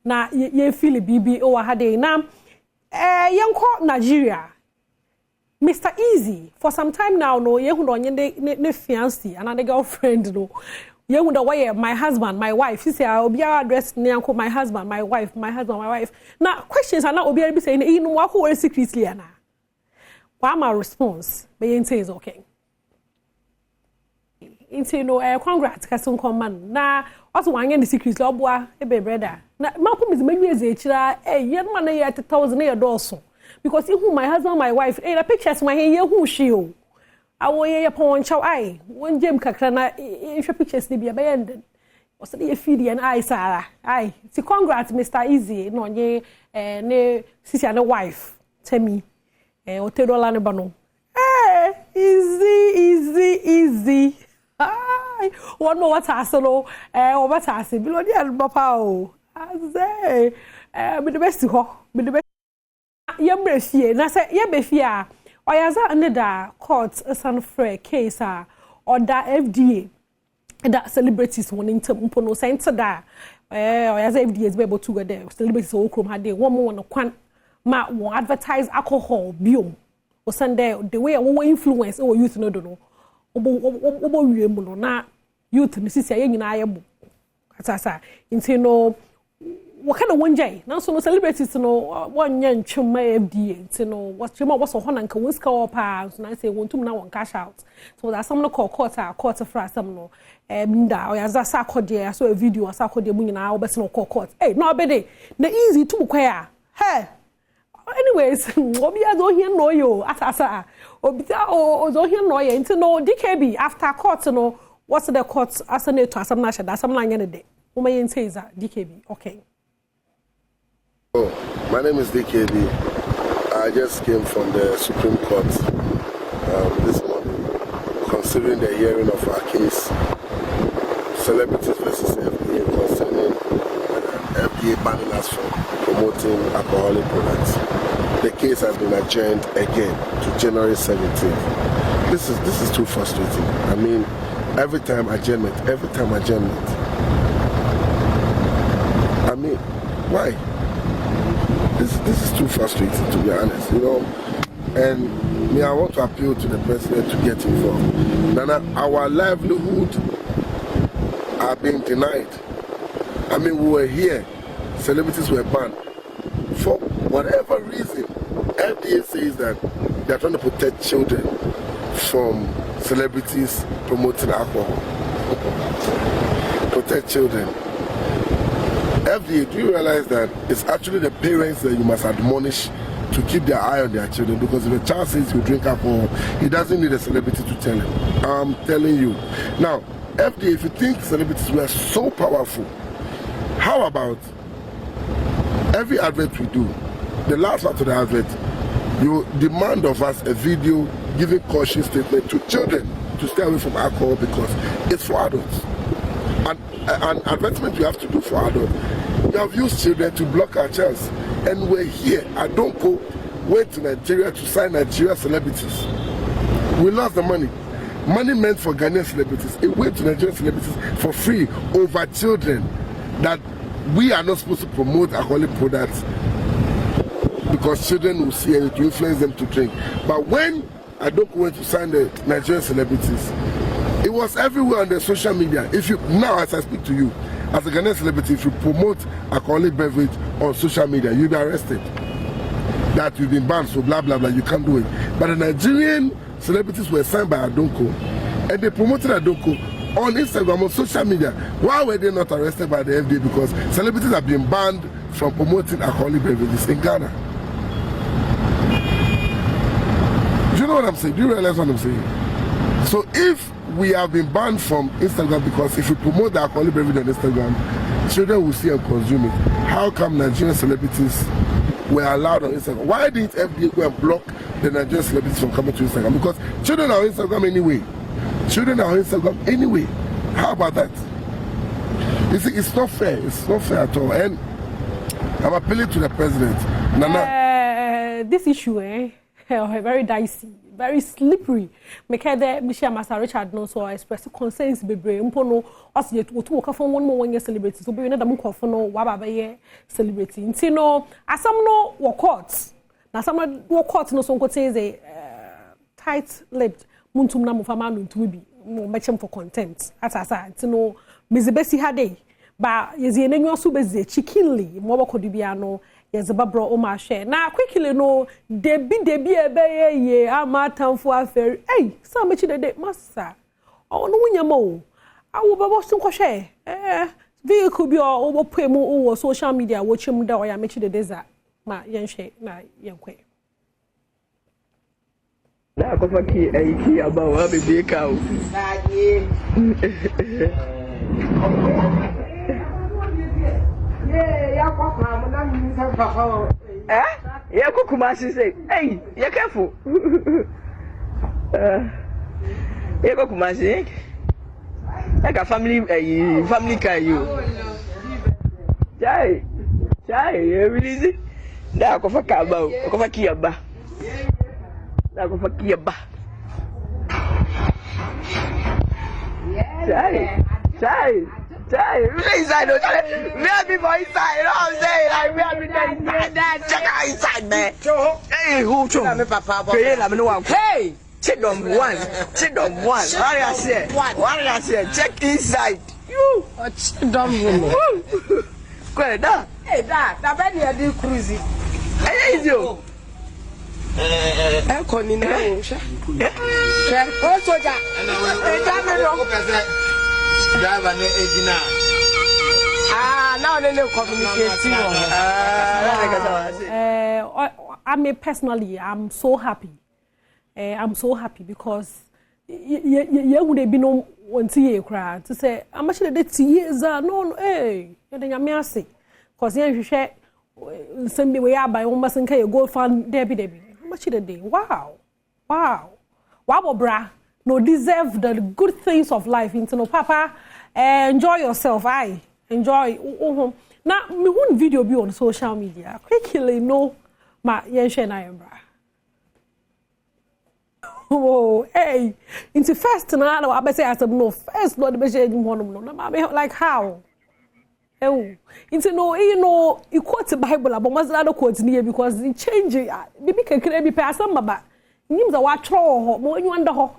na ye feel BB over hade na yanko Nigeria Mr. Easy for some time now no ye hu onye ne fiancé and the girlfriend no ye hu the way my husband my wife she say obi address ne yanko my husband my wife now questions are now obi be saying you know what who secretly na why my response be say is okay into no congrats kasun command na also wan the secret obua ebe brother na mapo me menu ezechira ye man na ye 1000 na ye doso because who my husband my wife the pictures my ye who she o awo ye pon chaw ai won jem kakra na if pictures ni bia be end o se ye feed and ai sara ai si congrats Mr. Easy no nye ne sisi and wife tell me o $10 ne ba no easy one more what asolo what ase bilo dia papa o aze be the best ho be the best ye brefie na say ye be fie a oyaza under court san free case a order FDA that celebrities wanting to mpono center da oyaza FDA is be able to go there celebrities o krom had one more no kwan ma won advertise alcohol biom o sande the way we influence o youth no do no obo wie mu no na youth ni sisi aye nyina aye bu atasa nti no what kind of one jay na so no celebrities no one nya ntwem FDA nti no what chema was ho na nka winska opa so na say wontum na won cash out so that some no court for some no nda o ya za sa akode so a video sa akode mu nyina obese no court eh no obede na easy to kwa ya hey anyways obi azo here no yo atasa obi ozo here no ye nti no DKB after court no what's the court asane to asam na shada asam na nyane de wo mayen say is DKB okay. Oh, my name is DKB. I just came from the Supreme Court this morning considering the hearing of our case celebrities versus FDA concerning FDA banning us from promoting alcoholic products. The case has been adjourned again to January 17th. This is too frustrating. I mean, every time adjournment. I mean, why? This is too frustrating, to be honest, you know. And I want to appeal to the president to get involved. Nana, our livelihood are being denied. I mean, we were here, celebrities were banned. For whatever reason, FDA says that they are trying to protect children from celebrities promoting alcohol. Protect children. FDA, do you realize that it's actually the parents that you must admonish to keep their eye on their children? Because if a child says you drink alcohol, he doesn't need a celebrity to tell him. I'm telling you. Now, FDA, if you think celebrities were so powerful, how about every advert we do, the last part of the advert, you demand of us a video giving caution statement to children to stay away from alcohol because it's for adults. An advertisement you have to do for adults. You have used children to block our chance. And we're here. I don't go went to Nigeria to sign Nigeria celebrities. We lost the money. Money meant for Ghanaian celebrities. It went to Nigerian celebrities for free over children that we are not supposed to promote alcoholic products because children will see it to influence them to drink. But when Adom went to sign the Nigerian celebrities, it was everywhere on the social media. If you now, as I speak to you, as a Ghanaian celebrity, if you promote alcoholic beverage on social media, you'll be arrested. That you've been banned, so blah blah blah. You can't do it. But the Nigerian celebrities were signed by Adonko, and they promoted Adonko on Instagram, on social media. Why were they not arrested by the FDA? Because celebrities have been banned from promoting alcoholic beverages in Ghana. Do you know what I'm saying? Do you realize what I'm saying? So if we have been banned from Instagram because if we promote the alcoholic beverage on Instagram, children will see and consume it. How come Nigerian celebrities were allowed on Instagram? Why didn't FDA go and block the Nigerian celebrities from coming to Instagram? Because children are on Instagram anyway. Children are on Instagram anyway. How about that? You see, it's not fair. It's not fair at all. And I'm appealing to the president. Nana. This issue, very dicey, very slippery. Mekede Michelle Massa Richard no so express concerns bebre mpono as yet to work for one more celebrity. So be na dam ko no wababaye celebrity. Ntino asam no wo court. Na asam wo court no so nkote ze tight-lipped muntum na mufama no ntumi bi mo mechem for content. Atasa ntino mizibesi hade ba yezi enenyo so beze chickenly mo bokodi bia no Yezeba bro o ma share. Na quickly no debi ebeye ye amatamfo aferi. Hey, sa mechi de massa. O no wunya mo. Awo babo sun ko share. Vehicle bi o pwe mu o social media wo chim da o ya mechi de deza. Ma yen share na yen kwe. Na ko fa ki ki aba wa be ka o. Yeah, Kumasi say, hey, you're careful. Yeah, Kumasi. Like a family car, you. Chai, you really? Now, go for Kaba, go for Kiaba. Now, go for Kiaba. Chai. Inside, we are before inside, you know what I'm saying? Like, we are inside. Check out inside, man. Hey, who told me, Papa? Hey, check on one. What do you say? Check inside. You. Check on one. Go ahead, da. Hey, da. Da, when you do cruising. Hey, you. I'm calling now. What's that? Now they know communicating. I mean, personally, I'm so happy. I'm so happy because you would have been on 1 year crowd to say, I'm actually the 2 years. No, hey, you're the Yamiasi. Because you share send me way out by almost and you go fund Debbie. How much did they? Wow, bra. No deserve the good things of life into no papa enjoy yourself enjoy now me one video be on social media quickly no ma yen share na bra oh hey into first na I be say as no first no be share him no like how oh into no you quote the Bible but must not quote here because it change bibi kekere bi pe asam baba nim za wa tro ho mo nyu anda ho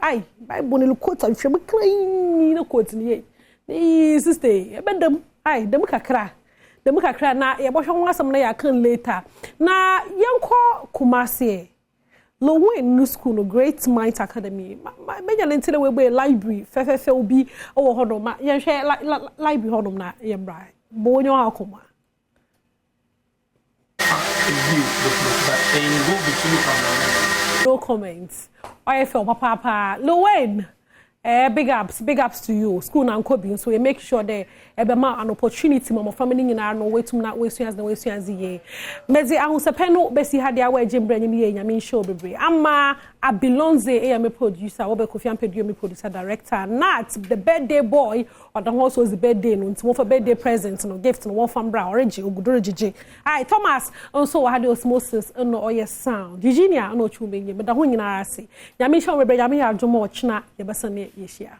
Bible ni quote an hwem clean na quote ni ni sister e bedam dem kakra na ye bo hwe asam na ya kan later na yenko Kumasi Lowen New School no Great Minds Academy menya lentele we be library fefefe obi wo ho no ma yen hwe library ho no na ye bra bo nyo akoma no comments. I feel papa. Lowen, big ups to you. School na nkobi so you make sure that ebema an opportunity mama family nyina no wetum na wesuas na wesuas ye. Mezi ahusepeno besi hade awa ejembre nyim ye nyame show bebre. Ama Abilonze am producer obe Kofi Ampedu me producer director not the birthday boy or the house was the birthday no nti for birthday present no gift no one from bra orange ogudoro jiji ai Thomas also had osmosis no oye sound Virginia no chumenye me da ho nyina ase nyame hwa we bre nyame ya adwomo ochna ye besa ne yehia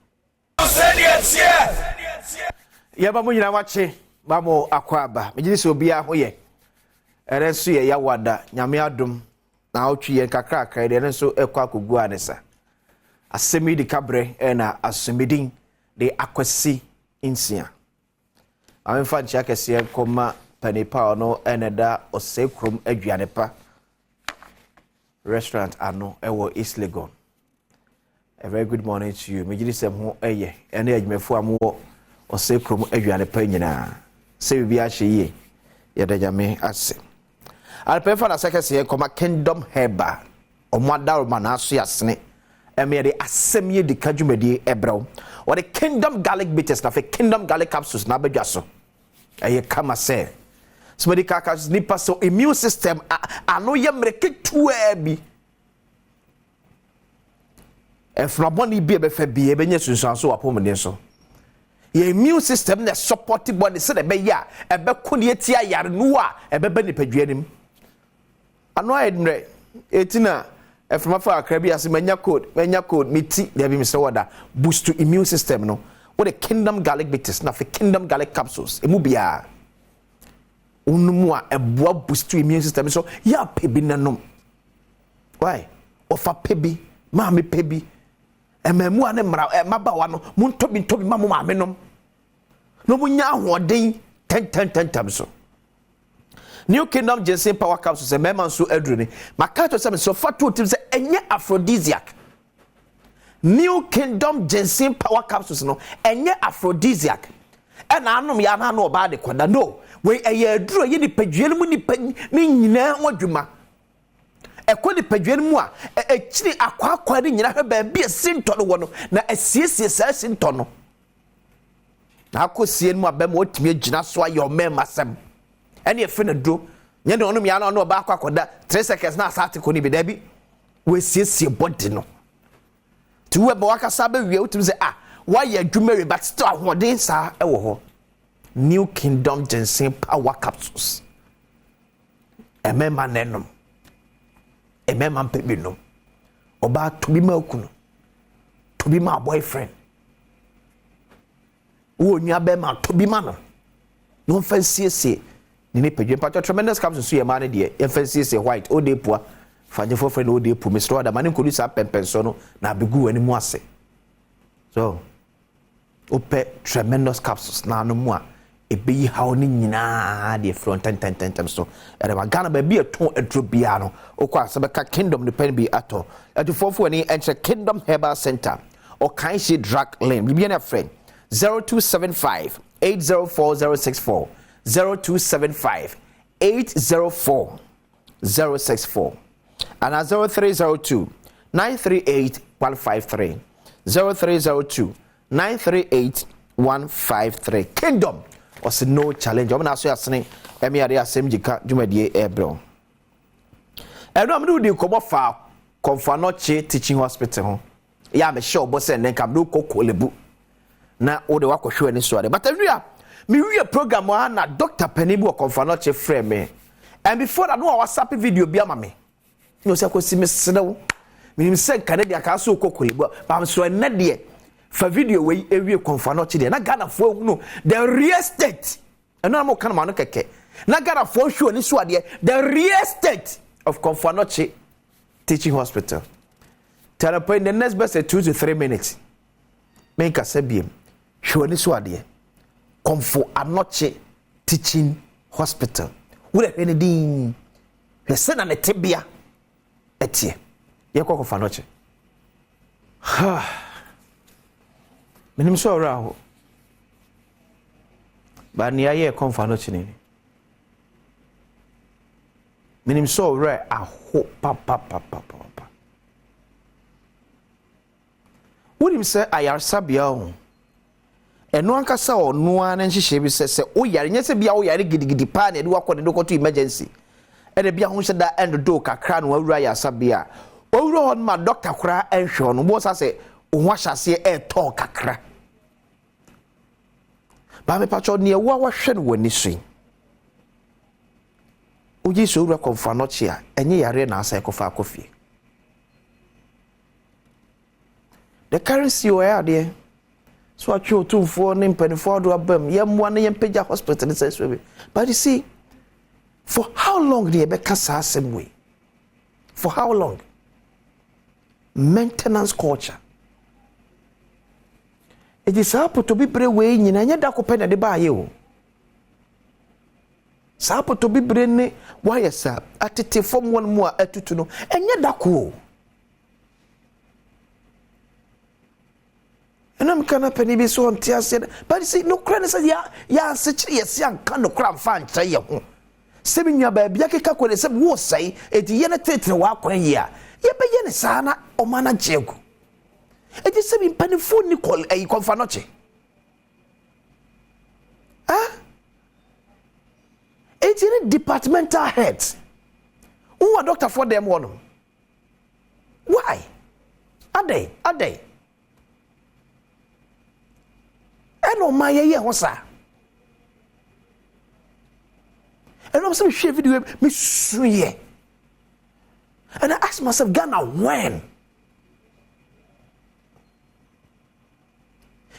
ye ba mo nyina wache ba mo akwaba megiri se obi a hoye erenso ye ya wada nyame adom na otwi yen kakra kakra de nso ekwa kogu anesa asemi di kabre na asemidin de akwasi insia amfa nchia kese koma panipa no eneda osekrom aduane pa restaurant ano ewo East Legon. A very good morning to you. Megiri sem ho eye ene adwumefo amwo osekrom aduane pa nyina se bibia hye ye da jame ase alpefa na sekese koma Kingdom Herba omada mana aso yasene emede asemye di kadwumadi ebraw or the Kingdom garlic bitters na fe Kingdom garlic capsules na badwa so eye kama se somebody capsules nipa so immune system ano ye mreketu abi efraboni bi ebefa bi ebenye sunsan so wapomne so your immune system na support body se de be ya ebe kone tia yare no a ebe ba nipadwanim ano ayedre etina eframafa akrabi ase manya code miti there be Mr. Wada boost to immune system no what the Kingdom garlic bitters na for Kingdom garlic capsules emu bia unumu a eboa boost to immune system so ya pebi nanom why ofa pebi ma me pebi ememu ane mra mabawa no muntobi mamu ma menom no munya ahoden 10 so New Kingdom ginseng power capsules e mema so adruni makato se so fatu tim se enye aphrodisiac New Kingdom ginseng power capsules no enye aphrodisiac e na anom ya na no ba de kwada no we eye aduro ye ni padwele mu ni nyina wadwuma e ko ni padwele mu a ekiri akwa ni nyina hwe ba bia sinto no wono na asiesie sa sinto no na akosie mu abem otimi agina so ayo mema sem ene efe na dro nye de onum ya na no ba akwakoda 3 seconds na asate ko ni bi da bi we siesie body no ti we ba wakasa ba wie utim se why you adwuma but still ahoden sa ewo ho New Kingdom ginseng power capsules emema nenom emema pebi no oba to bi ma okuno to bi ma boyfriend wo nua be ma to bi ma no fancy ni pejwe pa tremendous capsules so ye ma ne de ye fancy white o de poa fanye for friend o de po Mr. Wada mani ko sa pempenso no na begu ani mu ase so ope tremendous capsules na no mu a ebeyi hawo ni nyina de front 10 so ere ma Ghana ba bi eton adro bia no okwa sebeka Kingdom ne pen bi ato atufofo ani enche Kingdom Herbal Center or Kanshi Drug Lane bi na friend 0275 804064 0275 804 064 and 0302 938 153 0302 938 153 Kingdom was no challenge. I'm not so asking emi ade asem jika dwumadie ebro eno am do di kobo fa Constituency teaching hospital ho ya me sure bo se nen kam do kokolebu na o de wakohwe ani so ade but awia me wie program na Dr. Penibu of Constituency frame me and before that no WhatsApp video bia ma me no se akosi me sedew me se Canada ka so kokolebu ba am so na de for video we ewie Constituency de na Ghana fo no the real estate eno am kan ma no keke na Ghana fo hwe ani so ade the real estate of Constituency teaching hospital tell up in the next best 2 to 3 minutes make a sebiem hwe ani so ade Constituency teaching hospital we anything we send an etibia etie ye ko Constituency minim so ora ho ba ni aye Constituency ni minim so ora aho pa wonim se ayar sabia ho eno ankasa ono an nhihye bi se o yare nyese bia o yare gidigidi pa na de wakọ de dokoto emergency ene bia ho hyeda end do kakra no awura ya sabia owuro on ma doctor kura enhwe no bo sa say wo hwase e talk kakra ba me pacho ne wo hwe no wani sui oji so owura konfa no chia enye yare na asa ekofa akofie the currency o ya de so atwo tumfo ne mpanifo do abam yemwa ne yempeja hospital ne say but you see for how long the Ebeka same way? For how long? Maintenance culture. It is up to be brave way in any dakopena de ba you. Sapo to be brain why sir at it from one more at to know and yet dako. And I'm kind of penny be so on tear said, but you see, no credit said, yeah, such yes, young kind of cram fan try you. Seminya baby yakeka kwele se wo sai eti ye na tetre wa kwan yi a ye be ye ne sana o mana jego eti se bi panifo ni call e konfa no che eti ne departmental heads who are doctor for them one why ade eno ma ye ho sa. And I'm saying, share video, me swear. And I ask myself, Ghana, when?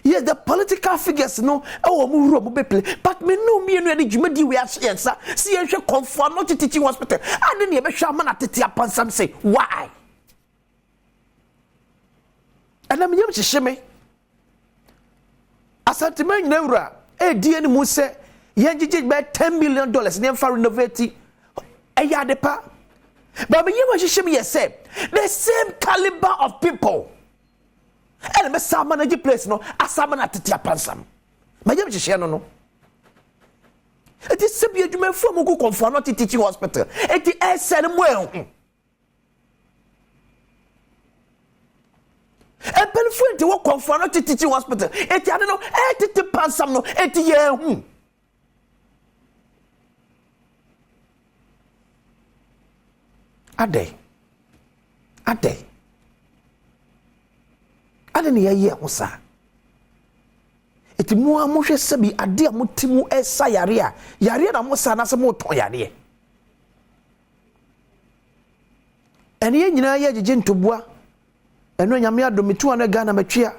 Yes, the political figures, no, but me no me any jumedi we are saying, sir. See, I should confirm not to teaching hospital. I didn't even show man at the upon some say, why? And I'm young to shame. As a man, never, dear Musa. Yanjiji by $10 million near for renovating a yadepa. But you must show me say the same caliber of people. And a salmon place no a salmon at the Tiapansam. My young no. It is simply a human from who come for not teaching hospital. It is said well. And benefit to work for not teaching hospital. It I don't know, it Pansam no, it yeah. Ade ne ye ho sa eti mu amohwe sabi ade amotimu esa yare na mo sa na se mo ton yare ene ye nyina ye gege ntoboa eno nyame adomitu na Ghana matwea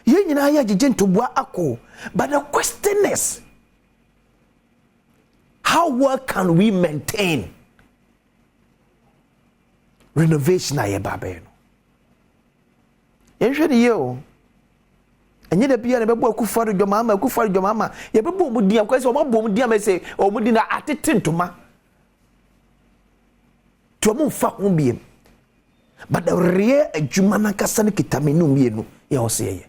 ye nyina ye gege ntoboa ako but the question is how well can we maintain renovation aye babe no yenhwe ne ye o enye da bia ne bebo akufari dwomama ye bebo mu dia kwese o mabom dia me say o mu di na atete ntoma to mo fa ho biem but the real adwuma na kasa ne kitamenu mienu ye o se ye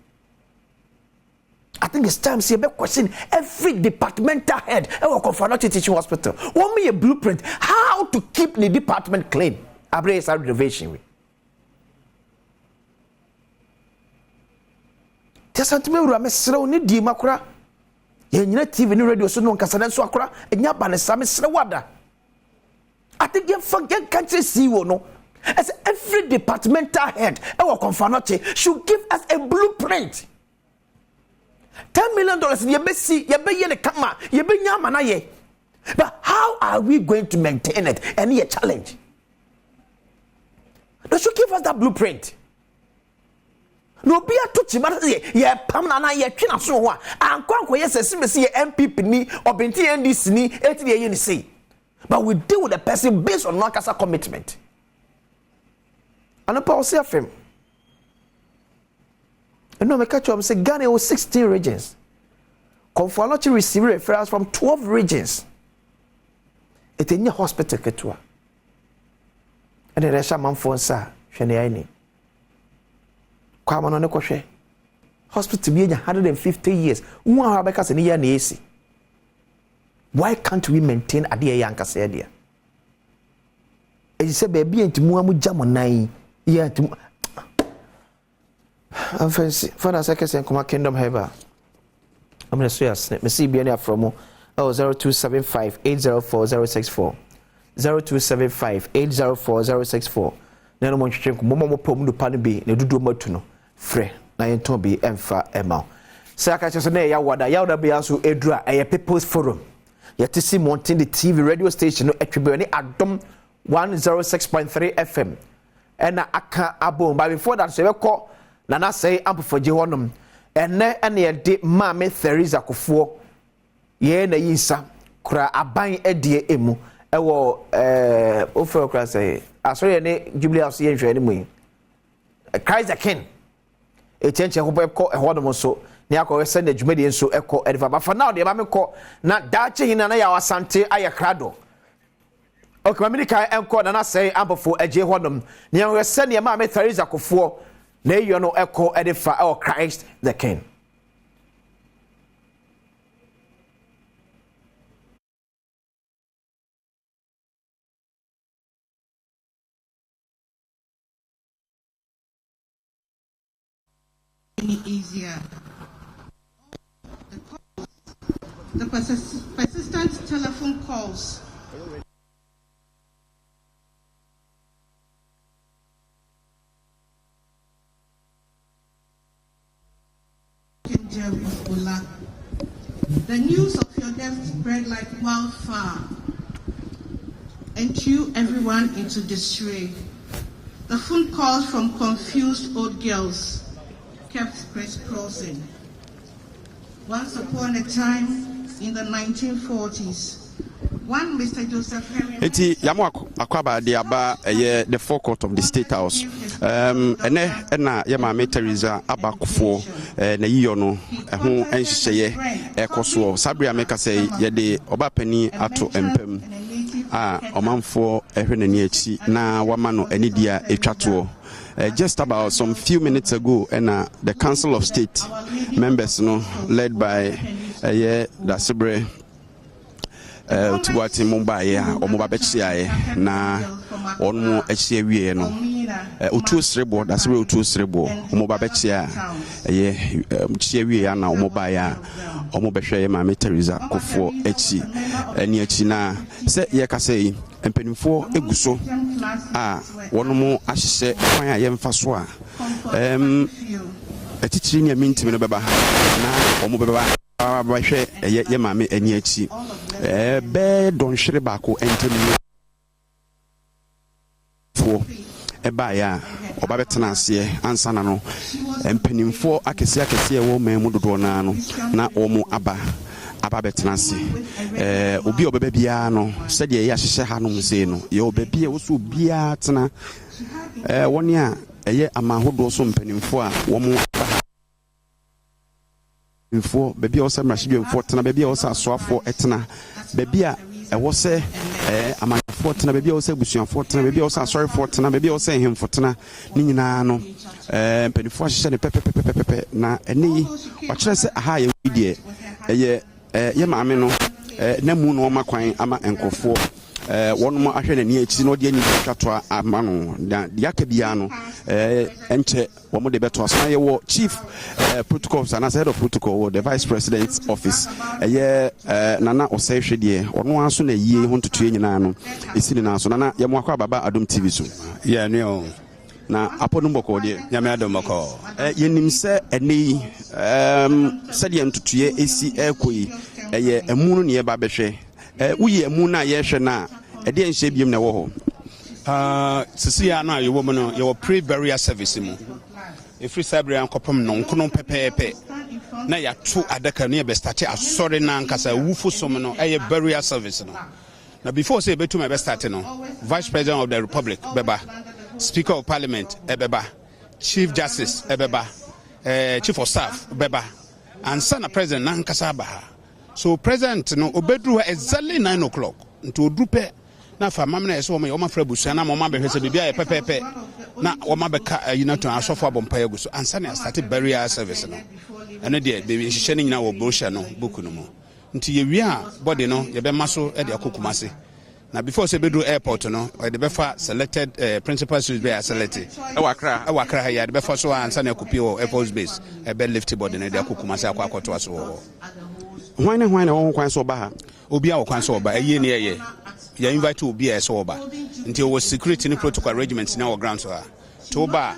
I think it's time see a question every departmental head our Constituency teaching hospital want me a blueprint how to keep the department clean. Abre sa renovation we. Tiasantime wura mesrew ne di makura. Ye nyina TV ni radio so no nkasa na so akura enya ba ne sa mesrew wada. I think you forget country CEO no. As every departmental head our Constituency should give us a blueprint. $10 million ye be see ye be ye ne kama ye be nya mana ye. But how are we going to maintain it? Any a challenge? They should give us that blueprint. No be a touchy matter ye pam na ye twina so ho an kwankwo ye sese me see MPP ni obenti NDC ni eti ye ni say. But we deal with the person based on non-casa commitment. And a policy of him. And no, I catch you. Say Ghana was 16 regions. Conformity receive referrals from 12 regions. It's in your hospital ketua. And the rest of man phone sir, shene aini. Kwa mano ne kwhwe. Hospital be 150 years. Who are because ni ya na esi. Why can't we maintain ade ya nka se ade? E say baby entimu amu jamonan ya entimu. Fancy for a second come kingdom heba. I'm going to say yes. Me see be any from 0275 804 064. 0275 804 064. na no mo nhwehwe nko mo pom no pa no bi na dudu matu no frɛ na yɛntɔn bi ɛmfa ɛma sɛ aka kyerɛ sɛ na yɛwada bi aso edura ɛyɛ People's Forum yɛte si montin the TV radio station no atwebe ne Adom 106.3 FM ɛna aka abom but before that so yɛbɛkɔ na na sɛ ampofogye hɔnom ɛnɛ ɛne yɛde maame Theresa Kofoɔ yɛ na yinsa kura aban ɛdeɛ emu ɛwɔ ofo kura sɛ asɔre ne Jubilee House yɛ nhwɛ ne mu yi Christ the King echenche ho bɛkɔ ɛhɔnom so ne akɔ sɛ na dwumadi nso ɛkɔ ɛdifa ba for now de ba me kɔ na daakye hina na yaw asante ayɛ krado okay mamini kai ɛnkɔ na na sɛ ampofo agye hɔnom ne yɛhwɛ sɛ ne maame Theresa Kofoɔ na yɛ no ɛkɔ ɛdifa ɛwɔ Christ the King. Easier. The persistent telephone calls. The news of your death spread like wildfire and threw everyone into disarray. The phone calls from confused old girls kept crisscrossing. Once upon a time in the 1940s, one Mr. Joseph Henry. Eti yamu akwaba de aba the forecourt of the State House. Ena yama Theresa Abakufo na yiyo no ho enhyehyeye ekoso. Sabria meka say ye de obapani ato empem a omanfo ehwe nani achi na wama no anidia etwato. Just about some few minutes ago, and the Council of State members, led by Dasibre Tuwati Mumbai or Mubabechia, na on more HCA, Utu Srebo, Dasibre Utu Srebo, Mubabechia, Chiaviana, Mobaya, or Mobesha, Mamma Theresa Kofoɔ Echi, and Yachina, say Yakase. And penny for Eguso, one more ashe, fire yam faswa. A teaching a mint in a baba, now, or mobile, by share a yamame and yachi. Bed don't shrebaco enter for a buyer or babetanasi, and sanano, and penny for I can see a woman mudonano, na omo abba. Ababetanasi obi obebia no said ye yahye hanom sei no ye obebia wo so bia tena woni a eye amahodo so mpanimfo a wo mo info bebia wo sa mrahedwemfo tena bebia wo sa asoafo etena bebia wo se amanfo tena bebia wo sa busuafo tena bebia wo sa asorefo tena bebia wo sa hemfo tena ni nyina no mpanimfo ahye ne pepepepepe na eni wa kire se aha ye widie eye ye maame no na mu no makwan ama enkofo wonmo ahwe na ni achi no de ni twato ama no de aka bia no enche wo mo de beto aso ye wo chief protocols and head of protocol the vice president's office ye nana osehwe de ono aso na yie ho ntoto nyina no esini na aso nana ye mo akwa baba Adom TV so ye ne o na apono mboko de nyame Adom mboko yenim se eni sɛdeɛ ntutuye esi ekoyi eye emu no ne ba behwe uye emu na ye hwe na ɛde nhye biem na wo ho sisi ya na yo wo no yo pre burial service mu efri sabria nkopom no nkono pepepe na ya to adaka ne be start asɔre na nkasa wufo som no eye burial service no na before say betu me be start no vice president of the republic beba speaker of parliament ebeba chief justice ebeba chief of staff beba and son of president nankasa baha so president no obedru exactly 9 o'clock nto odrupe na fa mamna yeso o ma fra busu na mama behwese bibia ye pepepe na o ma beka to asofo abompa yagu so and son start burial service no ene de be hihye ne nyina wo brochure no book no mo nti ye wi a body no ye be maso e de akokumase na before say bedru airport no the befa selected principal should be selected e wakra ya the befa so answer na kopi o air force base e be lift body na de akokuma say akwakoto aso ho hwan na won kwan so ba ha obi a wo kwan so ba eye ne eye ya invite obi a so oba nti o security ni protocol arrangements na o ground so to ba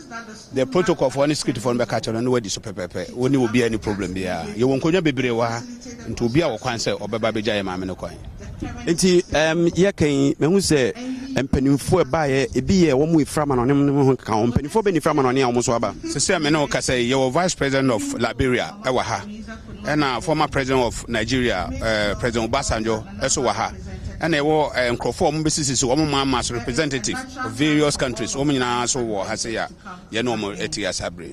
the protocol for any security for be catch no wadi so pepepe woni obi any problem bia ye won konya bebre wa nti obi a wo kwan se obeba beja ye maame no kwan nti ye kan me hu se empanimfo e ba ye ebi ye wo mu iframa no ne ho ka empanimfo be ni frama no ne a wo so aba se se me no ka say ye vice president of Liberia e wa ha and former president of Nigeria President Obasanjo eso wa ha and ewo nkrofo mo besisi so mo mass representative of various countries o nyina so wo ha se ya ye no mo etia sabre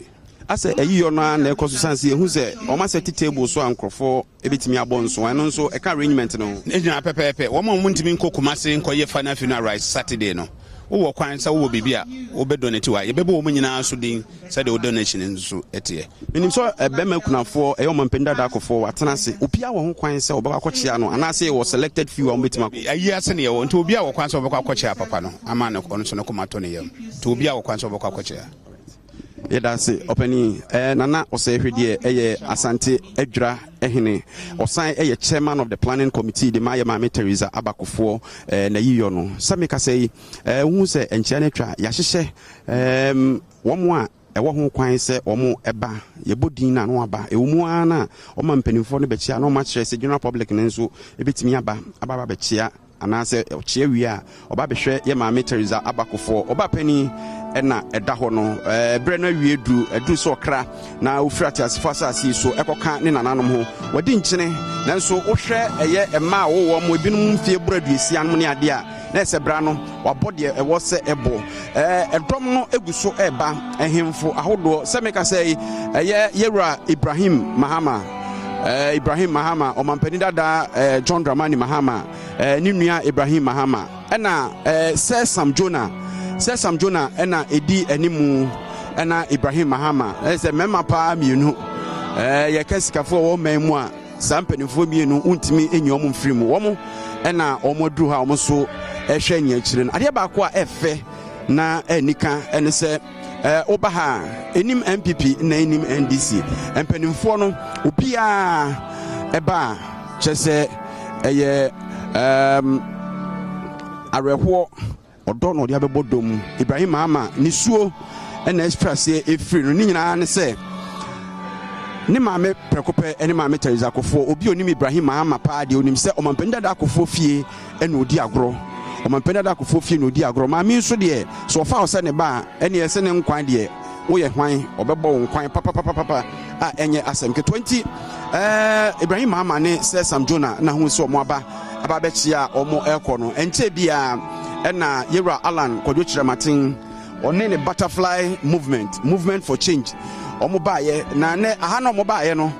ase ayiyo no na ekosusanse ehu se o ma set table so ankrofo ebetimi abonso eno nso e ka arrangement no ejina pepepe wo mo ntimi nkokumase nkoye final funeral Saturday no wo kwan sa wo bibia wo be donate wa ye bebe wo nyina so din sa de donation nso etie menim so ebema kunafo e o mampenda da akofo watena se opia wo ho kwan se obeka kochia no anase wo selected few on betima ayi ase ne ye wo nti obia wo kwan se obeka kochia papa no ama ne kono so no komato ne yam nti obia wo kwan se obeka kochia yedase openi nana osehwedie eye asante adwura ehene osan eye chairman of the planning committee de Maame Teresa Abakofo na yiyo no sameka sei hu se enchia ne twa ya hyehye womo a ewo ho kwan se omo eba yebodin na no aba ewumu ana o ma mpanimfo no bechia no ma kire se general public ne nso ebetimi aba bechia anase ochie wi a oba behwe ye Maame Teresa Abakofo oba pani ena eda ho no bre na wie edu so kra na ofrati asifo asasi so ekoka ne nananom ho wadi nkyene nanso wohwe eye ema wo mo ebinum mfie buraduesi anum ne ade a na esebra no wabode ewo se ebo edom no eguso eba ehemfo ahodo semeka sei eye Yewura Ibrahim Mahama omampani dada John Dramani Mahama ni nua Ibrahim Mahama ena Sesam Jonah ena edi animu ena Ibrahim Mahama ese mema pa mienu ye kesikafo wo memu a sampanifo mienu untimi enyi omo mfirimu wo ena omo duru ha omo so ehwe nya akire no ade ba ko a efe na enika ene se obaha enim MPP na enim NDC empanimfo no obia eba chese eye areho odo no dia bebodom Ibrahim Mahama nisuo na express efiri no nyina ne se ne maame prekope ene Maame Teresa Akofo obi onim Ibrahim Mahama pa de onim se omampenda da Akofo fie ene odi agro omampenda da Akofo fie no odi agro maame nso de so fa ose ne ba ene ese ne nkwan de wo ye hwan obebo wo nkwan papa a enye asem ke 20 Ibrahim Mahama ne Sesam Jonah na hu se omo aba bechia omo ekono enche bia ena Yewura Alan Kwadwo Chiramatin one ne butterfly movement for change omo baaye na ne aha na omo baaye no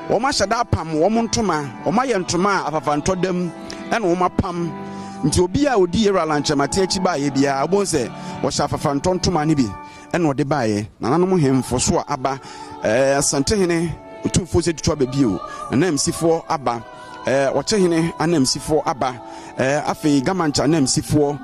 omo ahyada pam omo ntoma omo aye ntoma afafanto dem ena omo pam nti obi a odi Yewura Alan Chiramatin achi baaye bia abonse wo sha afafanto ntoma ne bi ena ode baaye na nanom hemfo so aba asante hene otumfo se tutwa babio na msifo aba ochehene anamsifo aba afi gamancha anamsifo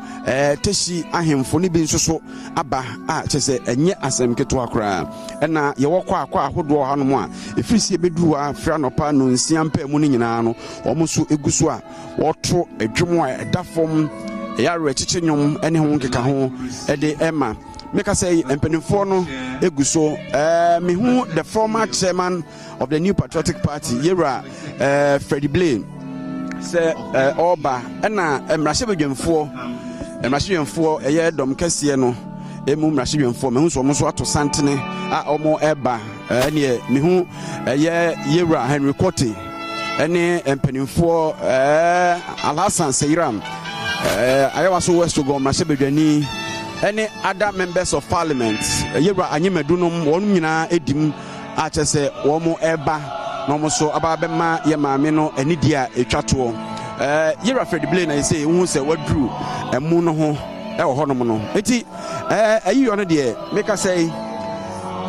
teshi ahemfo ne bi nsoso aba a chese enye asem keto akra na ye wokwa akwa ahodo hanom a efirisi ebedu a fra nopa no nsiampa mu ne nyina no omuso eguso a woto adwom a edafom yare chiche nyom ene ho nkeka ho ede ema make us say empanimfo no eguso me hu the former chairman of the New Patriotic Party Yewura Freddie Blaine say oba na emrahye bedwemfo eye dom kese no emu mrahye bedwemfo me hu so mo so ato santene a omo eba ne me hu eye Yewura Henry Kote ene empanimfo Alhassan Seiram ayewa so West go mrahye bedwani any other members of parliament Yewura Anyimedunum wonum nyina edim a chese womo eba no mo so ababema ye maame no anidi a etwato Yewura Freddie Blaine na say hu se wadru emu no ho e wo honom no eti ayiyo no de make us say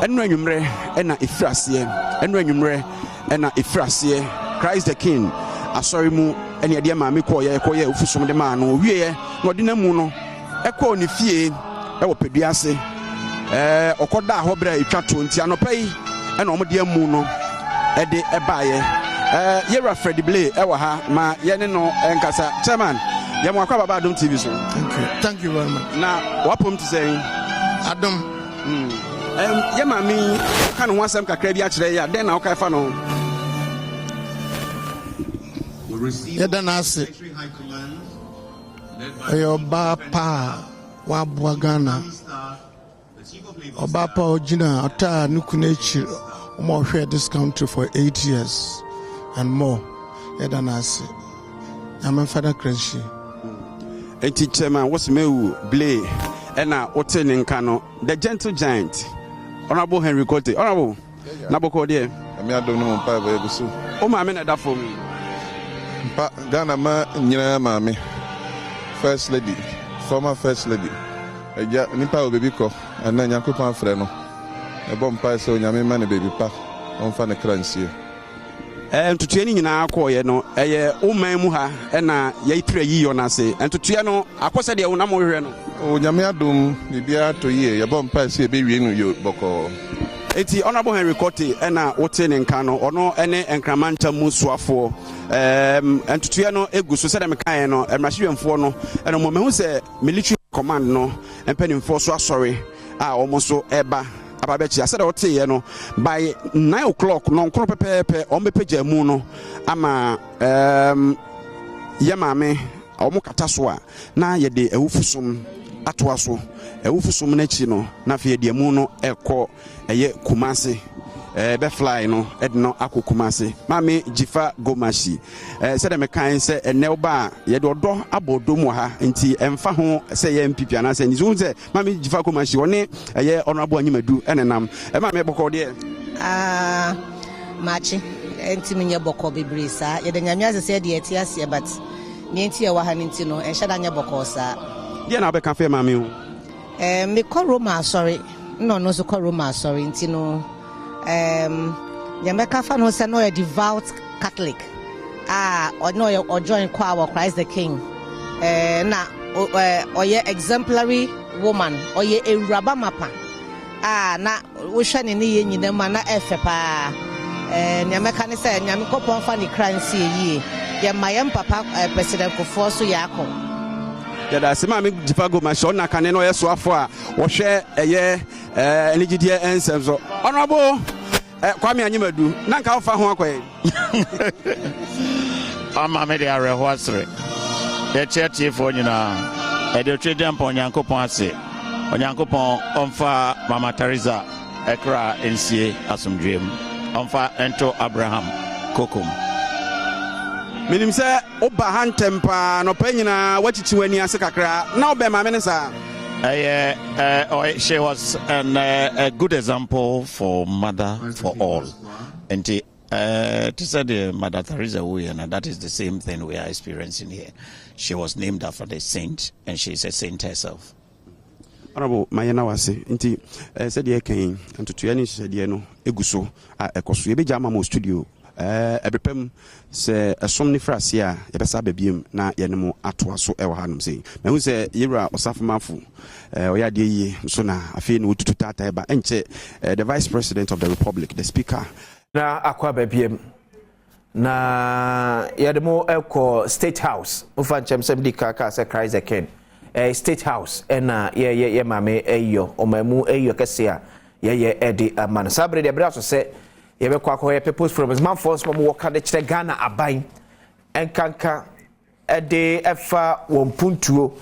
enu anwumre na efrase Christ the King asori mu ene de maame koye ofusom de ma no wie no de namu no ekọ ni fie e wo peduase okoda ho bra etwato nti anopa yi e na omde amu no e de ebaaye Yewura Freddie Blaine e wo ha ma ye ne no enkasa chairman Ya mo akwa baba Adom TV so. Thank you very much. Na wapom to say Adom. Ya mami ka no wasam kakra bi a kire ya den na o kai fa no. Ya dan ase. Ayo ba pa wa bua Ghana. Oba pa ojina ata nukune chi omo hwe this country for 8 years and more. Ya dan ase. I'm a father Christian. Enti chairman what's mewu blay ena wote ne nka no the gentle giant honorable Henry Kote honorable naboko de me adom no mpa ba egusu o ma me na da for me mpa Ghana ma nyina ma me first lady former first lady eja nipa o baby ko ana nyankopon afre no e bom pa se onyame ma ne baby pa on fa ne kransie ntutua ni nyina akɔye no ɛyɛ woman mu ha ɛna yɛitra yiyo na se ntutua no akɔsɛ de wona mo hwehwɛ no onyame adom bibia to yie yɛbɔ mpa se be wie no yo bɔkɔ eti honorable Henry Kote ɛna wote ne nka no ɔno ɛne nkramanta mu soafoɔ ntutua no egu so sɛ de mekae no mmahwehwɛmfoɔ no ɛna mo mehu sɛ military command no mpanimfoɔ so asɔre a ɔmo so ɛba ababechi asada ote no by 9 o'clock no nkro pepepe on be page mu no ama yemame omo kata so a na ye de awufusum atoa so awufusum na chi no na fe de mu no ekọ eye Kumasi be fly no edno akọ Kumasi mame jifa gomashi se de mekan se enelba ye de odo abodo mu ha nti emfa ho se ye mpipia na se ni so se mame jifa gomashi one eye honorable anyimadu enenam mame bokọ de machi enti menye bokọ bebre sa ye de nyame asese de eti ase but ni enti ye wa ha nti no en shada nye bokọ sa de na be kan fe mame ho me call Roma sorry no so call Roma sorry nti no Yameka fan was a devout Catholic. Or no, or join choir Christ the King. Or ye exemplary woman, or ye a rabamapa. Na Ushan in the mana efepa. Yameka said, Yamiko Ponfani crying see ye. Yamayam papa, President Kofosu Yako. Yada sema mi jifago mashona kaneno yeso afo a wo hwe eye enigidie ensem so honorable Kwame Anyimadu na nka ofa ho akoye ama me de areho asre ye church for nyina e de twede mpa onyankopon ase onyankopon onfa Mama Teresa ekra ensie asomdwem onfa ento Abraham kokom minim se oba hantempa no pa nyina wachichi wani ase kakra na obe ma me ne sa she was a good example for mother for all and to say the Mother Teresa way, and that is the same thing we are experiencing here. She was named after the saint and she's a saint herself. Honorable Mayana wase nti said ye kan ntotoya ni said ye no eguso a ekoso ye beja mama studio ebepem se esom ni frase a ye besa babiem na ye nemo atoa so e wa hanom sei me hu se yewura osafomafo oya de yi so na afi no tutu tata eba enche the vice president of the republic the speaker na akwa babiem na ye de mo eko state house ufa nchem sem di kaka se Christ the King state house ena ye mame eyo omamu eyo kese a ye edi aman sabre de bra so se ye be kwa ko ye people's from man force mo wo ka de kire Ghana aban enkanka ede efa won puntuo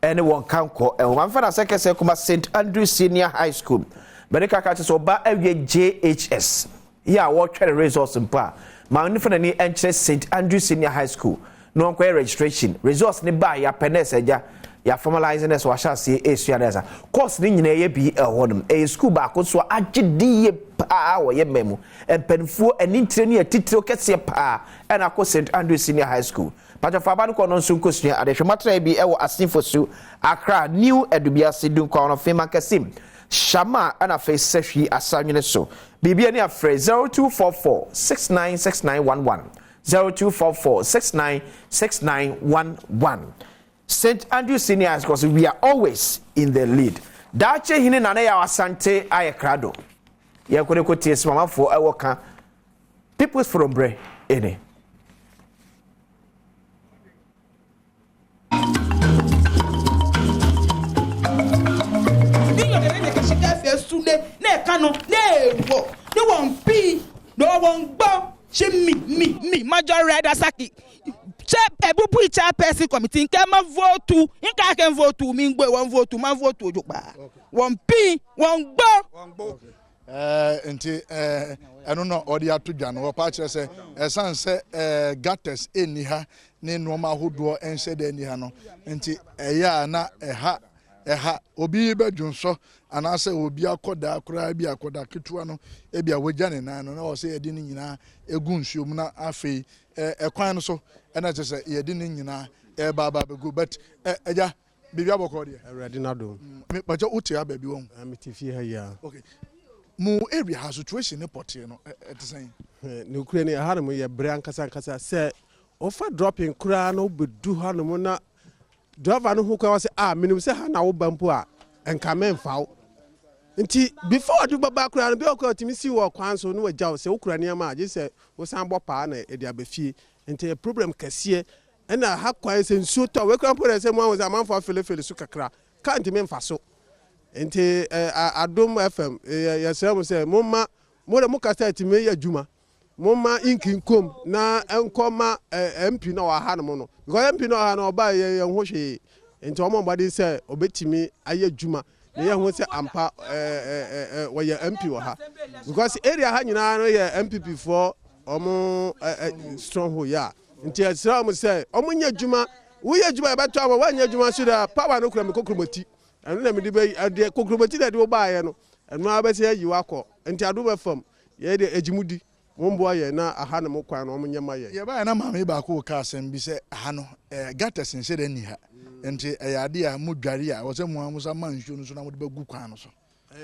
ene won kanko man fa na se kese kuma St Andrew Senior High School bereka ka so ba awie JHS ya wo twere resource mpa ma ni fa na ni enche St Andrew Senior High School no nko registration resource ni ba ya penes eja ya formalizing this washa see esuadesa course ni nyina ye bi ehonum school ba ko so agidi pa wo ye memu empenfuo ani ntire ni atitire kese pa na ko St Andrew Senior High School pacha fa ba no ko no nso nkosua adehwematra bi ewo Asinfosu Accra New Edubia Sidun ko no Fema Kasim Shama ana face sehwi asanwene so bibia ni afre 0244 696911 0244 696911 St. Andrew Senior High School, we are always in the lead. Dache hine na ya wasante ayekrado. Ya kone ko ties mama fo ewoka. People's from Bre ene. kano newo no one p no one go she me major rider saki ebubu chairperson committee nke ma vote nka can vote mi ngbe one vote ma vote ojopa one p one go nti eno no odi atodwa no pa kire se esan se gatters eni ha ne noma hodo ense de eni ha no nti eya na eha obi bedwunso anase obi akoda akora bi akoda ketua no e bia wagya ne nan no na o se yedi ni nyina egu nsuom na afei ekwan no so ena chese yedi ni nyina baba begu but eja bibia bokọ de ready na do me pacha uti aba bi won me tifi ha ya okay mu area ha situation ne pote no etisen no kure ne ha no ye bre ankasa se ofa dropping kura no bedu ha no na driver no hu kwa say minim se ha na wo bampo a enka men fawo nti before du baba kura no be okwa timi si wo kwan so no wagya se okura ne ma age se wo san bo pa na e dia bafie nti problem kase ena ha kwan se nsuo to we kwan po se mo an za manfo afele so kakra ka nti men fa so nti Adom FM ya se mo se mo ma mo de mo kasa timi ya juma mo ma inkinkom na enkoma MP na wa ha no no because MP na ha no ba ye ho hwe nti o mo body se obetimi aye juma na ye ho se ampa wo ye MP wa ha because area ha nyina no ye MPP for omo stronghold ya nti asira mo se omo nya juma wo ye juma ba to wa nya juma so da power no kura me kokromati anu na me de be ade kokromati da de wo ba ye no anu abese yi wakọ nti Adom FM ye de ejimudi wombo aye na aha na mo kwan no nyema ye ye ba na mama ba ko ka asem bi se aha no gatters nse de ni ha nti eyade a mo dware a wo se mo amusa manhwo no so na mo de bagu kwan no so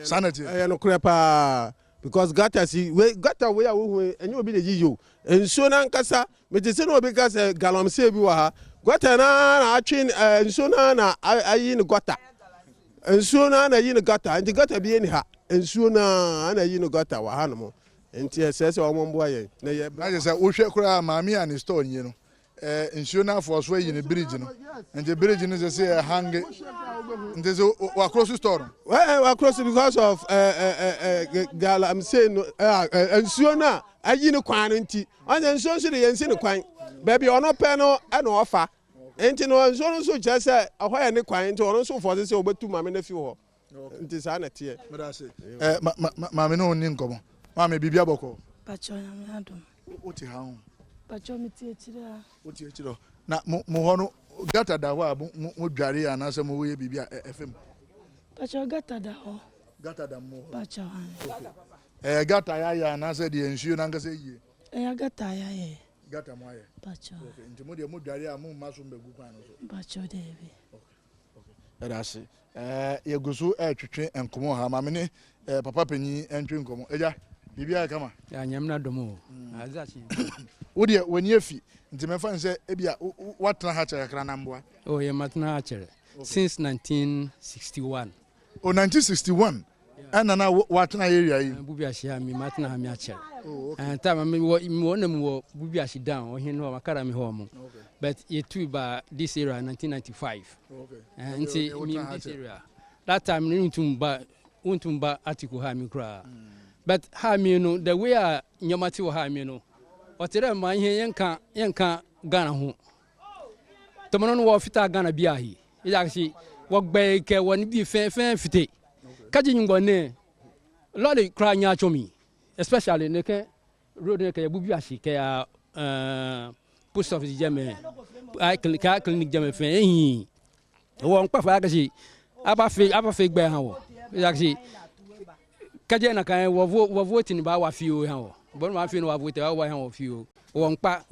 sanity no krepa because gatters we gatter we a wo enye obi de yiyo enso na nkasa metese na obi ka se galom se bi wa ha gatter na atwin enso na ayi ni gatter enso na yi ni gatter nti gatter bi ni ha enso na yi ni gatter wa ha no mo nti esese o mbo aye na ye na se wo hwe kura maami an store nyi no nsuo na afọ so yi ni bridge no nti bridge no se hang nti so wa cross store wa cross because of gala I'm saying nsuo na ayi ni kwan nti onye nsuo so de yensi ni kwan baby ono pe no e no ofa nti no nsuo no so che se ahoye ni kwan nti ono so for se obetu maami na fi ho nti sa na tie maami no ni nkomo Mama bibia boko. Pacho na Adom. Oti ha ho. Pacho meti echira. Oti echiro. Na mo ho no gata da ho a mo dware ya na se mo we bibia FM. Pacho gata da ho. Gata da mo. Pacho gata ya na se de ensuo na ngase yie. Gata ya ye. Gata mo aye. Pacho. Okay. Nti mo de mo dware a mo maso mbegu kwan no so. Pacho debi. Okay. Erase. Ye gusu twetwe enkomo ha ma me ne papa panyi entwe enkomo. Eja bibia kama ya nyamna domo azachi wodi wani afi nti mefa nse ebia watna ha chere kra na mboa ye matna ha chere since 1961 1961 ana na watna area yi bubi ahia mi matna ha mi a chere time me wona mu bubi ahi down o hin no makara mi ho mo but it to ba this area 1995 nti mi this area that time ni untumba article ha mi kra but ha mi no the way a nyamati wo ha mi no otere ma ihe yenka Ghana ho tomono no wo fita Ghana bia hi ida si wo gbe ke woni bi fe fite kaji nyungo ne lord kra nya chomi especially ne ke road ne ke bubi ashi ke post office jame I clinic jame fe hi wo npa fa ga si aba fe gbe ha wo ida si kaje na kan wo voting ba wa fio ha wo bon ma fio no wa vote wa ha wo fio won pa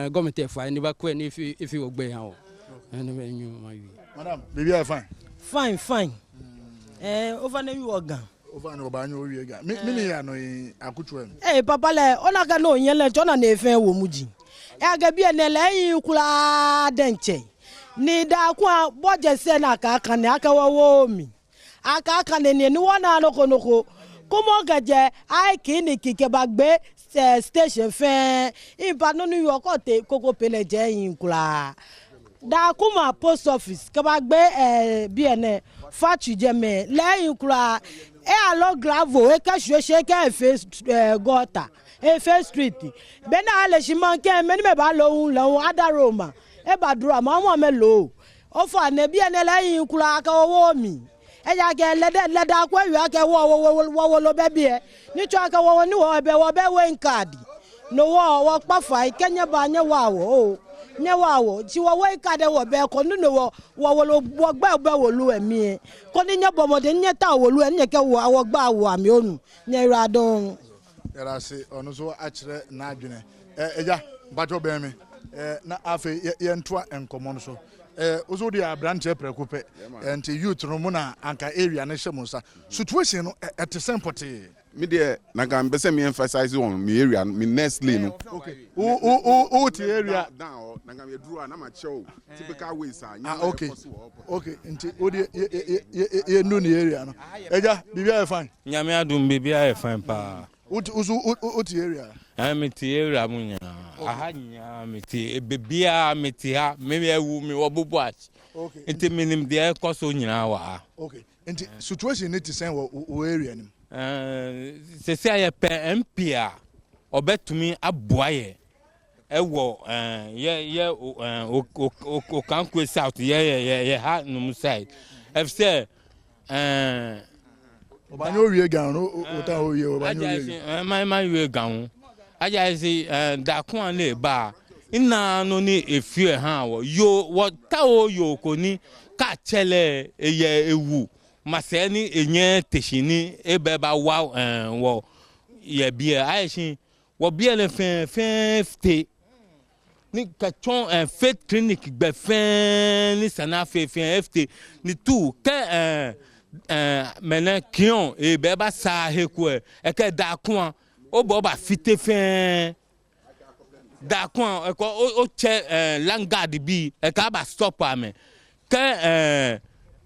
government fa ni ba ko ni if wo gbe ha wo ene me nyu ma wi madam baby are fine over na wi organ over na oba nyu wi ga me ni ya no akutu papa le ona ga no yen le jona na efen wo muji ga bi ene le yin kula denche ni da kwa boje se na aka ne aka wo mi aka ne ni wona noko komo gaje ai kiniki ke bagbe station fe impa no New York te koko pele je yin kula da kuma post office kaba gbe BN fatu jeme lẹ́yìn kura alo gravo e ka hwehwe ka face gota e face street be na ale shiman ke me ni me ba lo adaroma e ba duro ma mo me lo o fa ne BN lẹ́yìn kura ka owo mi eya ke leda kwa wi ake wo lo be bie ni cho ake wo ni wo be win card no wo kpafa Kenya ba nye wawo nye wawo ti wo win card wo be ko no wo lo gba wo lu emi ko ni nye bomode nye ta wo lu enye ke wo awo gba wo ami onu nye radon era se onu so a kire na adwene eja bajo be mi na afi ye ntoa enkomo no so ozo dia branch prekope enti youth no mu na anka area ne hyemunsa situation no etesempote me there na can be say me emphasize on me area me next lane no okay o ti area down na can be draw na ma chew typical ways okay okay enti o de ye no ni area no eja bibia e fine nyame adum bibia e fine pa o ti area me ti area munya aha nya me ti bibia me ti ha me ewu me obobo ach okay enti minim de koso nyina wa okay enti situation need to send wo area nim se se aye pe MP a obetumi aboaye ewo ye o kankwe south ye ha no side if say obanyo wie gan no o ta o wie obanyo wie my wie gan aja si da kun le ba ina no ni efie ha wo yo wo ta o yo ko ni ka chele eye ewu maseni enye teshini ebeba wa wo ye bia aishi wo bia le fin fte ni kachon faith clinic gbe fin ni sana fin fte ni tout que mena kion ebeba sa heku e ke da kun o bo ba fite fin da kun e ko o che langard bi e ka ba stop ame que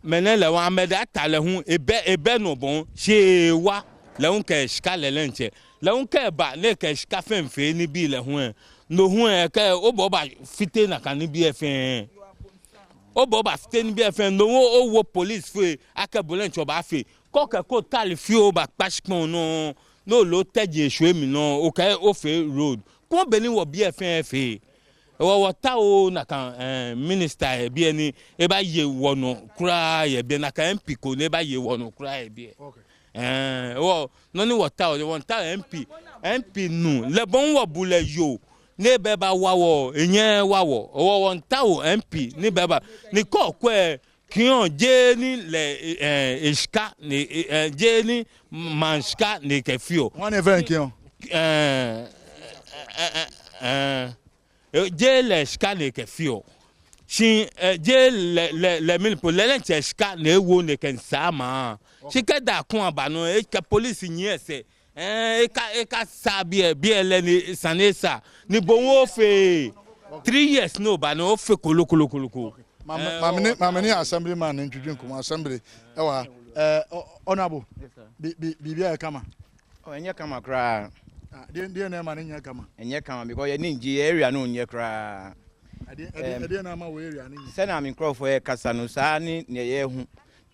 mena le wa meda ta le hu ebe no bon she wa le hu ke ska le lenche le hu ke ba le ke ska femfe ni bi le hu no hu ke o bo ba fite na kan bi efen o bo ba fite ni bi efen no o wo police fe akabo lenche ba fe ko ke ko tal fi o ba pashpon no lo teje ehwe mi no o ke o fe road ko be ni wo bi efen fe wo ta o na kan minister bi eni e ba ye wono kura ye bi na kan MP ko ne ba ye wono kura ye bi wo no ni wo ta MP nu le bon wo bule yo ne be ba wawo enye wawo wo ta o MP ni be ba ni ko kion je ni le eska ni je ni manska ni ke fio one event kion je le scanner ke fio si je le mil pour le lente scan ne wo ne ken sama si ke da kun aba no e ke police yin ese e ka sa bi ele ni sanesa ni bon wo fe 3 years no ba no fe kolo mama ni assemblyman introduce kuma assembly e wa honorable bibia kama enye kama kra die na ma nya kama enye kama because ye ninji area no nye kra die na ma we area ni se na mi crop for kasa no sa ni ne ye hu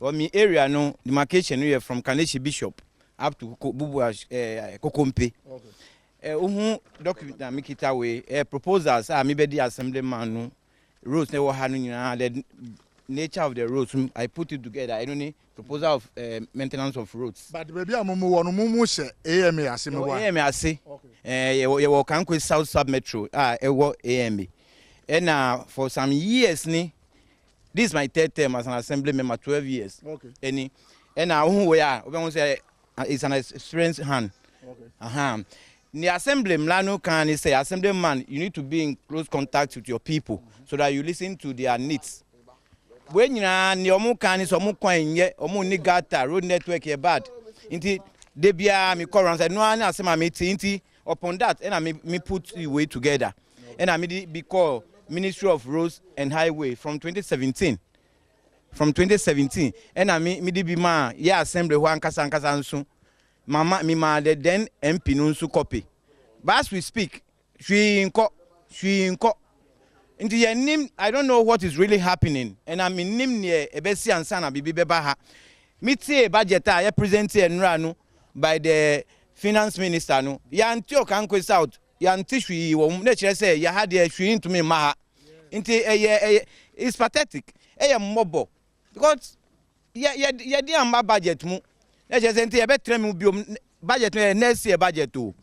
o mi area no demarcation no from Kaneshi Bishop up to Bubu Kokompe hu document na mikita we proposals mi be di assemblyman no roads ne wo ha no nyina the nature of the roads I put it together I don't need proposal of maintenance of roads but baby amumu wono mumu she AMA ase me wa AMA ase ye wo Kankwe South Sub Metro ewo AMA and for some years ni this is my third term as an assembly member 12 years okay any and who we are we say it's an experienced hand okay the assembly mlano can say assemblyman you need to be in close contact with your people so that you listen to their needs when you ni omu kan so mu kwan ye omu ni gata road network e bad inti de bia me current no an asema me tinti upon that and me put the way together and I be call Ministry of Roads and Highway from 2017 and I me be ma ya assembly ho ankasa nso mama me ma the then MP no nso copy but as we speak she inko Into your name, I don't know what is really happening, and I'm in name near Ebesi and Sana Bibi Bebaha. Meet budget I presented and ran by the finance minister. No, Yan Tio can quit out. Yan Tishui, or nature say, you had the shooting to me, Maha. Into it's pathetic. Mobile because dear my budget. Let's just enter a better budget next year budget too.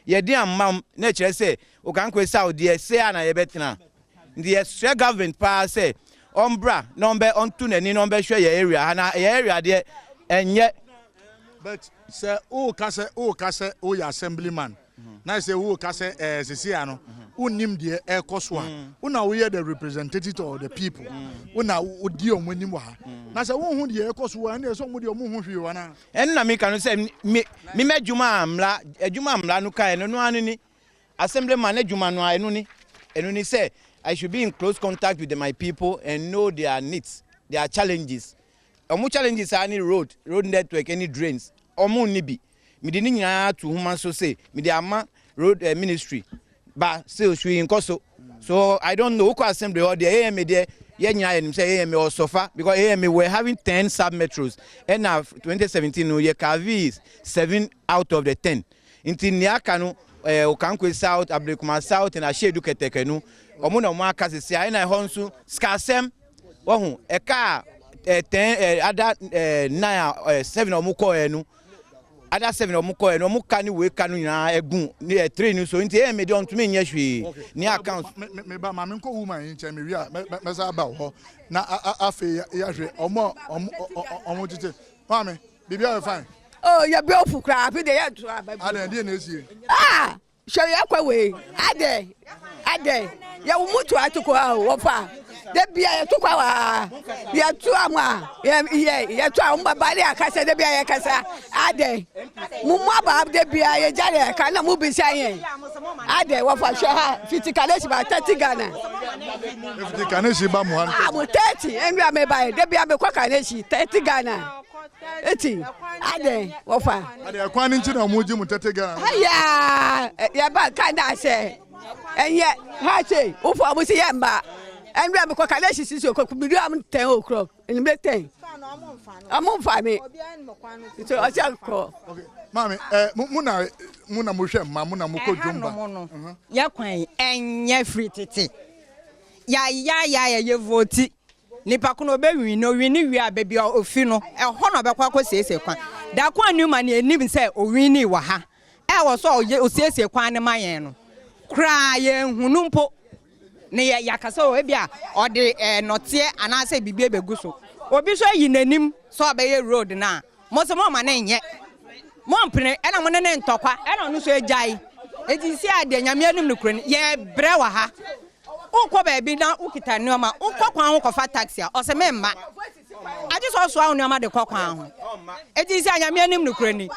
Ye dear mam, nature say, O can quit out, dear say, and I bet now. The extra government power say, Ombra, number on tune and number share your area, and area there, and yet. But, sir, oh, your assemblyman. Now, say, oh, Casiano, who named the air coswa, who now we are the representative of the people, who now would deal when you are. Now, say, who the air coswa, and there's some with your moon, you are. And I can say, me met Juma, a Juma Lanuka, and no one assemblyman, Juma, and when he say, I should be in close contact with my people and know their needs, their challenges. Omu challenges are any road network, any drains. Omu nibi. Me didn't to human so say. Me the ama road ministry, but still she in Koso. So I don't know who assembly or the AMA there. Yenya and say AMA or sofa because AMA were having 10 sub metros. And now 2017 no Kavi is 7 out of the 10. Inti Niakanu, Okankwe South, Abrekuma South, and Ashedu Ketekenu. Omuna mwaka sisi aina honsu skasem wahu eka 10 ada 9 7 omuko enu ada 7 omuko enu omuka ni we kanu na egun ni 3 ni so nti e me don tumi nya hwe ni account me ba ma me nko woman in che me wi a me sa ba ho na afi ya hwe omo tete ma me bibia fine oh ya be ofu kra abi de ya to aba ada de na esie show ya kwa we ade ya umutu atuko wofa de bia ya tukwa wa ya tu amwa ya tu amwa bale akasa de bia ya kasa ade mumu aba de bia ya jare ka na mu bisa yen ade wofa show ha fitikaleshi ba 30 Ghana fitikaleshi ba mu han mu 30 enwa me ba de bia me kwa kaneshi 30 Ghana eti ade wofa ade kwa ni ntina mu ji mu 30 Ghana aya ya ba kana se enye ha say ufo amusi yamba enwa me kwa kaleshi sisi okoko bidu am 10 o'clock enimbe 10 amon fa me so asiako okay mami muna mo hwe ma muna mo kodwumba ya kwan enye free tete ya voti nipa kuno be wini wi abebi ofi no ho no bekwa kwasiesie kwan da kwa numa ne enim se owini wa ha wo so osiesie kwan ne mayen no kra ye hunu mpo ne ya kasa o bia o de note anase bibie begu so obi so yi nanim so obeye road na mo se mo ma na nye mo mpene e na mo ne ntokwa e na no so ejai ejisi ade nyame anum no kro ye bre wa ha ukwo baby na ukita nneoma ukwo kwan ho kofa taxi a ose memma aje so so nneoma de kwakwan ho ejisi anyame anim no kro ni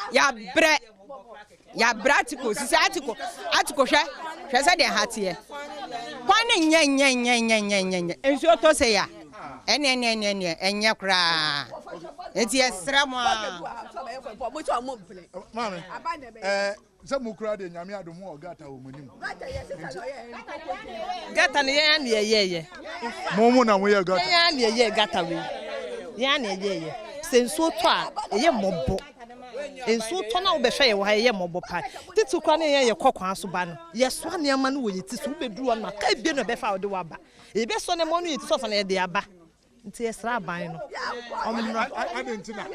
ya bratiko sisi atiko hwe se de hatie kwan nye enso to se ya ene enye kra eti esramo mami se mukura de nyame adomu ogata wo munim gata ne ya ne yeye momu na mo ye gata ya ne yeye gata we ya ne yeye senso to a eye mobo enso to na wo be hwe ye wo ha eye mobo pa titu kwa ne ye kokwan so ba no ye so ne ma no wo yiti so be duru na ka bie no be fa wo de wa ba ebe so ne mo no yiti so fa na de aba nti esra ban no adentina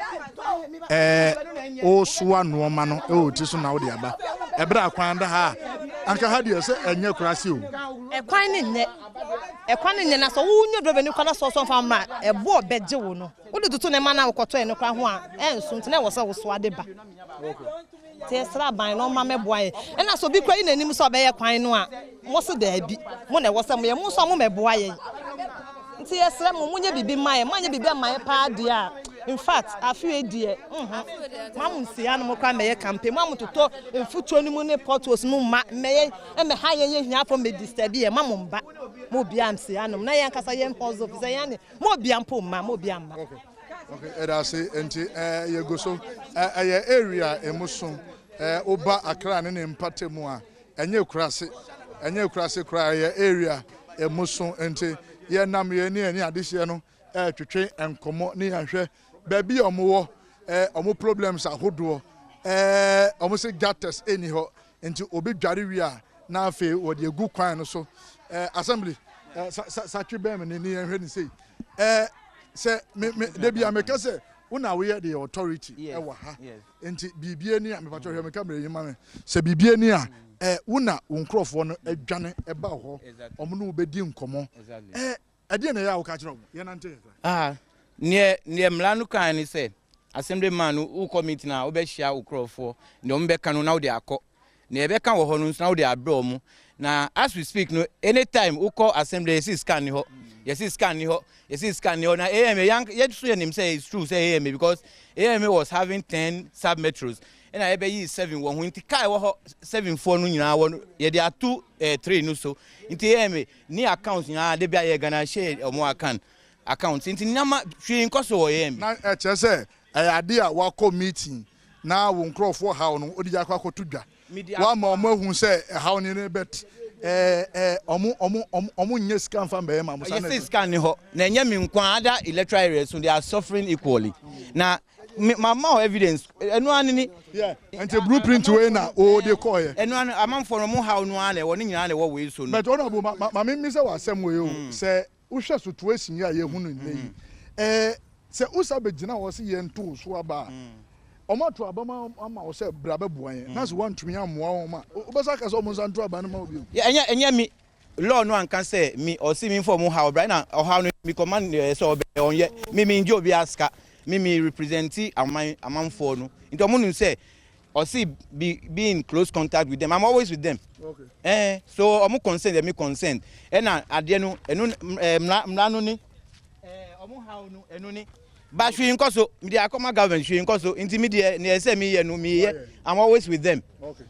o suwa no ma no o ti so na wo de aba ebra kwan da ha anka ha de se enye kurase o ekwan ne nye na so wo nyo do be ni kwa na so fa ma ebo obeje wo no wo de tutu ne ma na wo koto ene kwa ho a enso nti na wo se wo so ade ba ti esra ban no ma meboa ye na so bi kwa ina nim so be ye kwan no a mo se da bi mo na wo se mo ye mo so mo meboa ye nti esra mo munye bibi maye manye bibi maye pa dia in fact afi edie mamu nsia no mo kwa meye campaign mamu toto mfutuo ni mu ne portos mu ma meye me ha ye hia for me disturb ye mamu mba mo bia nsia no na ye nkasa ye pause officer ye ne mo bia mpo ma mo bia ma okay era say enti ye go so ye area emusun oba akra ne mpatemu a enye kurase kra ye area emuso enti ye nam ye ni ani adehye no twetwe enkomo ni ahwe baabi omo wo problems ahodo omo se gutters eni ho enti obi dware wi a na afi wo de egu kwan no so assembly satwe be me ni ahwe ni sei se de bia me ka se una we the authority ewa ha enti bibie ni a me patro hwe me kamera yima me se bibie ni a una wonkrofo no adwane eba ho omo no obedi nkomo ade na ya wo ka kire ye nante ne mlanu kan ni se assembly man who committee na obehia ukrofo ne ombeka no na wo de akọ ne ebeka wo ho no na wo de abro mu na as we speak no anytime who call assembly yes scan ni ho na AM yet so him say it's true say AM because AM was having 10 sub metros and I be 7 one when kai wo 7 4 no nyina wo ye dey 2 3 no so nti AM ni account nyina de bia ye gana share omo account nti nyama hwe nkoso wo AM na chese ade a wa meeting na wo nkrofo hawo no odi akwa kotudwa wa ma omo hu say hawo ni ne bet omo nye scan fa be ma musa yes scan ni ho na nya mi nkwa other electoral areas so they are suffering equally na mama evidence enu anini and the blueprint we na o de call here enu an amanfo no mo hawo no ana wo ni nyina na wo we so no but honorable ma me say wa asem we o say uhwe situation ya ye hu no nei say usa be gina wo se ye nto so aba omo to abama ama wo se brabe buan na so wantumi amoa wo ma obesa ka so omo santo aba no ma obi enya mi law no anka say mi o si mi inform how right now or how mi command so onye mi nje obi aska mi represent amanfo no into omo nu say or see be in close contact with them. I'm always with them. Okay. So omo consent me consent na ade no enu mla no ni omo how no enu ni ba hwe nkoso me dey akoma government hwe nkoso nti me dey na ese me ye no me ye I'm always with them. Okay.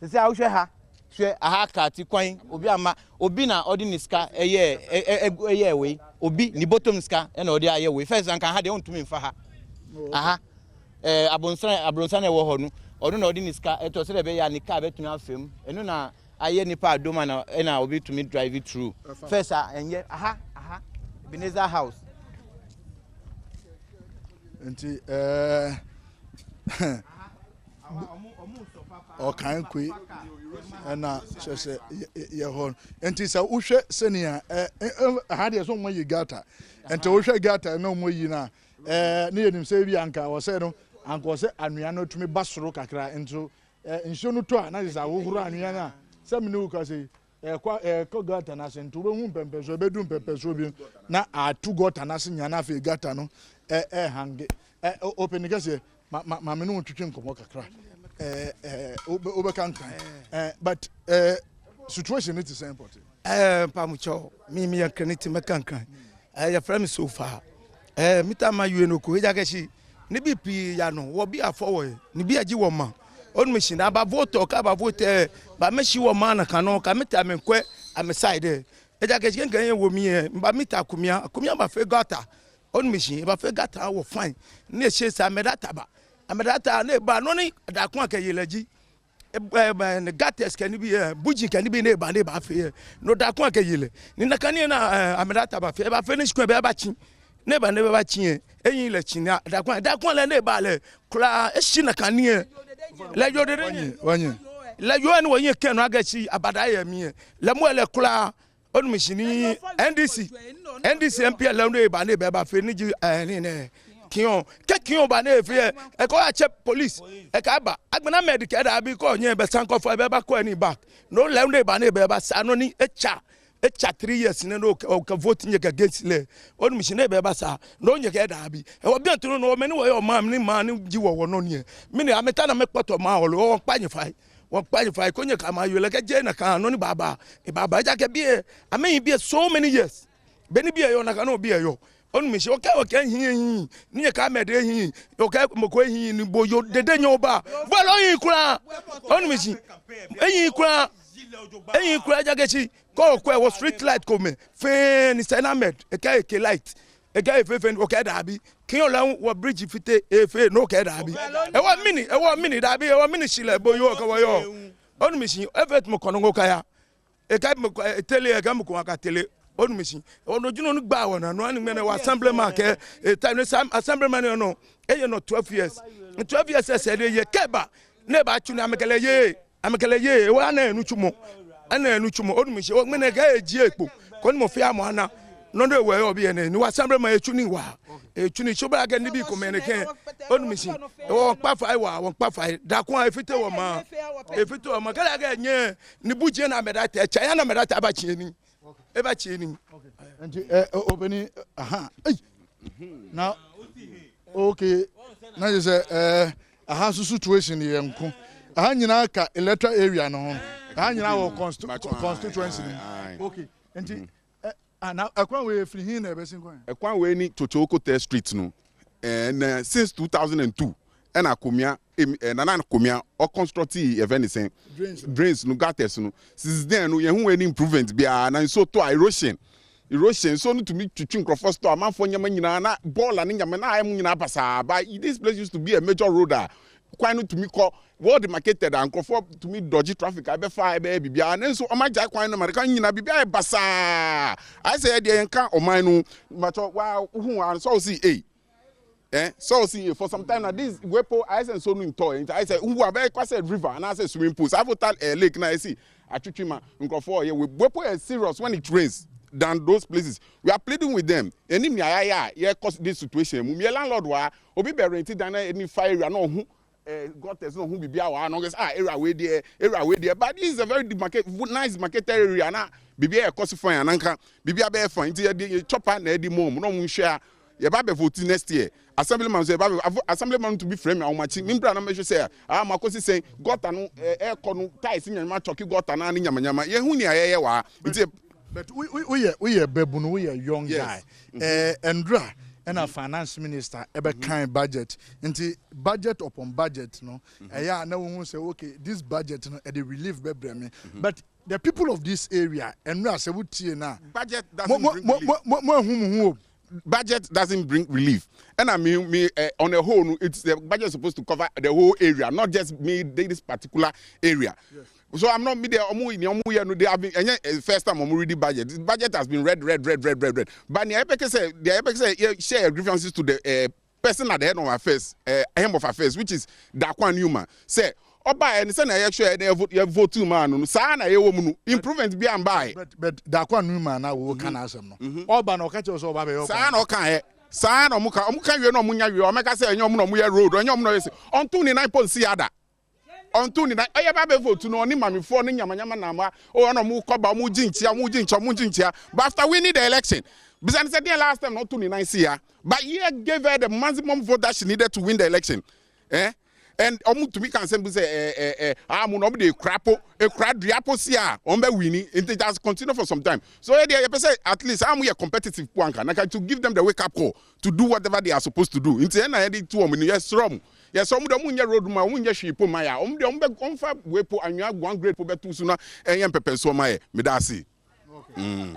Say how hwe ha hwe aha ka ti kwan obi ama obi na ordinary ska eye we obi ni bottom ska na odi aye we first an kan ha dey ontumi mfa ha aha abronsan e wo ho no odo na odi ni ska eto se be ya ni car betumi afem enu na aye nipa adoma na obi to me drive it through first enye aha Ebenezer house enti o kan kwe na se ye ho enti se uhwe senia ha de so mo yi gata enti uhwe gata na mo yi na ne yenim se bi anka wo se no anko se anua no tumi basoro kakra ento nsuo no to a na za wohuru anua na se me no ka se ko gata na se nto be hu pempeso be du pempeso bi na atu gata na se nya na fe gata no hange open ga se ma me no twetwe nkomo kakra obekan but situation it is important pamucho mi yankraniti mekankan ya frame so far mita ma yueno ko eja keshi ni bi pi ya no wo bi afowo ni bi agi wo ma on machine aba vote ka ba vote ba meshi wo ma na kanu ka mita me kwe am side eja keshi nkan ye wo mi ba mita kumia ba fe gata on machine ba fe gata wo fine ni she sa me data ba amedata na ba no ni da ko akayelaji ne gates kan bi buji kan bi ne ba fe no da ko akayele ni na kan na amedata ba fe ni skwa ba chi ne ba chi eyin le chi na da ko le ne ba le kura eshi na kan ni la yo de wanye la yo ni wanye ken no agachi abada ya mi la mo le kura on machine NDC MP la no ba ne ba fe ni ji ne kion ba na efie e ko ache police e ka ba agbena medical da bi ko yen be sanko fo be ba ko ani back no le no ba na be ba sa no ni echa 3 years ne no ka vote nye ka against le onu mi shine be ba sa no nye ka da bi e wo bi antunu no me ni wo yo ma ni ji wo no ni mi ni ameta na me poto ma o lo kpanyefai ko nye ka ma yo le ka je na ka no ni baba e baba ja ke bi e amen bi so many years be ni bi e yo na ka no bi e yo on mi se oka hin ni ka mede hin oka moko hin ni boyo dede nyoba bolo yin kura on mi si yin kura jagechi ko wo street light ko me fe ni senamed eke light eke fe oka da bi kin o la wo bridge fite fe no ka da bi e wa mini da bi e wa mini sile boyo ka wo yo on mi si evet mo kono ka ya tele ga mko aka tele onu machine onu juno nu gba wona no ani mena wa assemblyman ke time assemblyman no e no 12 years 12 years say ye keba ne ba tunu amekele ye wa na enu chumo onu machine o mena ga eji ekpo ko ni mo fi amo ana no no we obi ene ni wa assemblyman e tuni wa e tuni choba ga ni bi ko mena ke onu machine o pa fa wa won pa fa da ko efite wo ma kala ga nye ni buje na medata cha na medata aba chieni eba chieni nti obeni aha now okay na je say aha so situation ye nko aha nyina ka electoral area no ho aha nyina wo constituency okay nti na akwan we free hin na ebesin kwan akwan we ni Tochoko Third Street no and since 2002 and akomia nana akomia or constructive event drains no gutters no since then no ye hu any improvement bia na so to erosion so no to me to Nkrofo store man for nyama nyina na ball and nyama na am nyina basa but this place used to be a major road quite no to me call world marketed and Nkrofo to me dodgy traffic I be fire be bia na so o ma ja kwan no ma kan nyina bibia basa I say dey enka o man no but wa hu an so see so see for some time now this wepo I say so no in toy I say who are very quite river and I say swimming pools I total lake now I see atwitwima Nkrofo here wepo is serious when it rains than those places we are pleading with them any ya cause this situation mu me landlord wa obi be rent down any fire area no hu gotters no hu bibia wa no guess area we there but this is a very nice market area na bibia e cause fine ananka bibia be fine nti chopper na edi mom no mu share ye ba be vote next year assemblyman so assemblyman to be frame awmachi mimbra na me say makosi say gotter no e ko no ties nyama choki gotter na ni nyama ye hu ni ayeye wa nti but we babu no we young guy Endra and a finance minister ebe kind budget nti budget upon budget no ya na we say okay this budget no the relief be me but the people of this area Endra say wutie na budget doesn't bring relief and I mean on a whole it's the budget supposed to cover the whole area not just me this particular area. Yes. So I'm not media no they have been first time I'm reading budget. This budget has been read. But the epic say share grievances to the person at the head of affairs, hem of affairs, which is Dakwan Newman. Say Oba and say na share they vote to man sa na ye wo mu improvement be am buy. But Dakwan Newman na wo kan asem no. Oba na o ka che so Oba be yo. Sa na o kan he. Sa na omuka we no munya we o meka say enyom no mu ye road enyom no say on 29.6 ada. On two ni na oya ba be vote no ni mamifo ni nyamanyama na ma o na mu koba mu ginchia but after winning the election because said the last time not 29 here but he gave her the maximum vote that she needed to win the election and to me can say amu no be the crapo e cradiapo sia on be winning it has continued for some time so at least amu a competitive point and to give them the wake up call to do whatever they are supposed to do into na heading to yes wrong. Yes, some of them munya road ma munya shipo maya. Be onfa wepo anwa one grade po betu so na enyem pepe so ma me da see. Okay.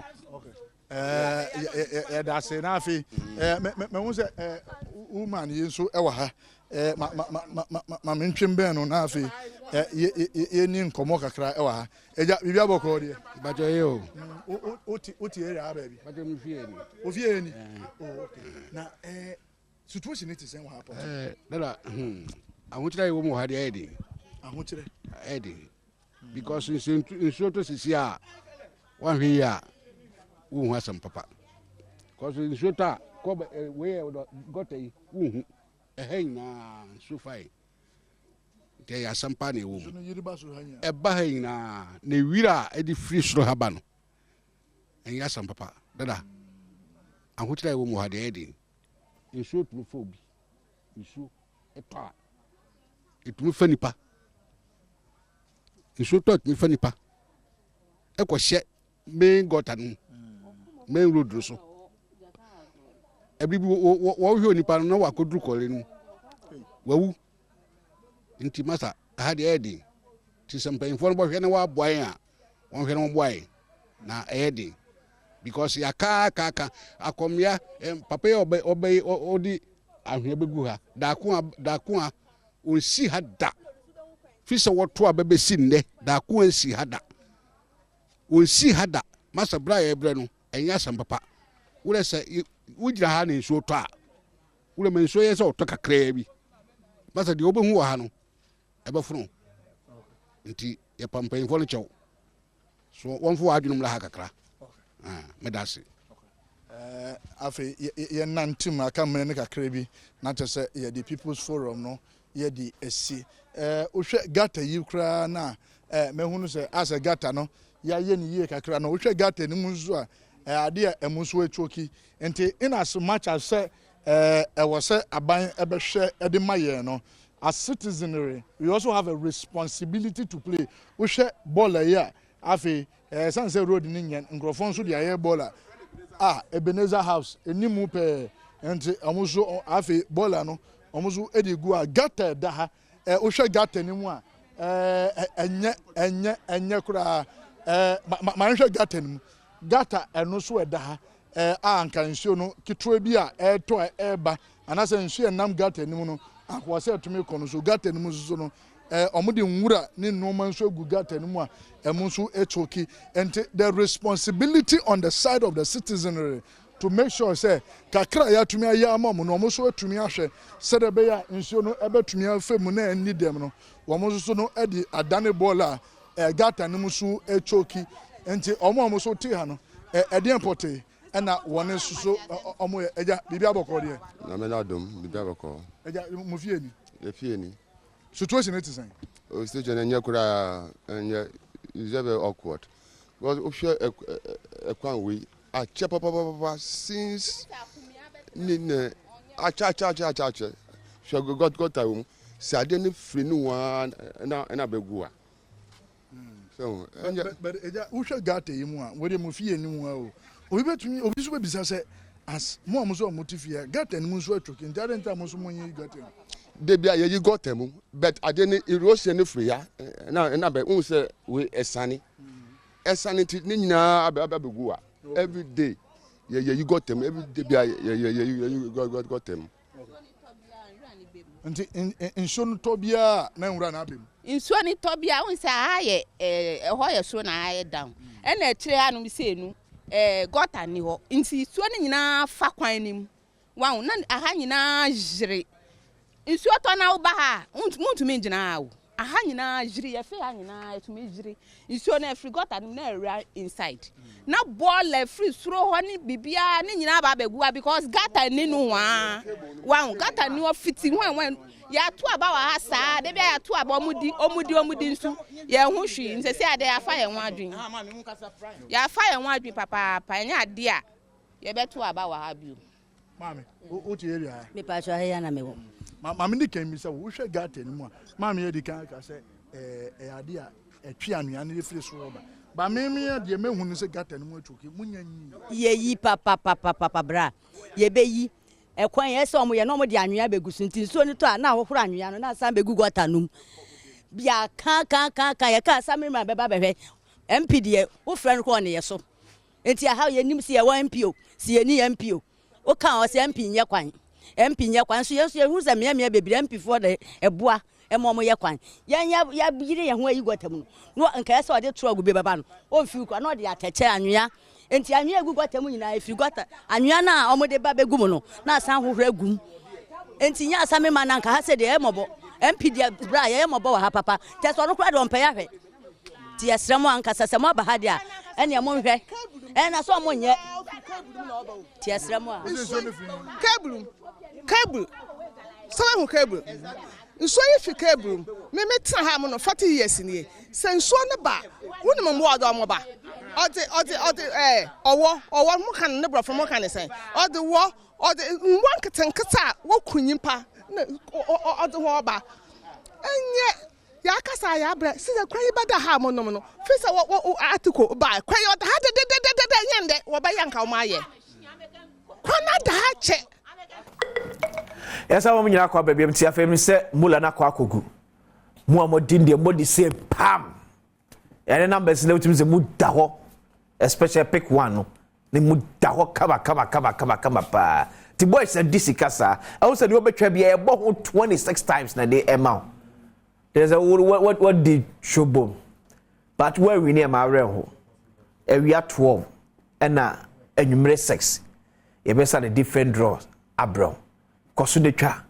Da say na afi me hu say woman yi so e wa ha ma mentwem ben no na afi ye ni nkomo kakra e wa ha eja bibia boko de bajo ye o oti area ba bi bajo mi fie ni o fie ni okay na situation it is what happen dala ahunchira ye wo mo ha de edi ahunchira edi because in so to sisia wan hwe ya wo hu asam papa because in so ta ko we got a wo hu na so fai de ya sampa ne wo e ba na wira e di free sro haba no en ya sam papa dada ahunchira ye wo mo ha de edi nsuo tumi fa obi nsuo etɔ a etumi fa nipa nsuo tɔ tumi fa nipa ɛkɔ hyɛ main gutter no main road so ebibi wɔhwɛ onipa no na wakɔduru kɔle no wawu nti masa aha deɛ ɛyɛ den ti sɛ mpanyinfoɔ no bɔhwɛ na wɔaboae a wɔhwɛ na wɔboae na ɛyɛ den because ya ka akomia papa obey odi ahwe begu ha daako a onsi ha da fi se woto abebe si nne daako ansi ha da o si hada masa bra ye bre no enya sam papa wo le se wo gira ha na nsuo to a wo le mensuo ye se o to kakra bi masa de obehu wa ha no ebe funu nti ye pampan fo no chew so won fo adwunum la ha kakra medase afi ye nantim aka mene ne kakra bi na to se ye the people's forum no ye di esi ohwe gata yi kra na mehunu se asa gata no ya ye ni ye kakra no ohwe gata ni munzu a ade a emunso atwoki enti in as much as say was aban ebehwe ede maye no as citizenry we also have a responsibility to play ohwe ball here afi sanse road ni nyen nkrofon so de aye ball Ebenezer House enimu pe enti amuso afi ball no omuso edi gu a gata da ha ohwe gata ni mu a enye kura ma nhwe gata ni mu gata eno so eda ha anka nsuo no kitwe bi a eto eba anase nsuo enam gata ni mu no akwase atumi kono so gata ni mu so no omudi nwura ni nnoma nso gu gata ni mu a emunso echoki and the responsibility on the side of the citizenry to make sure say kakra ya tumi aya amamu no omuso atumi ahwe sedebe ya nsuo no ebetumi afemu na ani dem no omuso no edi adane bola gata ni muso echoki enti omuso ti ha no edi importe na wone suso omo eja bibi aboko de na me na dom bibi aboko eja mo fie ni e fie ni situation it is o situation enya kura enya is very awkward because ofia ekwan we a chepa papa since ni acha so got time si ade ni free no one na begua so but eja usha gata yi mu a we dey mo fie ni mu a o obi betumi obi so be bisa say as mo amuso motifia gata ni mu so atwoki ndare nta mo so mo yin gata de bia ye got them but ade ni erosion ni free ya na be un say we esani ni nyina abegua every day you got them every day bia you got them nti nsuo no tobia na nwura na abem nsuo ni tobia un say aye ho ye so na aye down e na akire anu se enu gota ni ho nti nsuo ni nyina fa kwan nim wan na aha nyina jire nsuo to na uba ha muntumi ngina awo aha nyina jiri ye fe ha nyina etumi jiri nsuo na free gota na area inside na ball free suro ho ni bibia ni nyina ba begua because gata ni no wan gata ni o fiti wan ya to aba wa ha saa de bia ya to aba omudi nsu ye hu hwi nsese ade afa ye wan adwen ya afa ye wan adwen papa nya ade a ye beto aba wa ha bio mami o ti area me pa so ya na me wo mami ni kan mi se wo hwe gata ni mu a mami ye di kan ka se ade a etwi anua ni free so ba ba mimi de mehu ni se gata ni mu atwoki munya nyi ye yi papa bra ye be yi ekwan ye se omo ye no mo de anwea begusu nti so ni to a na ahohoro anwea no na san begu gota num bia kan ye ka samiri ma beba behwe MP de wo friend ko ne ye so enti aha ye nim se ye wa MP o se ye ni MP o o kan o se MP nye kwan so ye hu se me bebire MP for de eboa emomo ye kwan ya bigire ye ho ayi gotam no nka ye se o de trogu be baba no o mfi kwa no de ateche anwea enti anwea egu gotam nyina efi gota anwea na omo de ba begum no na san hohoro agum enti nya asame ma na nka ha se de emobo MP de bra ye emobo wa ha papa te so no kura de ompa ya hwe ti yesremo anka sasemo aba ha de a ene mo hwe na so mo nye ti yesremo a cable so hu cable nso ye fi cable me tena ha mo no 40 years ni se nso ne ba woni mo odo mo ba odi owo mo kan ne bro from mo kan sen odi nwan ketenketa wo kunyimpa odi ho ba enye ya kasa ya bre si the kwai bada ha mo no fi se wo article ba kwai odi ha de nyende wo ba yanka mo aye kwana da ha che yasa wo nyina kwa baabi am tia fam se mula na kwa akogu mu amodin de modi say pam ya numbers na utim se mu da ho especially pick one no ne mu da ho kaba pa ti boy said disikasa I was said you betwa bia e bo ho 26 times na dey amount there's a what did showbom but where we near my real area 12 ɛna enumere 6 yɛbɛsa the different draws abro koso de twa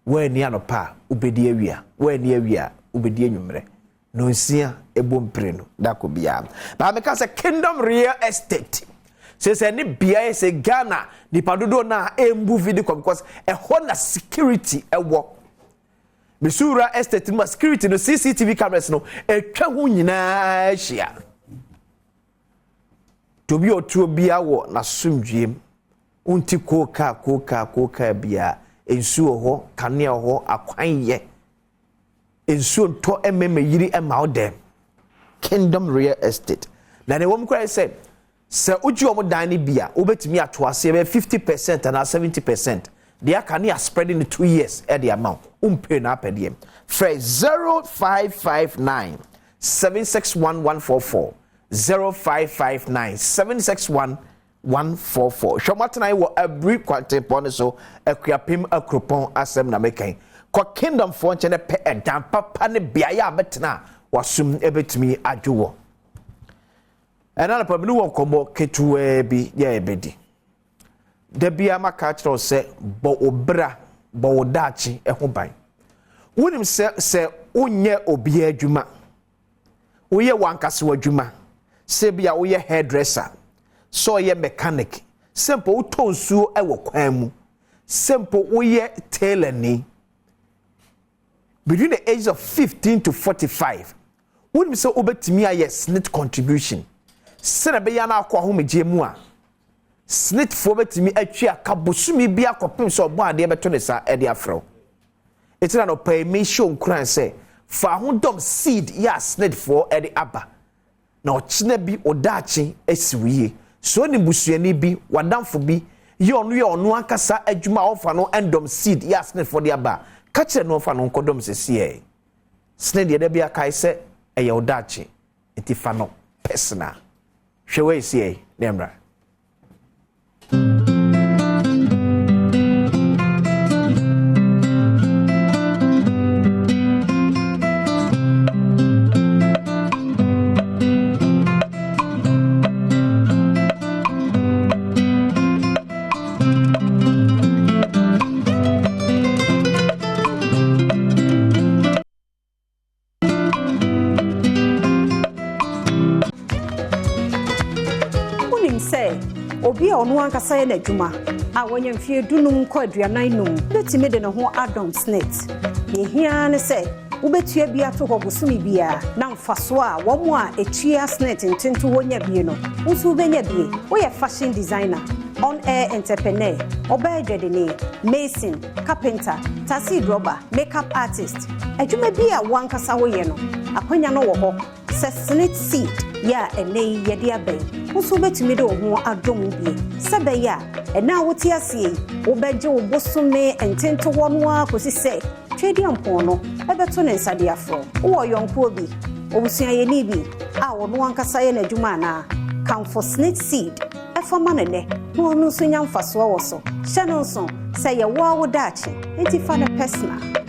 wani anopa ubedi awia wani awia ubedi enumere no nsia ebompre no dakobia ba meka say Kingdom Real Estate say ni bia say Ghana ni padodo na embu video because e hona security ewo Misura Estate ma security no CCTV cameras no etwa ho nyina hia tobi otuo bia wo na sumdwiem unti koka bia ensuo ho kanea ho akwanye ensuo to ememe yiri ema odem Kingdom Real Estate na ne wom kra say se uji omo dan ni bia obetimi ato ase be 50% and 70% they are kanea spreading in 2 years at the amount pay na pediem for 0559 761144 0559 761144 Shomatana wo every quarter pon so akuapim akropon asem na mekan ko Kingdom for nche ne pe edan papa ne bia ya betena wasum ebetumi adwo enana pabinu won komo ketu bi ya ebedi da bia maka kiro se bo obra bo odachi eho ban wonim se onye obi adwuma woye wankase wadwuma se bia woye hairdresser so ye mechanic simple utonsuo ewo kwan mu simple woye tailor ni between the ages of 15 to 45 wonim se obetimi aye snit contribution se na be ya na akwa ho meje mu a snit fo betimi atwi aka bosumi bia kopim so obo ade beto ne sa e de afro etina no pay me show nkran se fa ho dom seed ya snit fo e de aba na ochina bi odachi esiwiye so ni busuani bi wadamfo bi ye onu akasa adwuma ofa no endom seed ya snit fo de aba ka kire no ofa no nkodom sesiye snit de bia kai se eye odachi entifa no personal hwewe sie nemra obi onu ankasa ye na dwuma a wonye mfie dunum kwa aduanan num betime de ne ho Adom snit ye hia ne se ubetua bia to hobosumi bia na mfaso a womo a etua snit ntinto wonya bie no nso benya bie wo ye fashion designer on air entrepreneur obededene mason carpenter taxi driver makeup artist adwuma bia wankasa wo ye no akwanya no wo ho se snit seed ya enei ye dia ben nso betumi de ho Adom bie sebe ya ena wote asie wo beje wo bosome entento wono a kosi se twedi ampon no ebeto ne nsade afro wo yonko obi obusua ye ni bi a wono ankasa ye na adwuma na come for snit seed efoma ne ne no no so nya mfaso wo so hye no so se ye wo awo dachi enti fa ne personal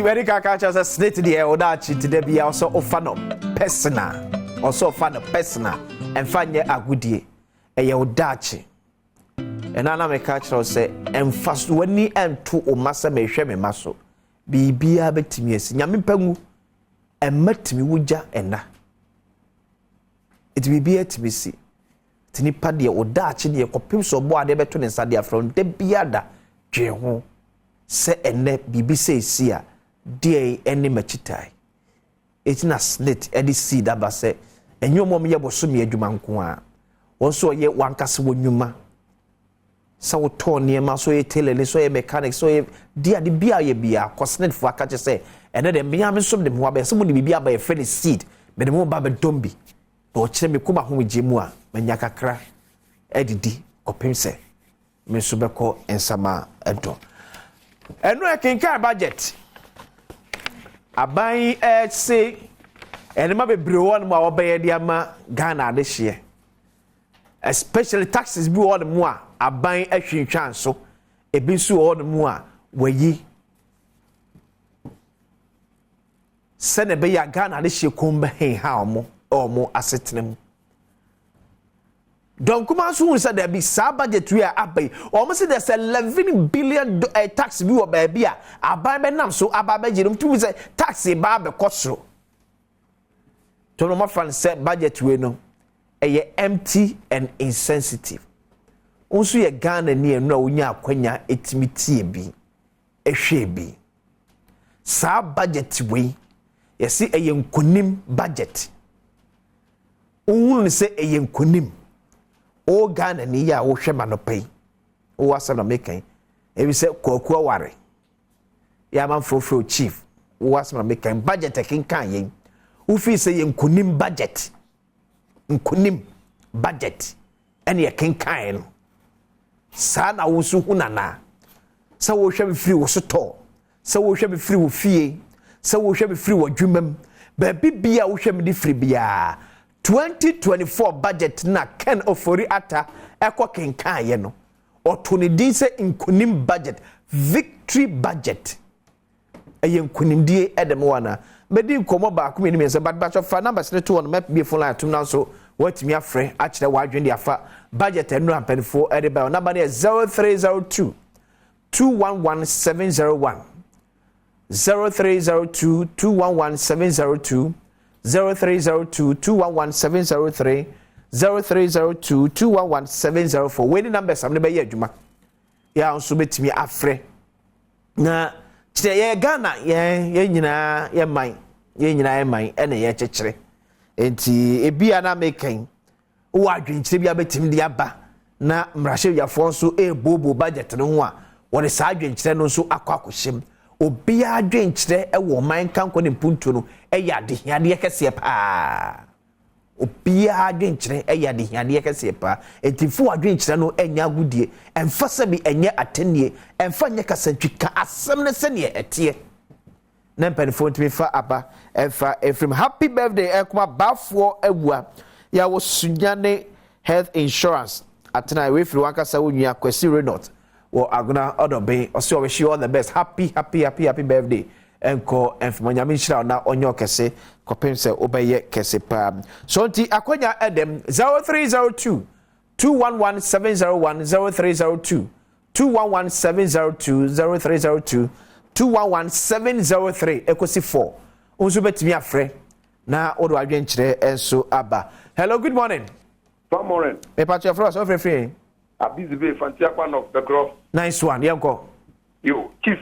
very catches a snit the odachi to the be also ofano personal also ofano personal and find ye agudie e ye odachi and ana me catch say and fast when ni entu o masa me hwe me maso bibia betimi asi nyame pangu e matimi wugya ena it bibia timisi tini pade odachi de kopim so bo ade beto ne nsade afro de biada dwe ho se ene bibi se sia die ene machitai etina snit edi seed abase enyomom ye bosomi adwuma nko a wonso ye wankase wonwuma sa wo to niema so ye tailor so ye mechanic so ye dia de bia ye bia cosnet fo aka che se ene de bia me so de ho aba se mo de bia ba ye friend seed me de mo ba be dombi do kire me kuma ho gye mu a manya kakra edidi opem se me so beko ensama edo eno ekenkan budget aban say enema bebre won ma obeye dia ma Ghana de hye especially taxes bi won mu a aban ahwintwan so ebi so won mu a wayi sene be ya Ghana de hye kombe hen ha omo asetenem donc comment so say there be sa budget we abai almost there's 11 billion tax bi wo ba bia aban be nam so ababa girum tu say tax ba be kosro to no ma fan say budget we no empty and insensitive onso ye Ghana ni enu a wonya akwanya etimitie bi ehwe bi sa budget we yesi nkonim budget ohun se nkonim o Ghana ni ya wo hwema no pay o wasa no mekan ebi se kwaku ware ya man frofro chief o wasa no mekan budget kinkan yen o fi se nkonim budget ene ye kinkan no sa na wo su hunana sa wo hwe free wo soto sa wo hwe free wo fie sa wo hwe free wo dwumam ba bibia wo hwe me free bia 2024 budget na Ken Ofori Ata ekwa kenkan ye no otoni din se nkunim budget victory budget eye nkunimdie edem wana medi nkomo ba akumi ni se but fa number 2 on map be phone line tum now so watimi afre a kire wadwen dia fa budget enu ampanfo ede ba number 0302 211701 0302 211702 0302-211-703 0302-211-704 waiting numbers am be adwuma ya onso betimi afre na kire ye Ghana ye nyina ye man ene ye kekere enti ebia na mekan wo adwenkire bia betimi dia ba na mrahye yafo nso bobo budget no ho a wo sa adwenkire no nso akwakohyem obia adwenkire wo man kanko ne mpuntu no ya de hiade kese pa obia adwenkire ya de hiade kese pa entifu adwenkire no enya agudie emfa se bi enye atenie emfa nye kasantwika asem ne se ne etie na mpanifo ntimi fa aba emfa efrim happy birthday ekuma bafo awua ya wo sunyane health insurance atena we firi wankasa wonua kwasi renot wo aguna odobe oso wish you all the best happy birthday enko enfumanyame nshira na onyo kese kopemse obeye kese pa so nti akonya edem 0302 211701 0302 211703 ekosi 4 unso betimi afre na odo adwenkyere enso aba hello good morning me patch for us of free Abizibe Fantiakwan of the Grove. Nice one, yanko. Yo, Chief.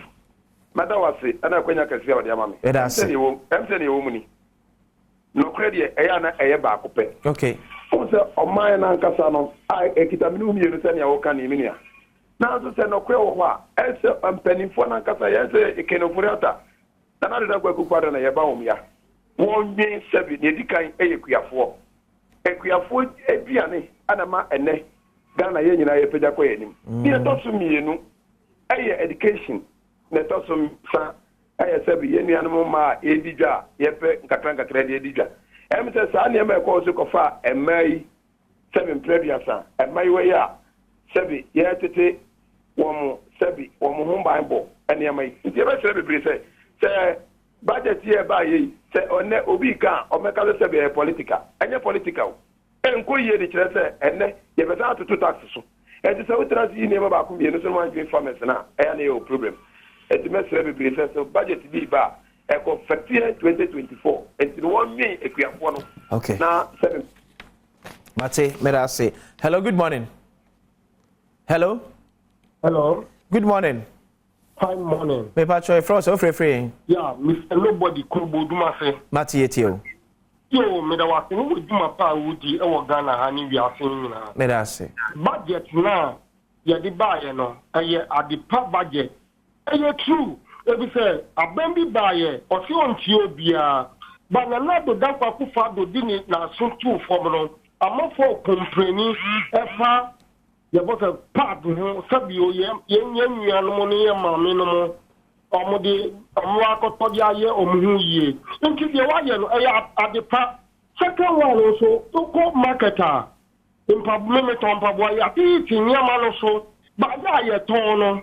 Madam was say, and I quenya kasi wa dia mami. I'm saying you muni. No credit eyana eyeba akupe. Okay. Onse omaya na nkasa no ai ekitaminu mi yenu senya wo kan iminia. Na so se no kwe wo a ese ampanifo na nkasa ye se ekenofuriata. Na na da kwa kukwada na yeba omya. Wonwe sebi ne dikan eyekuafo. Ekuafo eduane anama ene Ghana ye nyina ye peja kwa yenim. Ni etosu mienu eye education na etosu sa eye sebi ye nuanu ma edidwa ye pe nkakra de edidwa. Em se sa na e ko so kofa emai sebi mprebiasa emai we ya sebi ye tete wo sebi wo ho Bible ene emai. Nti e be sebi bre se budget ye ba ye se one obi ka o meka sebi e political. Enye political. Enko ye de kire se enne ye be za to taxes so e ti se utra si ni ba ku bi no so man green farmers na e ya na your problem e ti mesre be bi se budget bi ba e ko 2024 e ti won me ekuafo no okay na 7 Mate merase hello good morning hello good morning fine morning me patch from so free yeah Mr. Nobody Kubo Dumafe Mate yetio yo me da wase no duma pa wudi e wo Ghana ha ni wi asen nyina me da se budget na ye di baye no eye adipa budget eye true e bi se abambi baye o fi on ti obia ba na na do da kwa ku fa do di ni na so tu fom no amafo kompreni e fa yɛbɔ sɛ part ho sɛbio yɛnyɛ nnuanom ne yɛ maame no mo ɔmode ɔmo akɔtɔ de ayɛ ɔmo ho yie nti deɛ wayɛ no ɛyɛ ade pa second one nso wokɔ market a memetɔn mpaboa yɛatete nneɛma no so baayɛ a yɛtɔn no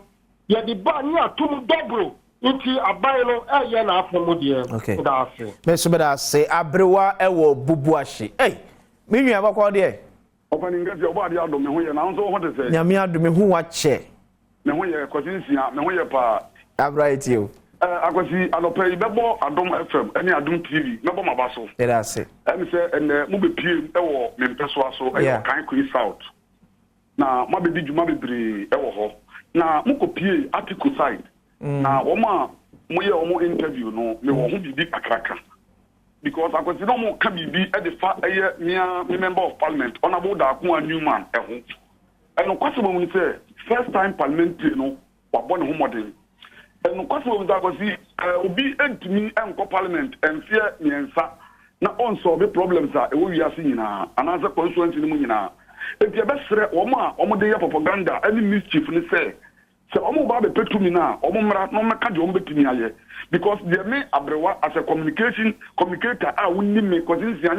yɛde ba ne atom double nti aban no ɛyɛ n'afɔm deɛ daase meso bɛda se abrewa ɛwɔ bubuahye me nua bɔkɔ deɛ Opening get your body out of me when I also want to say. Nyamia do me who watch me when you're Constituency, me when you're pa. I'm right you. I can see I don't pay Bebo, Adom FM, any Adom TV, Bebo Mabaso. That's it. And say and movie PM or Mempesuaso and kind Queen South. Now my baby Jumabi Bri Ewo. Now Muko P article side. Now Oma Moya interview no me won't be a cracker. Because I consider no more can be at the near member of parliament on about that one new man. And of course, when we say first time parliamentary, no, but born home model. And of course, when we see, will be to me and parliament and fear me and sa. Now, also the problems are we are seeing now, and as a constituency in the Munina. If you best say, Oma, Omodeya propaganda, any mischief, and say, so Omo Babe Petumina, Omomra, no Makajo Betimia. Because they may abrewa as a communicator I wouldn't make because it's a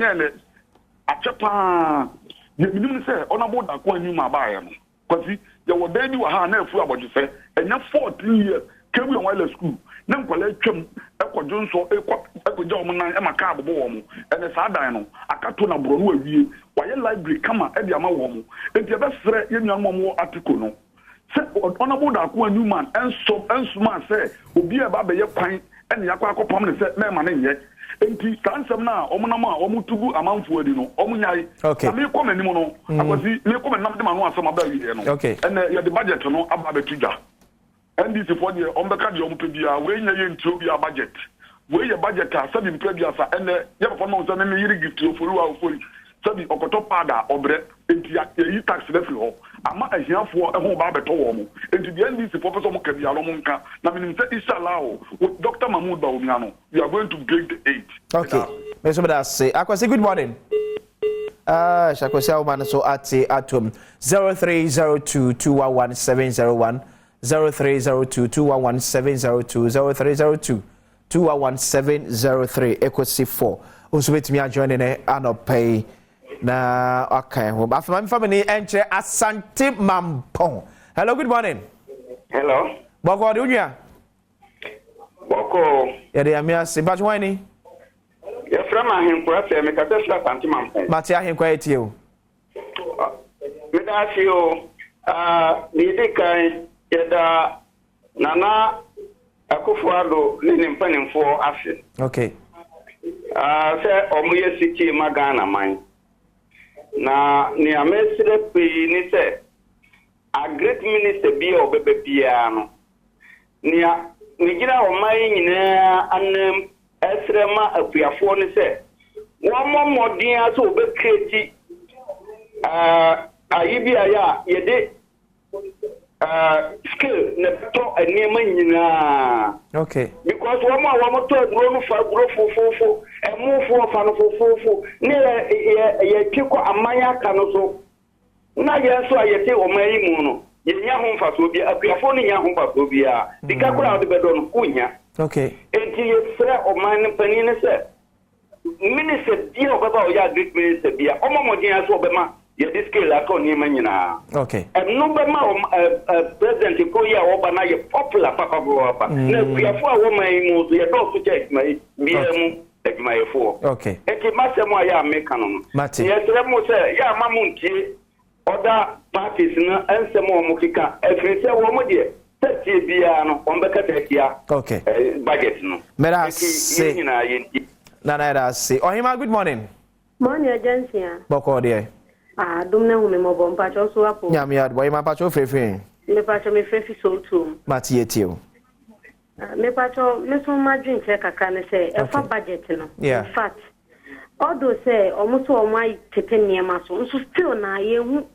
chapa the minimum say on about that one you my buyer because there were then you are now about you say and you 14 years came on wireless school then collect chum Echo Johnson Echo German and my car bomb and a sadino a cartoon abroad why a library come at the amount if you best say in your more article no. Honorable Daku new man and smart say obi aba be ye kwan and yakwa akopam ne say me ma ne ye enti sansem na omunama omutugu amanfo adi no omunyai na me kom anim no akwasi me kom nam de ma no asem aba wi no and ye the budget no aba betuja NDC for the ombeka de ompe bia we nya ye ntio bia budget we ye budget a sabi mpre bia sa and ye for no say me yiri gift ofori wa ofori sabi okoto pada obre enti ye tax le fi ho ama ahiafo ehun ba beto wo mo enti the NDC for person mo ka bia lo mo nka na me say inshallah with Dr. Mahmoud Bawumiano we are going to break the 8. Okay me so that say akwase good morning shakwase awman so at atom 0302211701 0302211702 0302211703 equity 4 also with me joining anopay na okay but my family entre Asante Mampong. Hello, good morning. Hello. Boko dunya. Boko. Ya de amia se ba jwani. Ya frama hinkwa se me ka se Asante Mampong. Mati ahinkwa etie o. Me da fi o ni de kan ya da nana Akufo-Addo ni mpanimfo afi. Okay. Se omuye siki magana man. Na ni amesire pe ni se a great minister bi obebe bia no ni gira o mai nyina anem esrema apuafo ni se wo momodin aso obe kreti ayibi aya yede skill na to enema nyina. Okay. Because one more to grow fofofo emufo fa no fofofo ne ye kiko amaya kanoso na ye so ayete o mai mu no ye nya ho mfaso bi apiafo ne nya ho mfaso bi a dikakura de bedo no kunya. Okay. Enti ye fra o man pani ne se minister bi o baba o ya great minister bi a o momodin aso obema ye discale akon ni manyina. Okay. No be ma president ko ya oba na ye popular papa papa na piafo a wo man mu ye do so check mai bi mu adwumayefo. Okay. Enti masemo ya meka no. Ye sere mo se ya mamuntie other parties na ensemo mo kika efese wo mo de tatie bia no on be katakia. Okay. Budget no. Mera se na na se Ohima, good morning. Morning agency. Boko de Dum na hume mo bom pa cho so apo. Nyame ad boy ma pa cho frefe. Me pa cho me frefe so tu. Matie tio. Me pa cho me so ma dream che kaka ne say e fa budget no. In fact, although say almost all my tete niema so still na ye hu.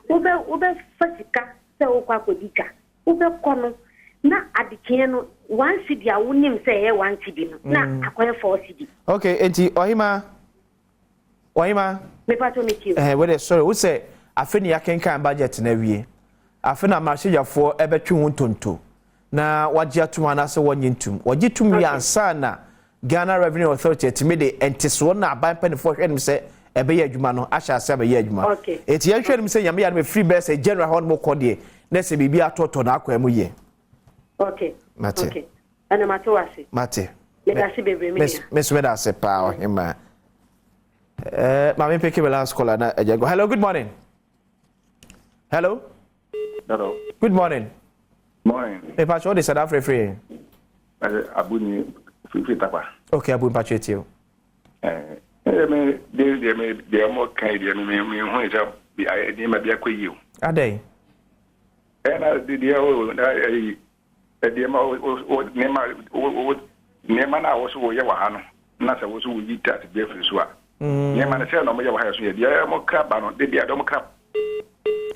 Ube fasika se o kwa kodika. Ube kono na adike no 1 cedi a wonim say e 1 cedi no. Na akoye 4 cedi. Okay, enti Ohima. Me pa cho me tio. What sorry, who say afe ne yakenkan budget na wie afe na marshiyafo ebetwe ho tonto na wagye atuma na se wonyintum wagye tum wi ansa na Ghana Revenue Authority etimede entiso na aban panifo hwenim se ebe ye adwuma no ahya ase ebe ye adwuma eti ye hwenim se nyame ya me free best general hon mo kode na se bibi atoto na akwa mu ye mate ana matowase mate megasi bebre me me da se pa o hima mami peke bela scholar na ejago hello good morning hello good morning e pa cho de South Africa free abuni free tapa okay abuni pa chetio de mo kai de me ho ja bi de ma bia kwayi adai na de o na de ma o ne ma na wo so ye wa ha no na se wo so yi ta be free so a ne ma na se no mo ye wa ha so ye de mo krab no de dia do mo krab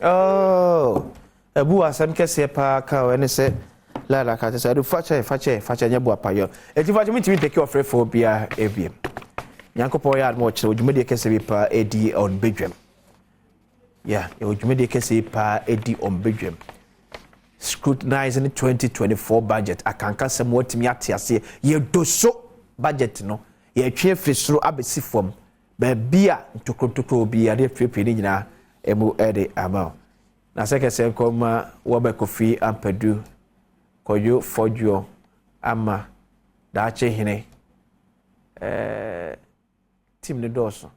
oh ebu asem kese pa ka we se la la ka se do fache nya bu apayo eti fache mi timi take off for bia ebiem nyankopon ya mo chere odwumede kese bi pa edi on bedwem yeah odwumede kese pa edi on bedwem scrutinizing 2024 budget akanka sem wotimi atiase ye doso budget no ye twe frisro abesi fom ba bia ntokotoko bi ya de trepe ni nyina emu ede ama na seke se koma wobe kofi ampadu koyo fojo ama daache hine team ne doso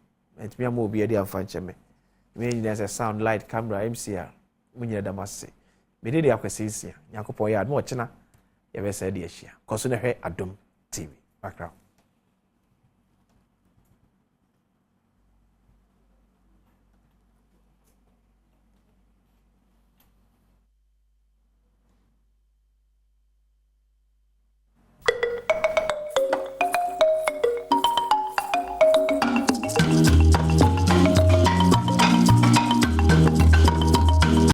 etimi ama obi ede amfancheme me nyina se sound light camera MCR munyina damase me de akwesisi yakopon ya admo chena ye be se de ahia koso ne hwe Adom TV background